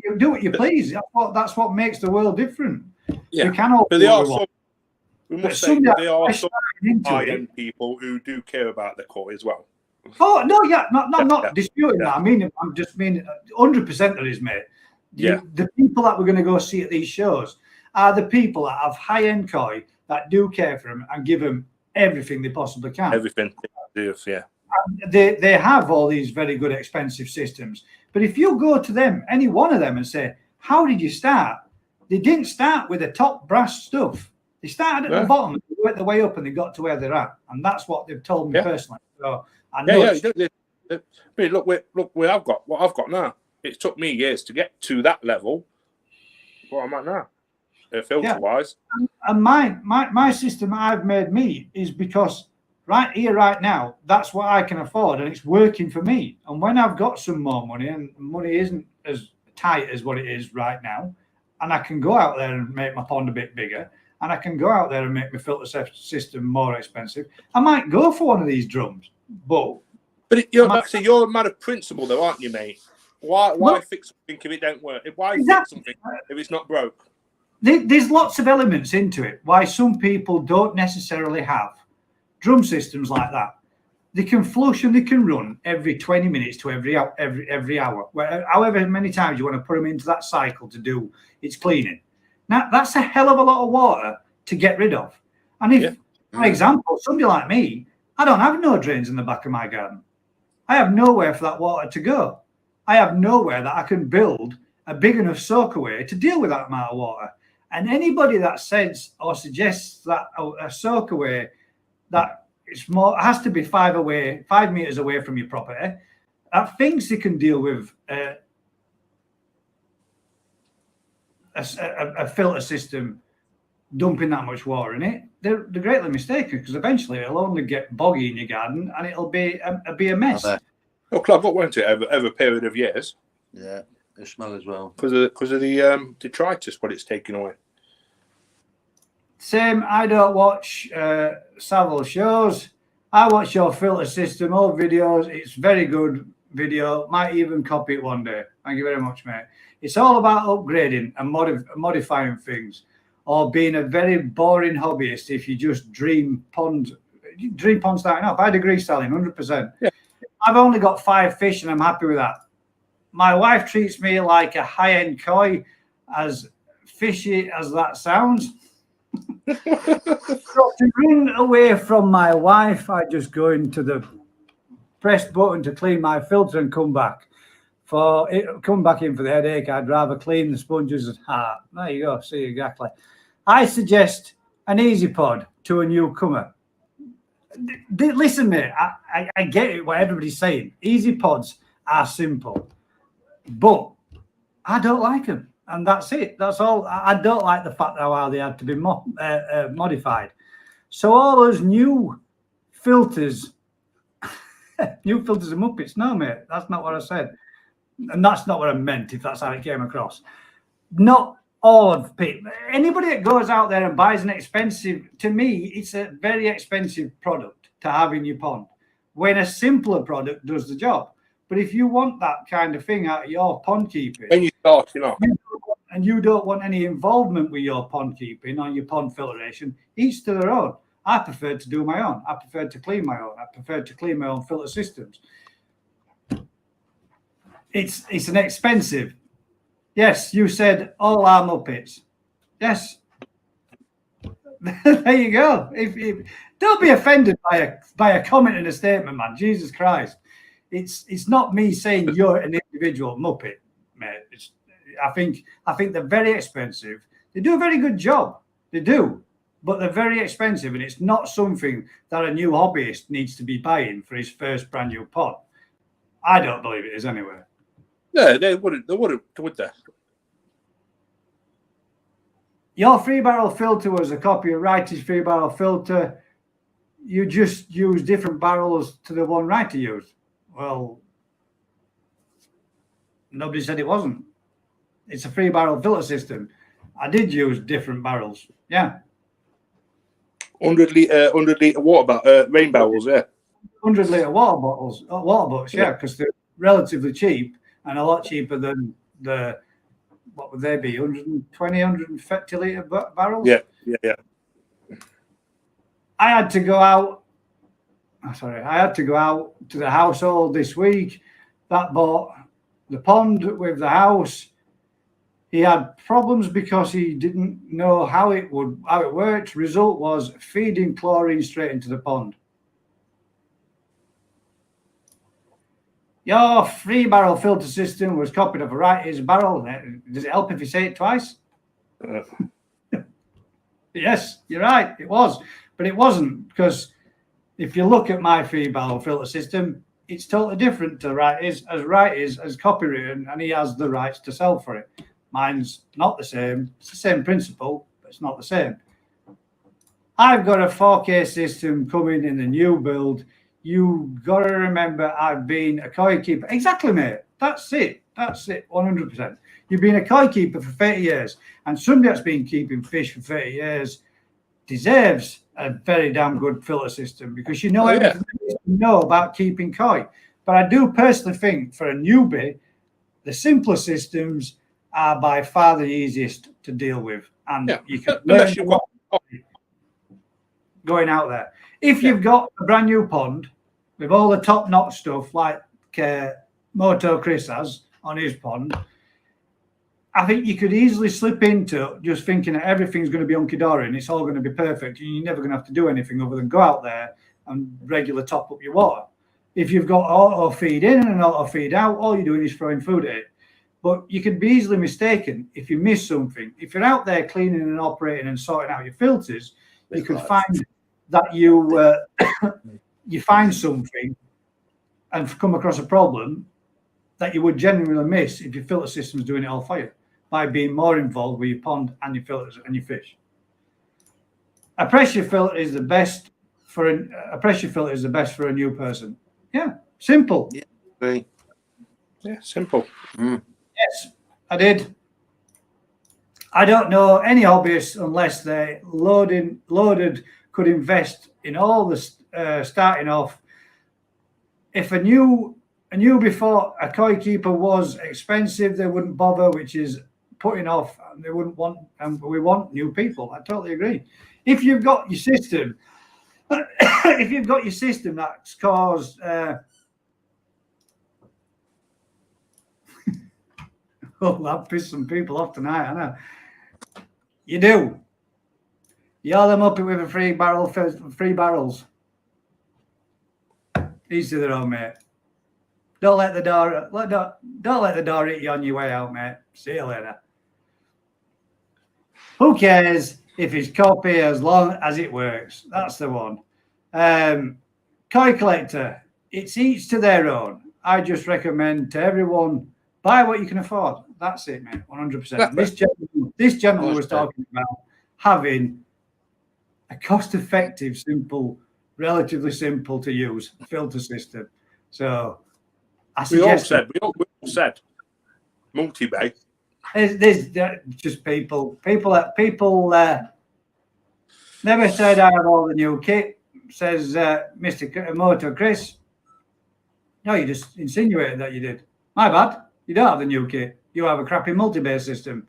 You do what you please. That's what makes the world different. Yeah. We can all but we must say there are some high-end people who do care about their core as well. Oh no, not disputing that. I mean, I'm just meaning 100% there is, mate. The people that we're going to go see at these shows are the people that have high-end koi that do care for them and give them everything they possibly can. Everything, yeah. They have all these very good expensive systems. But if you go to them, any one of them, and say, how did you start? They didn't start with the top brass stuff. They started at the bottom, they went the way up, and they got to where they're at. And that's what they've told me personally. So I know I mean, look where I've got what I've got now. It took me years to get to that level. What I'm at now, filter wise. And my system I've made is because right here, right now, that's what I can afford, and it's working for me. And when I've got some more money, and money isn't as tight as what it is right now, and I can go out there and make my pond a bit bigger, and I can go out there and make my filter system more expensive, I might go for one of these drums. But you're a matter of principle, though, aren't you, mate? Why fix something if it don't work? Why fix something if it's not broke? There's lots of elements into it. Why some people don't necessarily have drum systems like that. They can flush and they can run every 20 minutes to every hour, however many times you want to put them into that cycle to do its cleaning. Now, that's a hell of a lot of water to get rid of. And if, for example, somebody like me, I don't have no drains in the back of my garden. I have nowhere for that water to go. I have nowhere that I can build a big enough soakaway to deal with that amount of water. And anybody that says or suggests that a soakaway that it's more has to be 5 meters away from your property, that thinks they can deal with a filter system dumping that much water in it, they're greatly mistaken, because eventually it'll only get boggy in your garden and it'll be a mess. Well, Clive, what won't it over a period of years? Yeah, the smell as well. Because of the detritus, what it's taking away. Same, I don't watch Savile shows. I watch your filter system, old videos. It's very good video. Might even copy it one day. Thank you very much, mate. It's all about upgrading and modifying things, or being a very boring hobbyist if you just dream pond starting up. I agree, Stalin, 100%. Yeah. I've only got 5 fish and I'm happy with that. My wife treats me like a high-end koi, as fishy as that sounds. So to run away from my wife, I just go into the press button to clean my filter and come back in for the headache. I'd rather clean the sponges at heart. There you go. See, exactly. I suggest an easy pod to a newcomer. Listen, mate, I get it, what everybody's saying. Easy pods are simple, but I don't like them. And that's it. That's all. I don't like the fact how they had to be modified. So all those new filters are muppets. No, mate, that's not what I said. And that's not what I meant, if that's how it came across. Not all of people. Anybody that goes out there and buys an expensive, to me, it's a very expensive product to have in your pond, when a simpler product does the job. But if you want that kind of thing out of your pond keeping, when you start, and you don't want any involvement with your pond keeping or your pond filtration, each to their own. I prefer to do my own. I prefer to clean my own. I prefer to clean my own filter systems. It's an expensive. Yes, you said all our muppets. Yes. There you go. If don't be offended by a comment and a statement, man. Jesus Christ. It's not me saying you're an individual muppet, mate. I think they're very expensive. They do a very good job. They do, but they're very expensive, and it's not something that a new hobbyist needs to be buying for his first brand new pod. I don't believe it is anyway. No, they wouldn't, would they? Your 3-barrel filter was a copy of Wrighty's 3-barrel filter. You just use different barrels to the one Wrighty used. Well, nobody said it wasn't. It's a 3-barrel filter system. I did use different barrels. Yeah. 100 litre water rain barrels, yeah. 100 litre water bottles, yeah, because they're relatively cheap and a lot cheaper than the, what would they be, 120, 150 litre barrels? Yeah. I had to go out to the household this week that bought the pond with the house. He had problems because he didn't know how it worked. Result was feeding chlorine straight into the pond. Your 3-barrel filter system was copied off a Wrighty's barrel. Does it help if you say it twice? Yes, you're right. It was, but it wasn't, because if you look at my 3-barrel filter system, it's totally different to Wrighty's, as Wrighty's has copywritten, and he has the rights to sell for it. Mine's not the same. It's the same principle, but it's not the same. I've got a 4K system coming in the new build. You got to remember, I've been a koi keeper. Exactly, mate. That's it. 100%. You've been a koi keeper for 30 years, and somebody that's been keeping fish for 30 years deserves a very damn good filter system, because you know everything you know about keeping koi. But I do personally think for a newbie, the simpler systems are by far the easiest to deal with, and you can learn going out there. If you've got a brand new pond with all the top-notch stuff like Moto Chris has on his pond, I think you could easily slip into just thinking that everything's going to be hunky-dory and it's all going to be perfect, and you're never going to have to do anything other than go out there and regular top up your water. If you've got auto feed in and auto feed out, all you're doing is throwing food at it. But you could be easily mistaken if you miss something. If you're out there cleaning and operating and sorting out your filters, you could find that you find something and come across a problem that you would genuinely miss if your filter system's doing it all for you, by being more involved with your pond and your filters and your fish. A pressure filter is the best for a new person. Yeah, simple. Yeah, simple. Yes, I did. I don't know any hobbyists unless they loaded could invest in all the starting off. If a newbie thought a koi keeper was expensive, they wouldn't bother, which is putting off. They wouldn't want, and we want new people. I totally agree. If you've got your system, that's caused. Oh, that pissed some people off tonight. I know. You do. You're them up with a free barrels. Each to their own, mate. Don't let the door hit you on your way out, mate. See you later. Who cares if it's copy as long as it works? That's the one. Koi collector, it's each to their own. I just recommend to everyone, buy what you can afford. That's it, mate. 100%. This gentleman was talking about having a cost-effective, simple, relatively simple to use filter system. So we all said multi-bay. There's just people never said I have all the new kit, says Mr. Moto Chris. No, you just insinuated that you did. My bad. You don't have the new kit. You have a crappy multi-bay system,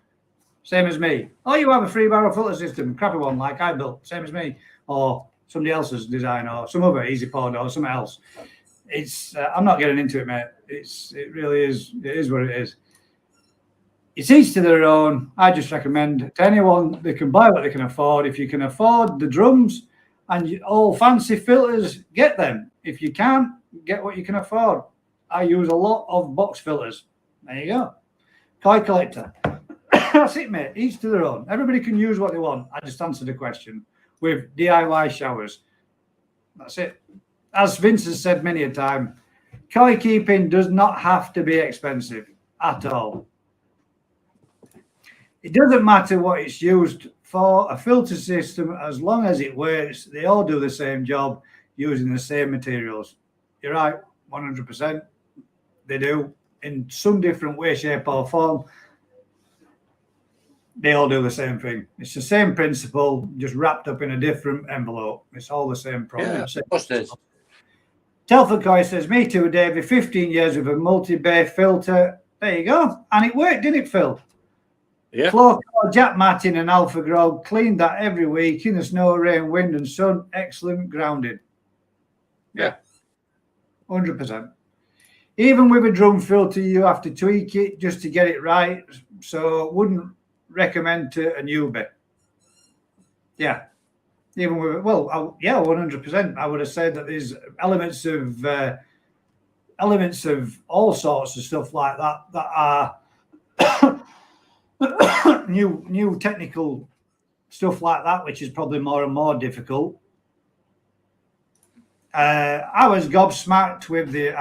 same as me. Or you have a 3-barrel filter system, crappy one like I built, same as me. Or somebody else's design, or some other easy pod, or something else. It's I'm not getting into it, mate. It really is. It is what it is. It's each to their own. I just recommend to anyone, they can buy what they can afford. If you can afford the drums and all fancy filters, get them. If you can't, get what you can afford. I use a lot of box filters. There you go. Koi collector. That's it, mate. Each to their own. Everybody can use what they want. I just answered the question with DIY showers. That's it. As Vince has said many a time, koi keeping does not have to be expensive at all. It doesn't matter what it's used for, a filter system, as long as it works, they all do the same job using the same materials. You're right, 100%. They do in some different way, shape, or form. They all do the same thing. It's the same principle, just wrapped up in a different envelope. It's all the same problem. Yeah, Telford Coy says, me too, David. 15 years with a multi-bay filter. There you go. And it worked, didn't it, Phil? Yeah. Floor Jack Martin and Alpha Grog cleaned that every week in the snow, rain, wind, and sun. Excellent grounded. Yeah. 100%. Even with a drum filter, you have to tweak it just to get it right. So wouldn't recommend to a newbie. Yeah. Even with, well, yeah, 100%. I would have said that there's elements of all sorts of stuff like that are new technical stuff like that, which is probably more and more difficult. I was gobsmacked with the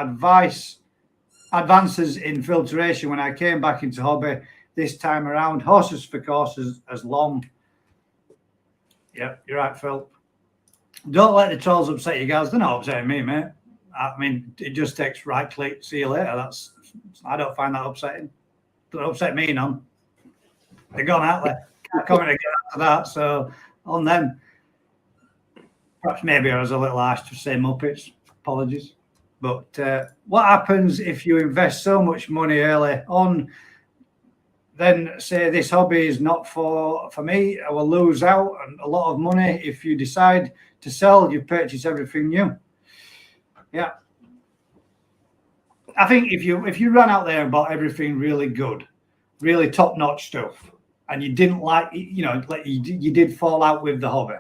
advances in filtration when I came back into hobby this time around. Horses for courses as long. Yeah, you're right, Phil. Don't let the trolls upset you guys. They're not upsetting me, mate. I mean, it just takes right click, see you later. I don't find that upsetting. Don't upset me none. They're gone out there. Can't comment again after that. So on them. Perhaps maybe I was a little harsh to say Muppets. Apologies. But what happens if you invest so much money early on, then say this hobby is not for me, I will lose out on a lot of money. If you decide to sell, you purchase everything new. Yeah. I think if you ran out there and bought everything really good, really top-notch stuff, and you didn't like, like you did fall out with the hobby,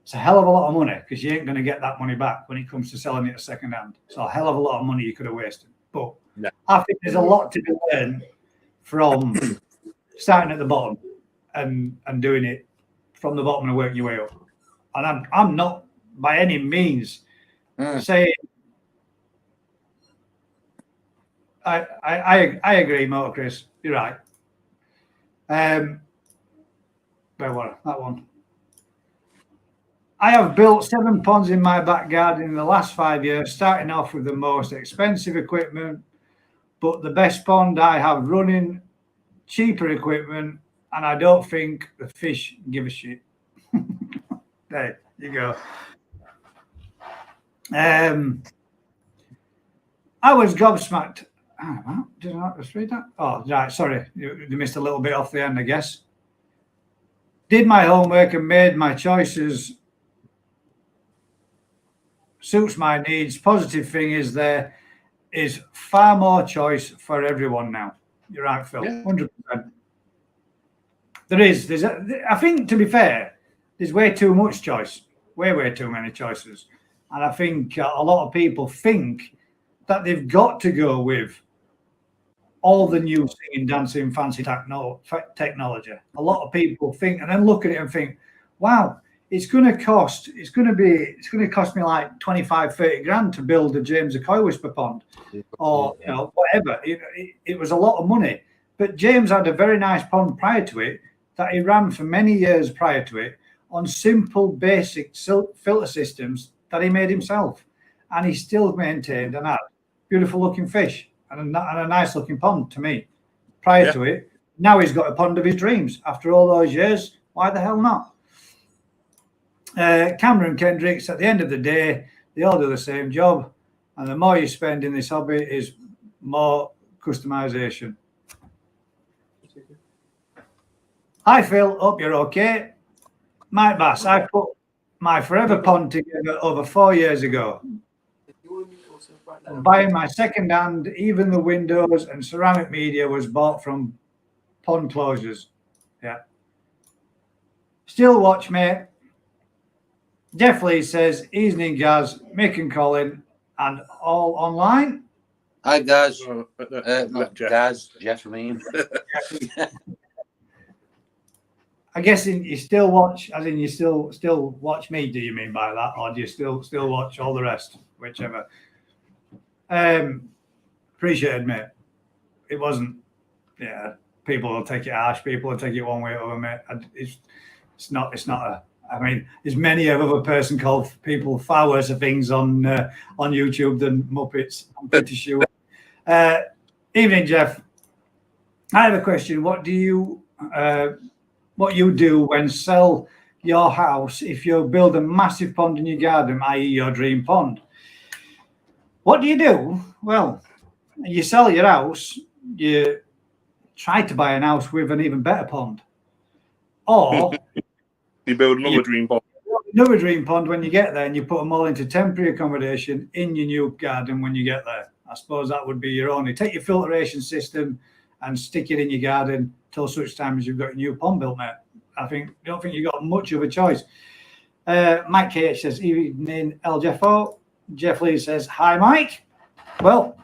it's a hell of a lot of money because you ain't going to get that money back when it comes to selling it at second hand. So a hell of a lot of money you could have wasted. But yeah. I think there's a lot to be learned from starting at the bottom and doing it from the bottom and working your way up. And I'm not by any means saying I agree, Motor Chris. You're right. Where was that one? I have built 7 ponds in my back garden in the last 5 years, starting off with the most expensive equipment, but the best pond I have running cheaper equipment, and I don't think the fish give a shit. There you go. I was gobsmacked. Did I not just read that? Oh, right. Sorry. You missed a little bit off the end, I guess. Did my homework and made my choices. Suits my needs. Positive thing is there is far more choice for everyone now. You're right, Phil. 100%. There is. I think, to be fair, there's way too much choice. Way too many choices. And I think a lot of people think that they've got to go with all the new singing, dancing, fancy technology. A lot of people think, and then look at it and think, wow, it's going to cost me like 25, 30 grand to build a James a Koi Whisper pond or, whatever. It was a lot of money. But James had a very nice pond prior to it that he ran for many years prior to it on simple, basic filter systems that he made himself. And he still maintained and had beautiful looking fish and a nice looking pond to me prior to it. Now he's got a pond of his dreams. After all those years, why the hell not? Cameron Kendricks, at the end of the day, they all do the same job. And the more you spend in this hobby is more customization. Hi, Phil. Hope you're okay. Mike Bass, I put my forever pond together over 4 years ago. Buying my second hand, even the windows and ceramic media was bought from pond closures. Yeah. Still watch, mate. Jeff Lee says, evening, Gaz, Mick and Colin, and all online. Hi, Gaz. Not Jeff. Gaz, Jeff Lee. I guess you still watch, as in you still watch me, do you mean by that? Or do you still watch all the rest? Whichever. Appreciate it, mate. It wasn't, people will take it harsh, people will take it one way or other, mate. It's not I mean, there's many of other person called people far worse things on YouTube than Muppets, I'm pretty sure. Evening, Jeff. I have a question. What you do when sell your house if you build a massive pond in your garden, i.e. your dream pond? What do you do? Well, you sell your house, you try to buy an house with an even better pond. Or you build another dream pond. Another dream pond when you get there, and you put them all into temporary accommodation in your new garden when you get there. I suppose that would be your only. Take your filtration system and stick it in your garden till such time as you've got a new pond built, mate. I don't think you've got much of a choice. Mike KH says, evening, LJFO. Jeff Lee says, hi, Mike. Well,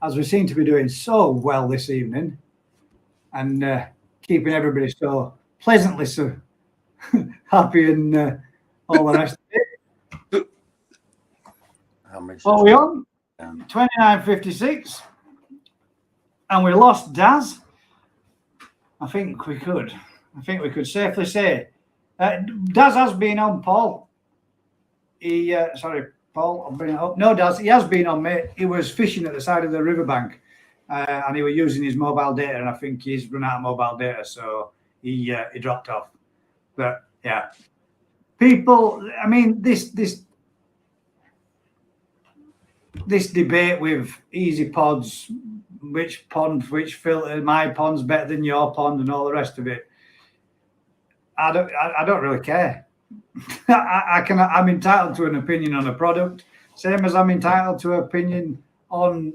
as we seem to be doing so well this evening and keeping everybody so pleasantly so happy and all the rest of it. What are we on? 29.56. And we lost Daz. I think we could safely say Daz has been on, Paul. Sorry, Paul, I'll bring it up. No, Daz, he has been on, mate. He was fishing at the side of the riverbank, and he was using his mobile data, and I think he's run out of mobile data, so he dropped off. But yeah, people. I mean, this debate with easy pods, which filter, my pond's better than your pond, and all the rest of it. I don't really care. I'm entitled to an opinion on a product, same as I'm entitled to an opinion on.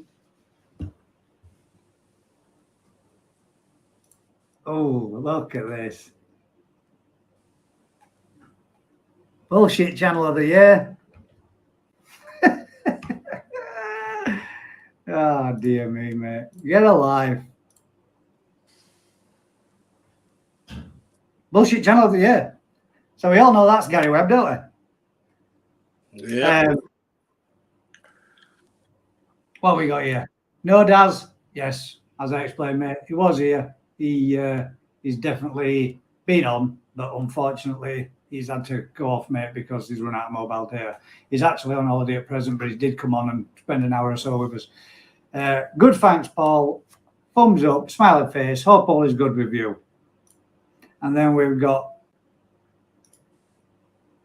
Oh, look at this. Bullshit channel of the year. Oh, dear me, mate. Get alive. Bullshit channel of the year. So we all know that's Gary Webb, don't we? Yeah. What we got here? No Daz. Yes, as I explained, mate. He was here. He's definitely been on, but unfortunately he's had to go off, mate, because he's run out of mobile data. He's actually on holiday at present, but he did come on and spend an hour or so with us. Good, thanks, Paul. Thumbs up, smiley face. Hope all is good with you. And then we've got,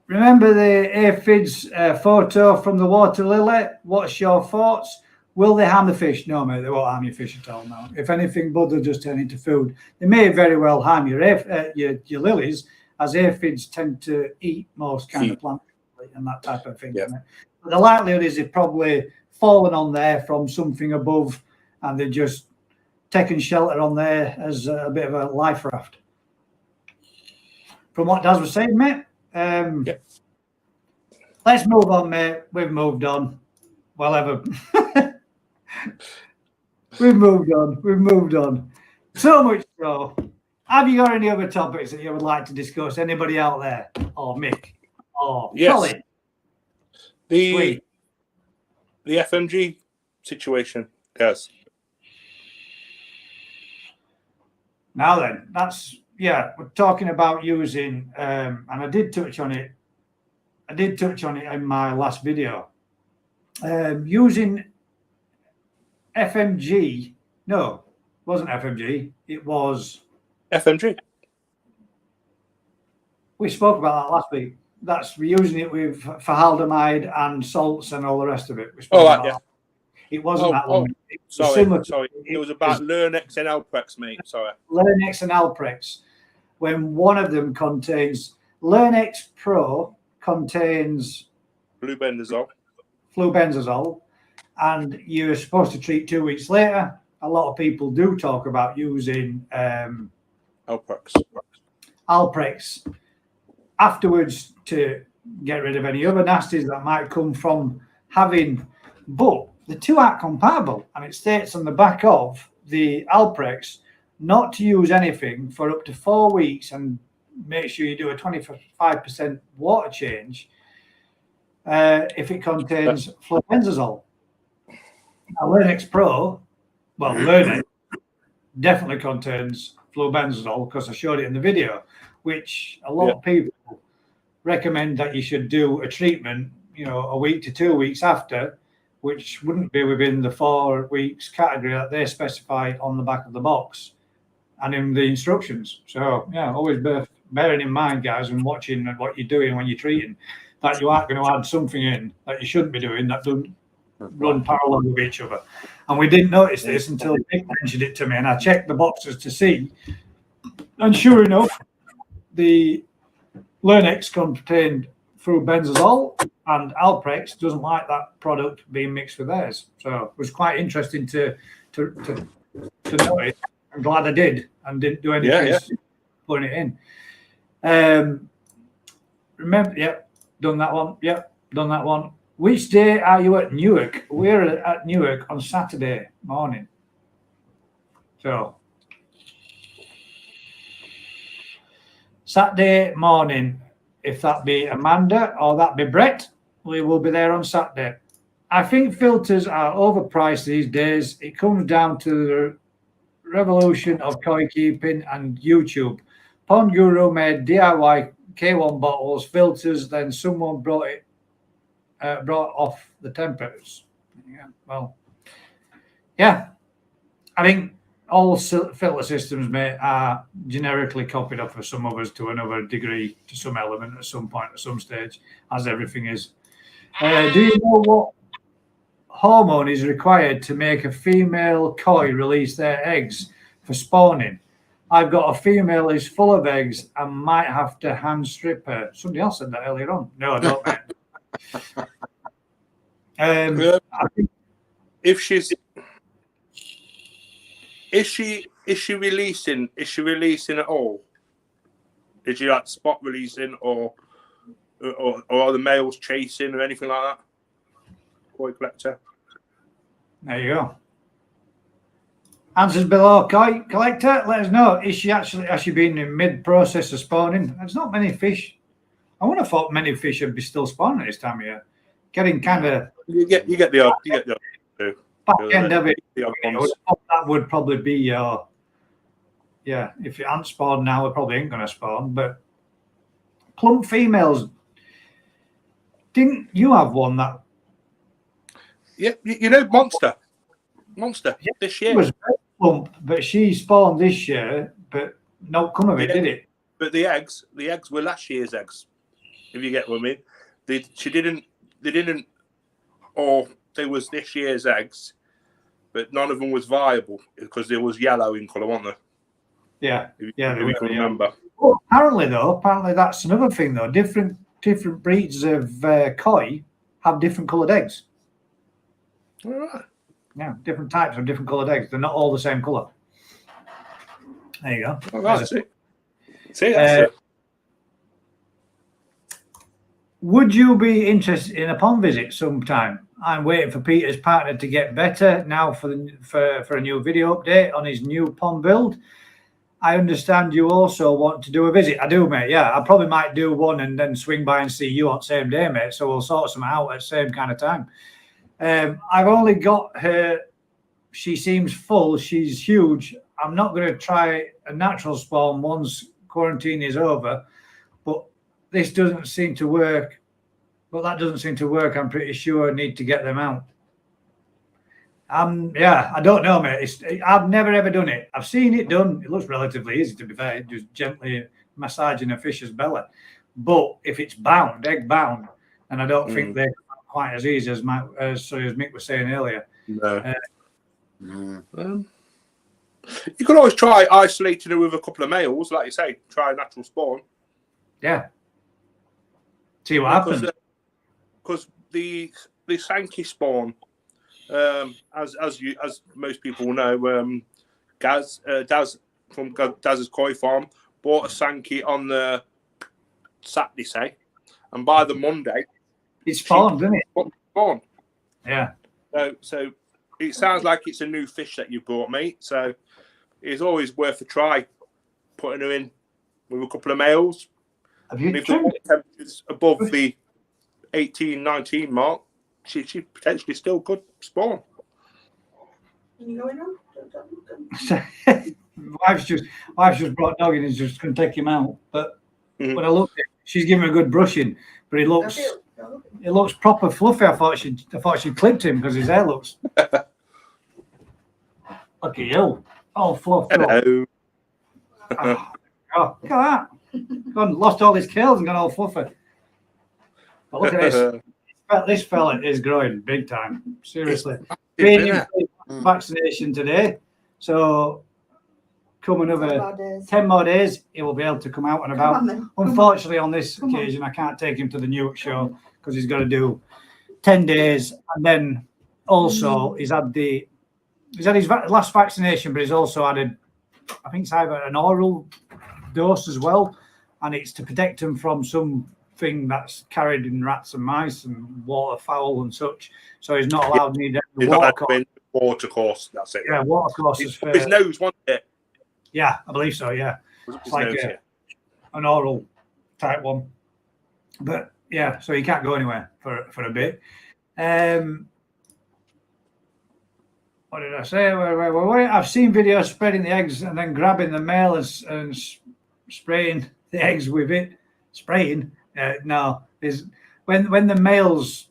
remember the aphids photo from the water lily? What's your thoughts? Will they harm the fish? No, mate, they won't harm your fish at all now. If anything, bud, they'll just turn into food. They may very well harm your lilies, as aphids tend to eat most kind of plants and that type of thing. Yeah. But the likelihood is they've probably fallen on there from something above, and they're just taking shelter on there as a bit of a life raft. From what Daz was saying, mate. Let's move on, mate. We've moved on. Whatever. We've moved on. So much so. Have you got any other topics that you would like to discuss? Anybody out there? Or Mick? Or Colin? The FMG situation, yes. Now then, we're talking about using, and I did touch on it in my last video. Using FMG. No, it wasn't FMG. It was FMG. We spoke about that last week. We're using it with formaldehyde and salts and all the rest of it. It wasn't that one. Sorry. It was about Lernex and Alprex, mate. Sorry. Lernex and Alprex. When one of them contains Lernex Pro contains flubenzazole, and you're supposed to treat 2 weeks later. A lot of people do talk about using Alprex afterwards to get rid of any other nasties that might come from having, but the two aren't compatible, and it states on the back of the Alprex not to use anything for up to 4 weeks, and make sure you do a 25% water change if it contains flubenzazole. Now, Lernex Pro, Lernex definitely contains flubenzazole because I showed it in the video, which a lot of people recommend that you should do a treatment, a week to 2 weeks after, which wouldn't be within the 4 weeks category that they specify on the back of the box and in the instructions. So, always bearing in mind, guys, and watching what you're doing when you're treating, that you aren't going to add something in that you shouldn't be doing that doesn't run parallel with each other. And we didn't notice this until Nick mentioned it to me, and I checked the boxes to see. And sure enough, the Lernex contained flubenzazole, and Alprex doesn't like that product being mixed with theirs. So it was quite interesting to notice. I'm glad I did and didn't do anything putting it in. Remember, done that one. Done that one. Which day are you at Newark? We're at Newark on Saturday morning. So Saturday morning, if that be Amanda or that be Brett, we will be there on Saturday. I think filters are overpriced these days. It comes down to the revolution of koi keeping and YouTube. Pond Guru made DIY K1 bottles, filters. Then someone brought off the temperatures. Yeah, well, yeah, I think all filter systems, mate, are generically copied off of some others to another degree, to some element at some point, at some stage, as everything is. Do you know what hormone is required to make a female koi release their eggs for spawning? I've got a female who's full of eggs and might have to hand strip her. Somebody else said that earlier on. No, I don't, mate. I think If she's is she releasing at all? Is she like spot releasing or are the males chasing or anything like that? Koi collector. there you go. Answers below. Koi collector, let us know. Is she has she been in mid-process of spawning? There's not many fish. I would have thought many fish would be still spawning this time of year. Getting kind of You get the odd too. back end of it. The odd That ones. would probably be your if you aren't spawned now, it probably ain't gonna spawn. But plump females, didn't you have one that Yeah, you know, monster this she year. was very plump, but she spawned this year, but no come of it, did it? But the eggs were last year's eggs. If you get what I mean, they didn't, or they was this year's eggs, but none of them was viable because they was yellow in colour, weren't they? Yeah, If yeah, they we were, can yeah. remember. Well, apparently that's another thing though. Different breeds of koi have different coloured eggs. All right. Yeah, different types of different coloured eggs. They're not all the same colour. There you go. All right. See, that's it. Would you be interested in a pond visit sometime? I'm waiting for Peter's partner to get better now for a new video update on his new pond build. I understand you also want to do a visit. I do, mate. Yeah, I probably might do one and then swing by and see you on the same day, mate. So we'll sort some out at the same kind of time. I've only got her. She seems full. She's huge. I'm not going to try a natural spawn once quarantine is over, but this doesn't seem to work. But that doesn't seem to work. I'm pretty sure I need to get them out. Yeah, I don't know, mate. I've never ever done it. I've seen it done. It looks relatively easy, to be fair. Just gently massaging a fish's belly. But if it's bound, egg bound, and I don't think they're quite as easy as Mick was saying earlier. No. You can always try isolating it with a couple of males, like you say. Try a natural spawn. Yeah. See what happens. Because the Sankey spawn, as most people will know, Daz from Daz's Koi Farm bought a Sankey on the Saturday, say, and by the Monday, it's spawned, isn't it? Spawn. Yeah. So it sounds like it's a new fish that you bought, mate. So it's always worth a try putting her in with a couple of males. Have you And if the water temperature's above the 18, 19 mark, she potentially still could spawn. Wife's just brought dog in and is just going to take him out. But when I looked at it, she's giving him a good brushing, but it looks proper fluffy. I thought she clipped him because his hair looks. Look at you, all fluffed up. Hello. Oh, look at that! Gone, lost all his curls and gone all fluffy. But look at this. This fella is growing big time. Seriously. Vaccination today. So come another 10 more days, he will be able to come out and about. Unfortunately, on this occasion, I can't take him to the Newark show because he's got to do 10 days. And then also he's had his last vaccination, but he's also added, I think it's either an oral dose as well. And it's to protect him from something that's carried in rats and mice and waterfowl and such. So he's not allowed to need any water course. That's it. Yeah, water courses for his nose, wasn't it? Yeah, I believe so. Yeah, it's like nose, an oral type one. But yeah, so he can't go anywhere for a bit. What did I say? Wait. I've seen videos spreading the eggs and then grabbing the male and spraying the eggs with it. spraying. No, there's when the male's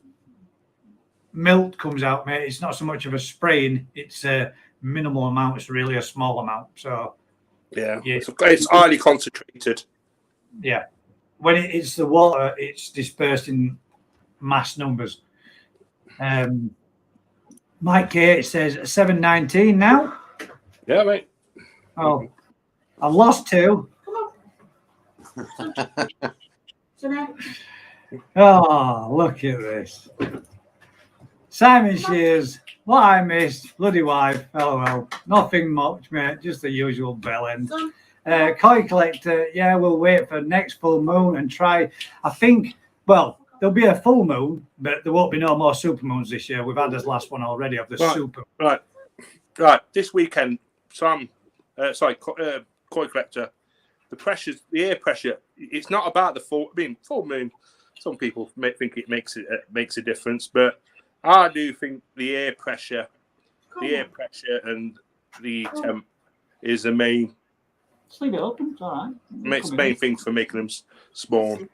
milk comes out, mate, it's not so much of a spraying, it's a minimal amount, it's really a small amount. So it's highly concentrated. Yeah, when it's the water, it's dispersed in mass numbers. Mike K says 719 now. Yeah, mate. Oh, I've lost 2. Oh, look at this. Simon Shears, what I missed, bloody wife, LOL. Nothing much, mate, just the usual bell end. Koi collector, yeah, we'll wait for next full moon and try. I think, well, there'll be a full moon, but there won't be no more super moons this year. We've had this last one already of the super. Right. This weekend, Koi collector, the air pressure. It's not about the full moon. Some people may think it makes a difference, but I do think the air pressure and the temp is the main. Just leave it open. It's all right. It's the main thing for making them spawn.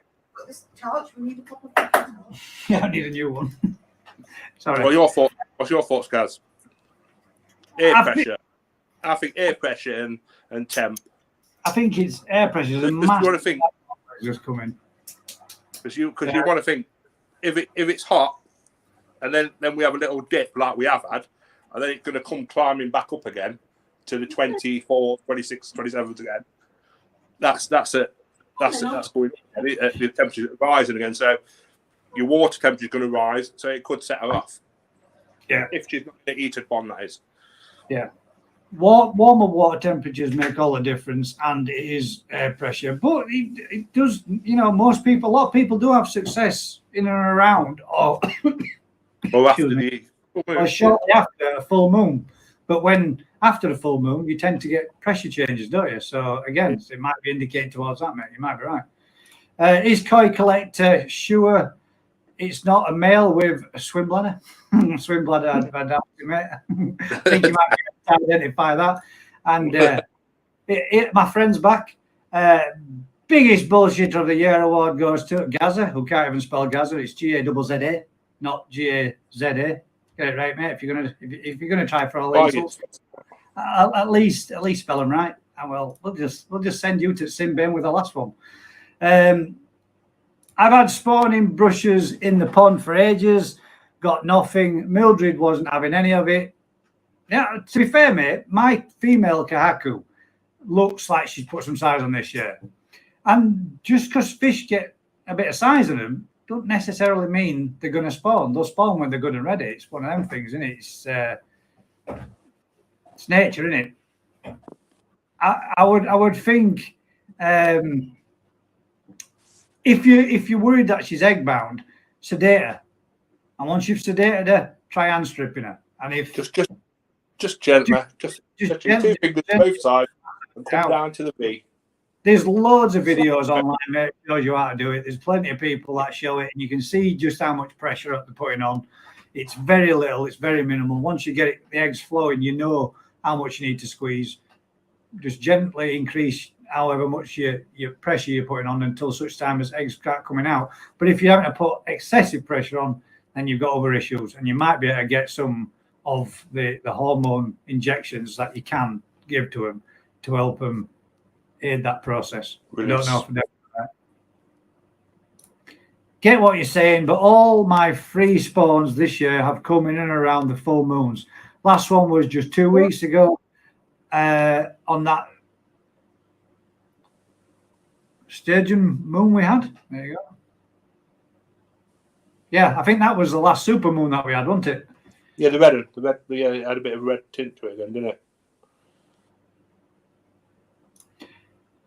Yeah, I need a new one. Sorry. What's your thoughts, Gaz? Pressure. I think air pressure and temp. I think it's air pressure. You want to think just coming. Because you want to think if it's hot and then we have a little dip like we have had, and then it's going to come climbing back up again to the 24th, 26th, 27th again. That's it. That's going. The temperature rising again, so your water temperature is going to rise, so it could set her off. Yeah, if she's not going to eat at one, that is. Yeah, warmer water temperatures make all the difference, and it is air pressure. But it does, a lot of people do have success in and around, or shortly after a full moon. But after the full moon, you tend to get pressure changes, don't you? So again, it might be indicating towards that, mate. You might be right. Is Koi collector sure it's not a male with a swim bladder? Swim bladder, I doubt it, mate. I think you might be able to identify that. And my friend's back. Biggest bullshitter of the year award goes to Gaza, who can't even spell Gaza. It's G-A-Z-Z-A, not G-A-Z-A. Get it right, mate. If you're gonna try for all these, at least spell them right. And we'll just send you to sin bin with the last one. I've had spawning brushes in the pond for ages, got nothing. Mildred wasn't having any of it. Yeah, to be fair, mate, my female Kahaku looks like she's put some size on this year. And just because fish get a bit of size in them, don't necessarily mean they're going to spawn. They'll spawn when they're good and ready. It's one of them things, isn't it? It's nature, isn't it? I would think if you're worried that she's egg bound, sedate her. And once you've sedated her, try hand stripping her. And if just gently, just gently, 2 fingers both sides and come down to the V. There's loads of videos online, mate, that shows you how to do it. There's plenty of people that show it, and you can see just how much pressure they're putting on. It's very little, it's very minimal. Once you get the eggs flowing, you know how much you need to squeeze. Just gently increase however much your pressure you're putting on until such time as eggs start coming out. But if you're having to put excessive pressure on, then you've got other issues, and you might be able to get some of the hormone injections that you can give to them to help them aid that process. I don't know for definite. Get what you're saying, but all my free spawns this year have come in and around the full moons. Last one was just 2 weeks ago on that sturgeon moon we had. There you go. Yeah, I think that was the last super moon that we had, wasn't it? Yeah, the red, it had a bit of red tint to it again, didn't it?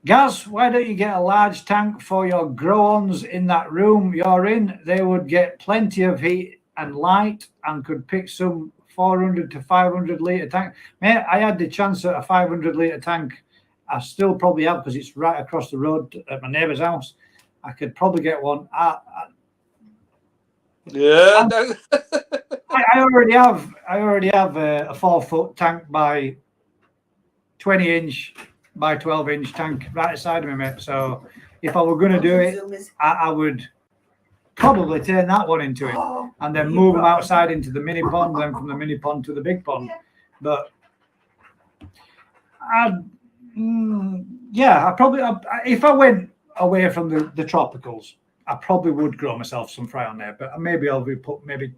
Gaz, why don't you get a large tank for your grow-ons in that room you're in? They would get plenty of heat and light and could pick some 400 to 500 litre tank. Mate, I had the chance at a 500 litre tank. I still probably have because it's right across the road at my neighbour's house. I could probably get one. Yeah, I already have a 4-foot tank by 20-inch by 12-inch tank right beside me, mate. So if I were going to do it, I would probably turn that one into it and then move them outside into the mini pond, then from the mini pond to the big pond. But I probably, if I went away from the tropicals, I probably would grow myself some fry on there, but maybe I'll put maybe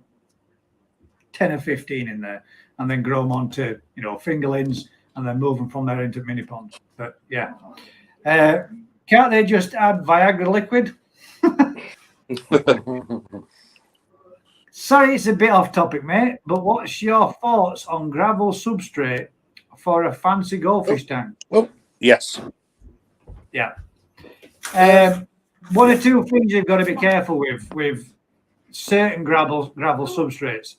10 or 15 in there and then grow them onto, fingerlings and then move them from there into mini ponds. But yeah, can't they just add Viagra liquid? Sorry, it's a bit off topic, mate, but what's your thoughts on gravel substrate for a fancy goldfish tank? Oh, yes. Yeah. One or two things you've got to be careful with certain gravel substrates.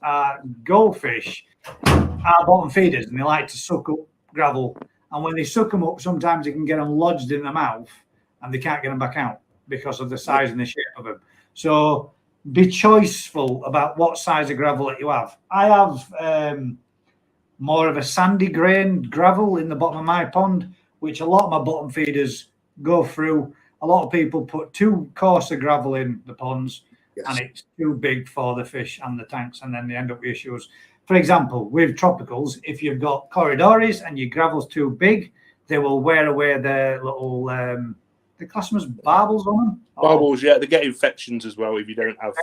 Goldfish are bottom feeders and they like to suck up gravel. And when they suck them up, sometimes they can get them lodged in the mouth and they can't get them back out because of the size and the shape of them. So be choiceful about what size of gravel that you have. I have more of a sandy grained gravel in the bottom of my pond, which a lot of my bottom feeders go through. A lot of people put too coarser gravel in the ponds, yes, and it's too big for the fish and the tanks, and then they end up with issues. For example, with tropicals, if you've got corridors and your gravel's too big, they will wear away their little the class them as barbels on them. Barbels, yeah, they get infections as well if you don't have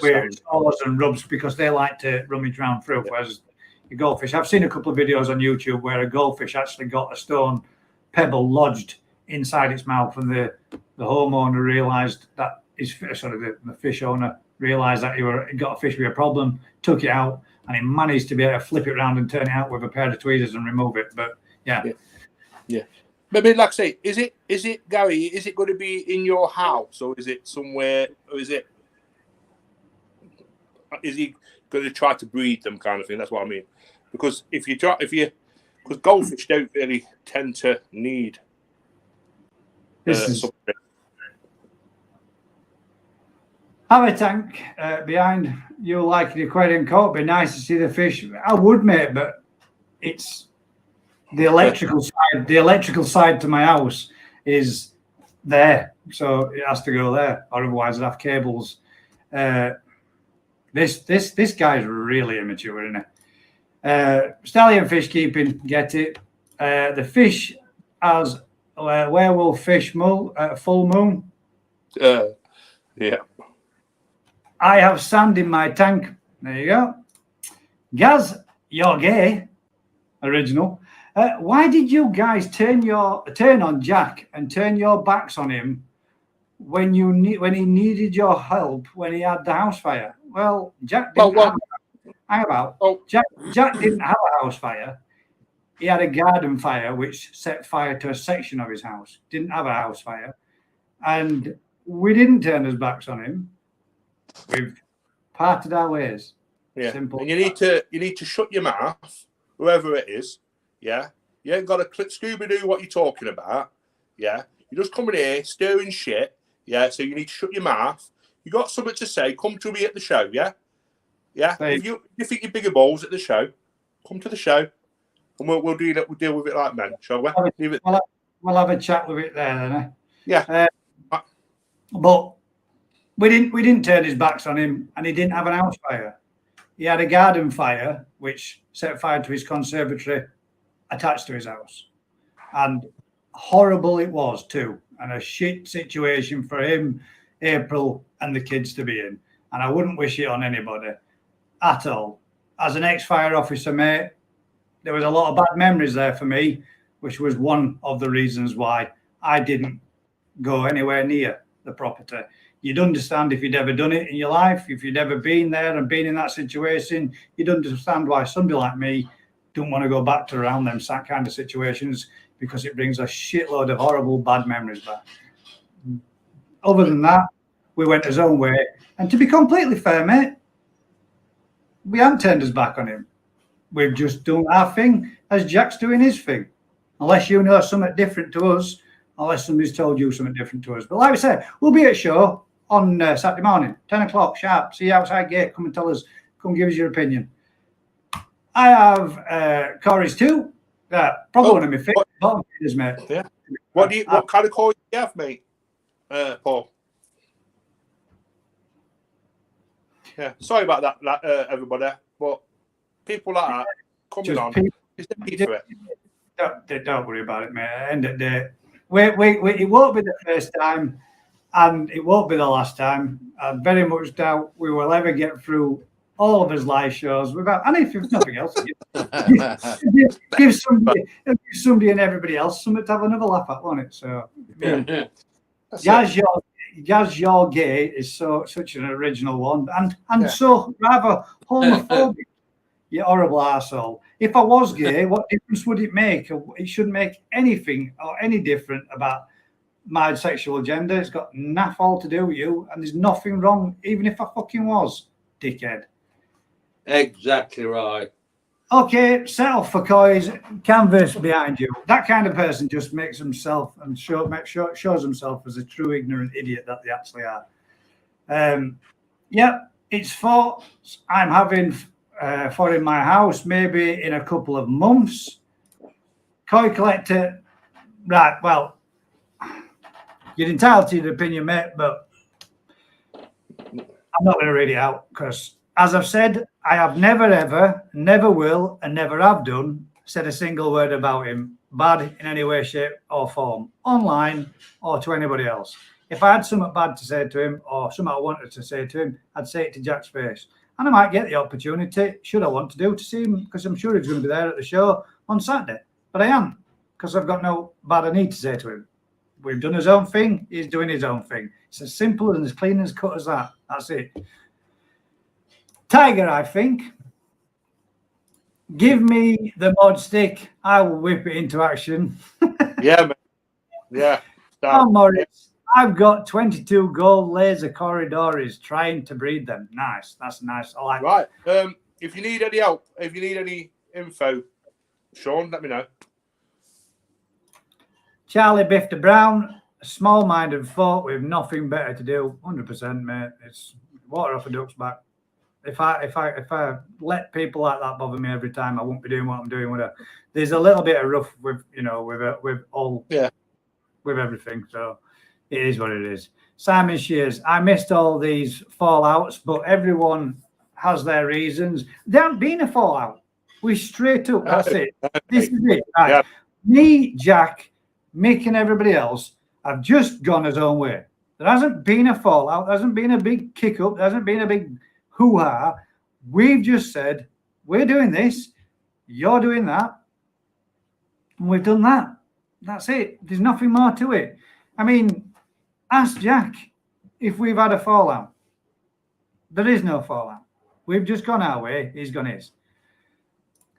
sores and rubs because they like to rummage around through. Yeah. Whereas the goldfish, I've seen a couple of videos on YouTube where a goldfish actually got a stone pebble lodged inside its mouth, and the homeowner realised that the fish owner realised that he got a fish with a problem, took it out, and he managed to be able to flip it around and turn it out with a pair of tweezers and remove it. But yeah. But like I say, is it Gary? Is it going to be in your house, or is it somewhere? Or is he going to try to breed them, kind of thing? That's what I mean. Because because goldfish don't really tend to need. Have a tank behind you like the aquarium court. Be nice to see the fish. I would, mate, but it's the electrical side. The electrical side to my house is there, so it has to go there, or otherwise I'd have cables. This guy's really immature, isn't it? Stallion fish keeping, get it. The fish has werewolf fish full moon. Yeah. I have sand in my tank. There you go. Gaz, you're gay. Original. Why did you guys turn on Jack and turn your backs on him when he needed your help when he had the house fire? Well, Jack didn't Jack didn't have a house fire. He had a garden fire which set fire to a section of his house. Didn't have a house fire, and we didn't turn his backs on him. We've parted our ways. Yeah. Simple. And you need to shut your mouth, whoever it is. Yeah. You ain't got to Scooby-Doo what you're talking about. Yeah. You're just coming here stirring shit. Yeah. So you need to shut your mouth. You got something to say, come to me at the show. Yeah. Yeah. If you think you're bigger balls at the show, come to the show, and we'll deal with it like men, shall we? We'll have a chat with it there, then. Eh? Yeah. But we didn't turn his backs on him, and he didn't have an house fire. He had a garden fire which set fire to his conservatory attached to his house, and horrible it was too, and a shit situation for him, April, and the kids to be in. And I wouldn't wish it on anybody at all. As an ex-fire officer, mate, there was a lot of bad memories there for me, which was one of the reasons why I didn't go anywhere near the property. You'd understand if you'd ever done it in your life, if you'd ever been there and been in that situation, you'd understand why somebody like me don't want to go back to around them kind of situations, because it brings a shitload of horrible bad memories back. Other than that, we went his own way. And to be completely fair, mate, we haven't turned his back on him. We've just done our thing as Jack's doing his thing. Unless you know something different to us, unless somebody's told you something different to us. But like we said, we'll be at show on Saturday morning, 10 o'clock sharp. See you outside gate. Come and tell us. Come give us your opinion. I have Corey's too. Probably one of my favorite bottom feeders, mate. Yeah. What kind of core do you have, mate? Paul. Yeah, sorry about that, everybody. But people like that coming on, it's the need for it. Don't worry about it, mate. At the end of the day, it won't be the first time, and it won't be the last time. I very much doubt we will ever get through all of his live shows without, and if nothing else, give somebody and everybody else something to have another laugh at, won't it? So, Jazz Your Gay is such an original one, and so rather homophobic. You horrible arsehole. If I was gay, what difference would it make? It shouldn't make anything or any different about my sexual gender. It's got naff all to do with you, and there's nothing wrong, even if I fucking was, dickhead. Exactly right. Okay, set off for coys, canvas behind you. That kind of person just makes himself and shows himself as a true ignorant idiot that they actually are. It's for I'm having for in my house, maybe in a couple of months. Koi collector, right? Well, you're entitled to your opinion, mate, but I'm not going to read it out because, as I've said, I have never, ever, never will, and never have done said a single word about him, bad in any way, shape, or form, online or to anybody else. If I had something bad to say to him or something I wanted to say to him, I'd say it to Jack's face. And I might get the opportunity, should I want to see him, because I'm sure he's going to be there at the show on Saturday. But I am, because I've got no bad I need to say to him. We've done his own thing, he's doing his own thing. It's as simple and as clean as cut as that. That's it. Tiger, I think. Give me the mod stick, I will whip it into action. Yeah, man. Yeah. Oh, Morris. I've got 22 gold laser corridors trying to breed them. Nice. That's nice. I like right. If you need any help, if you need any info, Sean, let me know. Charlie Bifter Brown, a small-minded folk with nothing better to do. 100%, mate. It's water off a duck's back. If I let people like that bother me every time, I won't be doing what I'm doing. There's a little bit of rough with with everything. So. It is what it is. Simon Shears, I missed all these fallouts, but everyone has their reasons. There hasn't been a fallout. We straight up, that's it. This is it. Right. Yeah. Me, Jack, Mick, and everybody else have just gone his own way. There hasn't been a fallout. There hasn't been a big kick up. There hasn't been a big hoo-ha. We've just said, we're doing this. You're doing that. And we've done that. That's it. There's nothing more to it. I mean, ask Jack if we've had a fallout. There is no fallout. We've just gone our way. He's gone his.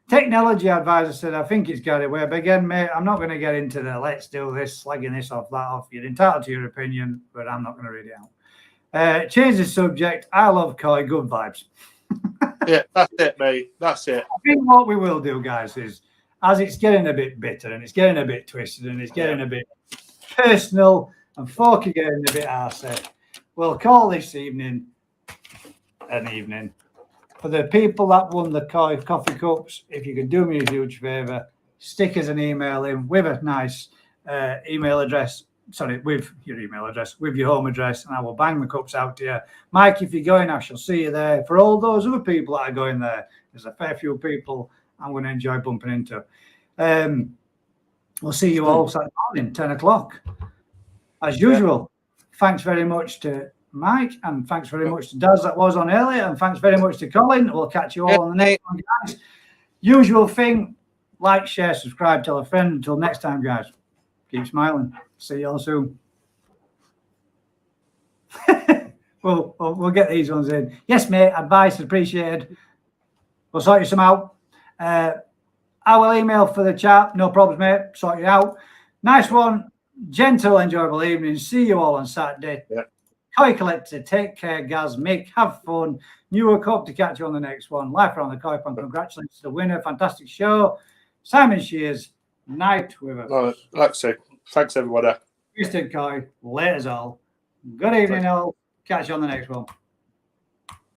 Technology advisor said, I think it's got away. But again, mate, I'm not going to get into the let's do this, slagging this off, that off. You're entitled to your opinion, but I'm not going to read it out. Change the subject. I love Koi. Good vibes. Yeah, that's it, mate. That's it. I think what we will do, guys, is as it's getting a bit bitter and it's getting a bit twisted and it's getting a bit personal, and folk are getting a bit arsey, we'll call this evening an evening. For the people that won the coffee cups, if you can do me a huge favour, stick us an email in with a nice email address. Sorry, with your email address, with your home address, and I will bang the cups out to you. Mike, if you're going, I shall see you there. For all those other people that are going there, there's a fair few people I'm going to enjoy bumping into. We'll see you all Saturday morning, 10 o'clock. As usual, thanks very much to Mike, and thanks very much to Daz that was on earlier, and thanks very much to Colin. We'll catch you all on the next one, guys. Usual thing, like, share, subscribe, tell a friend. Until next time, guys, keep smiling. See you all soon. We'll get these ones in. Yes, mate, advice appreciated. We'll sort you some out. I will email for the chat. No problems, mate. Sort you out. Nice one. Gentle, enjoyable evening. See you all on Saturday. Yeah. Koi Collector, take care, Gaz, Mick, have fun. Newark, hope to catch you on the next one. Life around the Koi Pond. Congratulations to the winner. Fantastic show. Simon Shears, night with us. Like I say, thanks everybody. Houston Koi, laters all. Good evening, all. Catch you on the next one.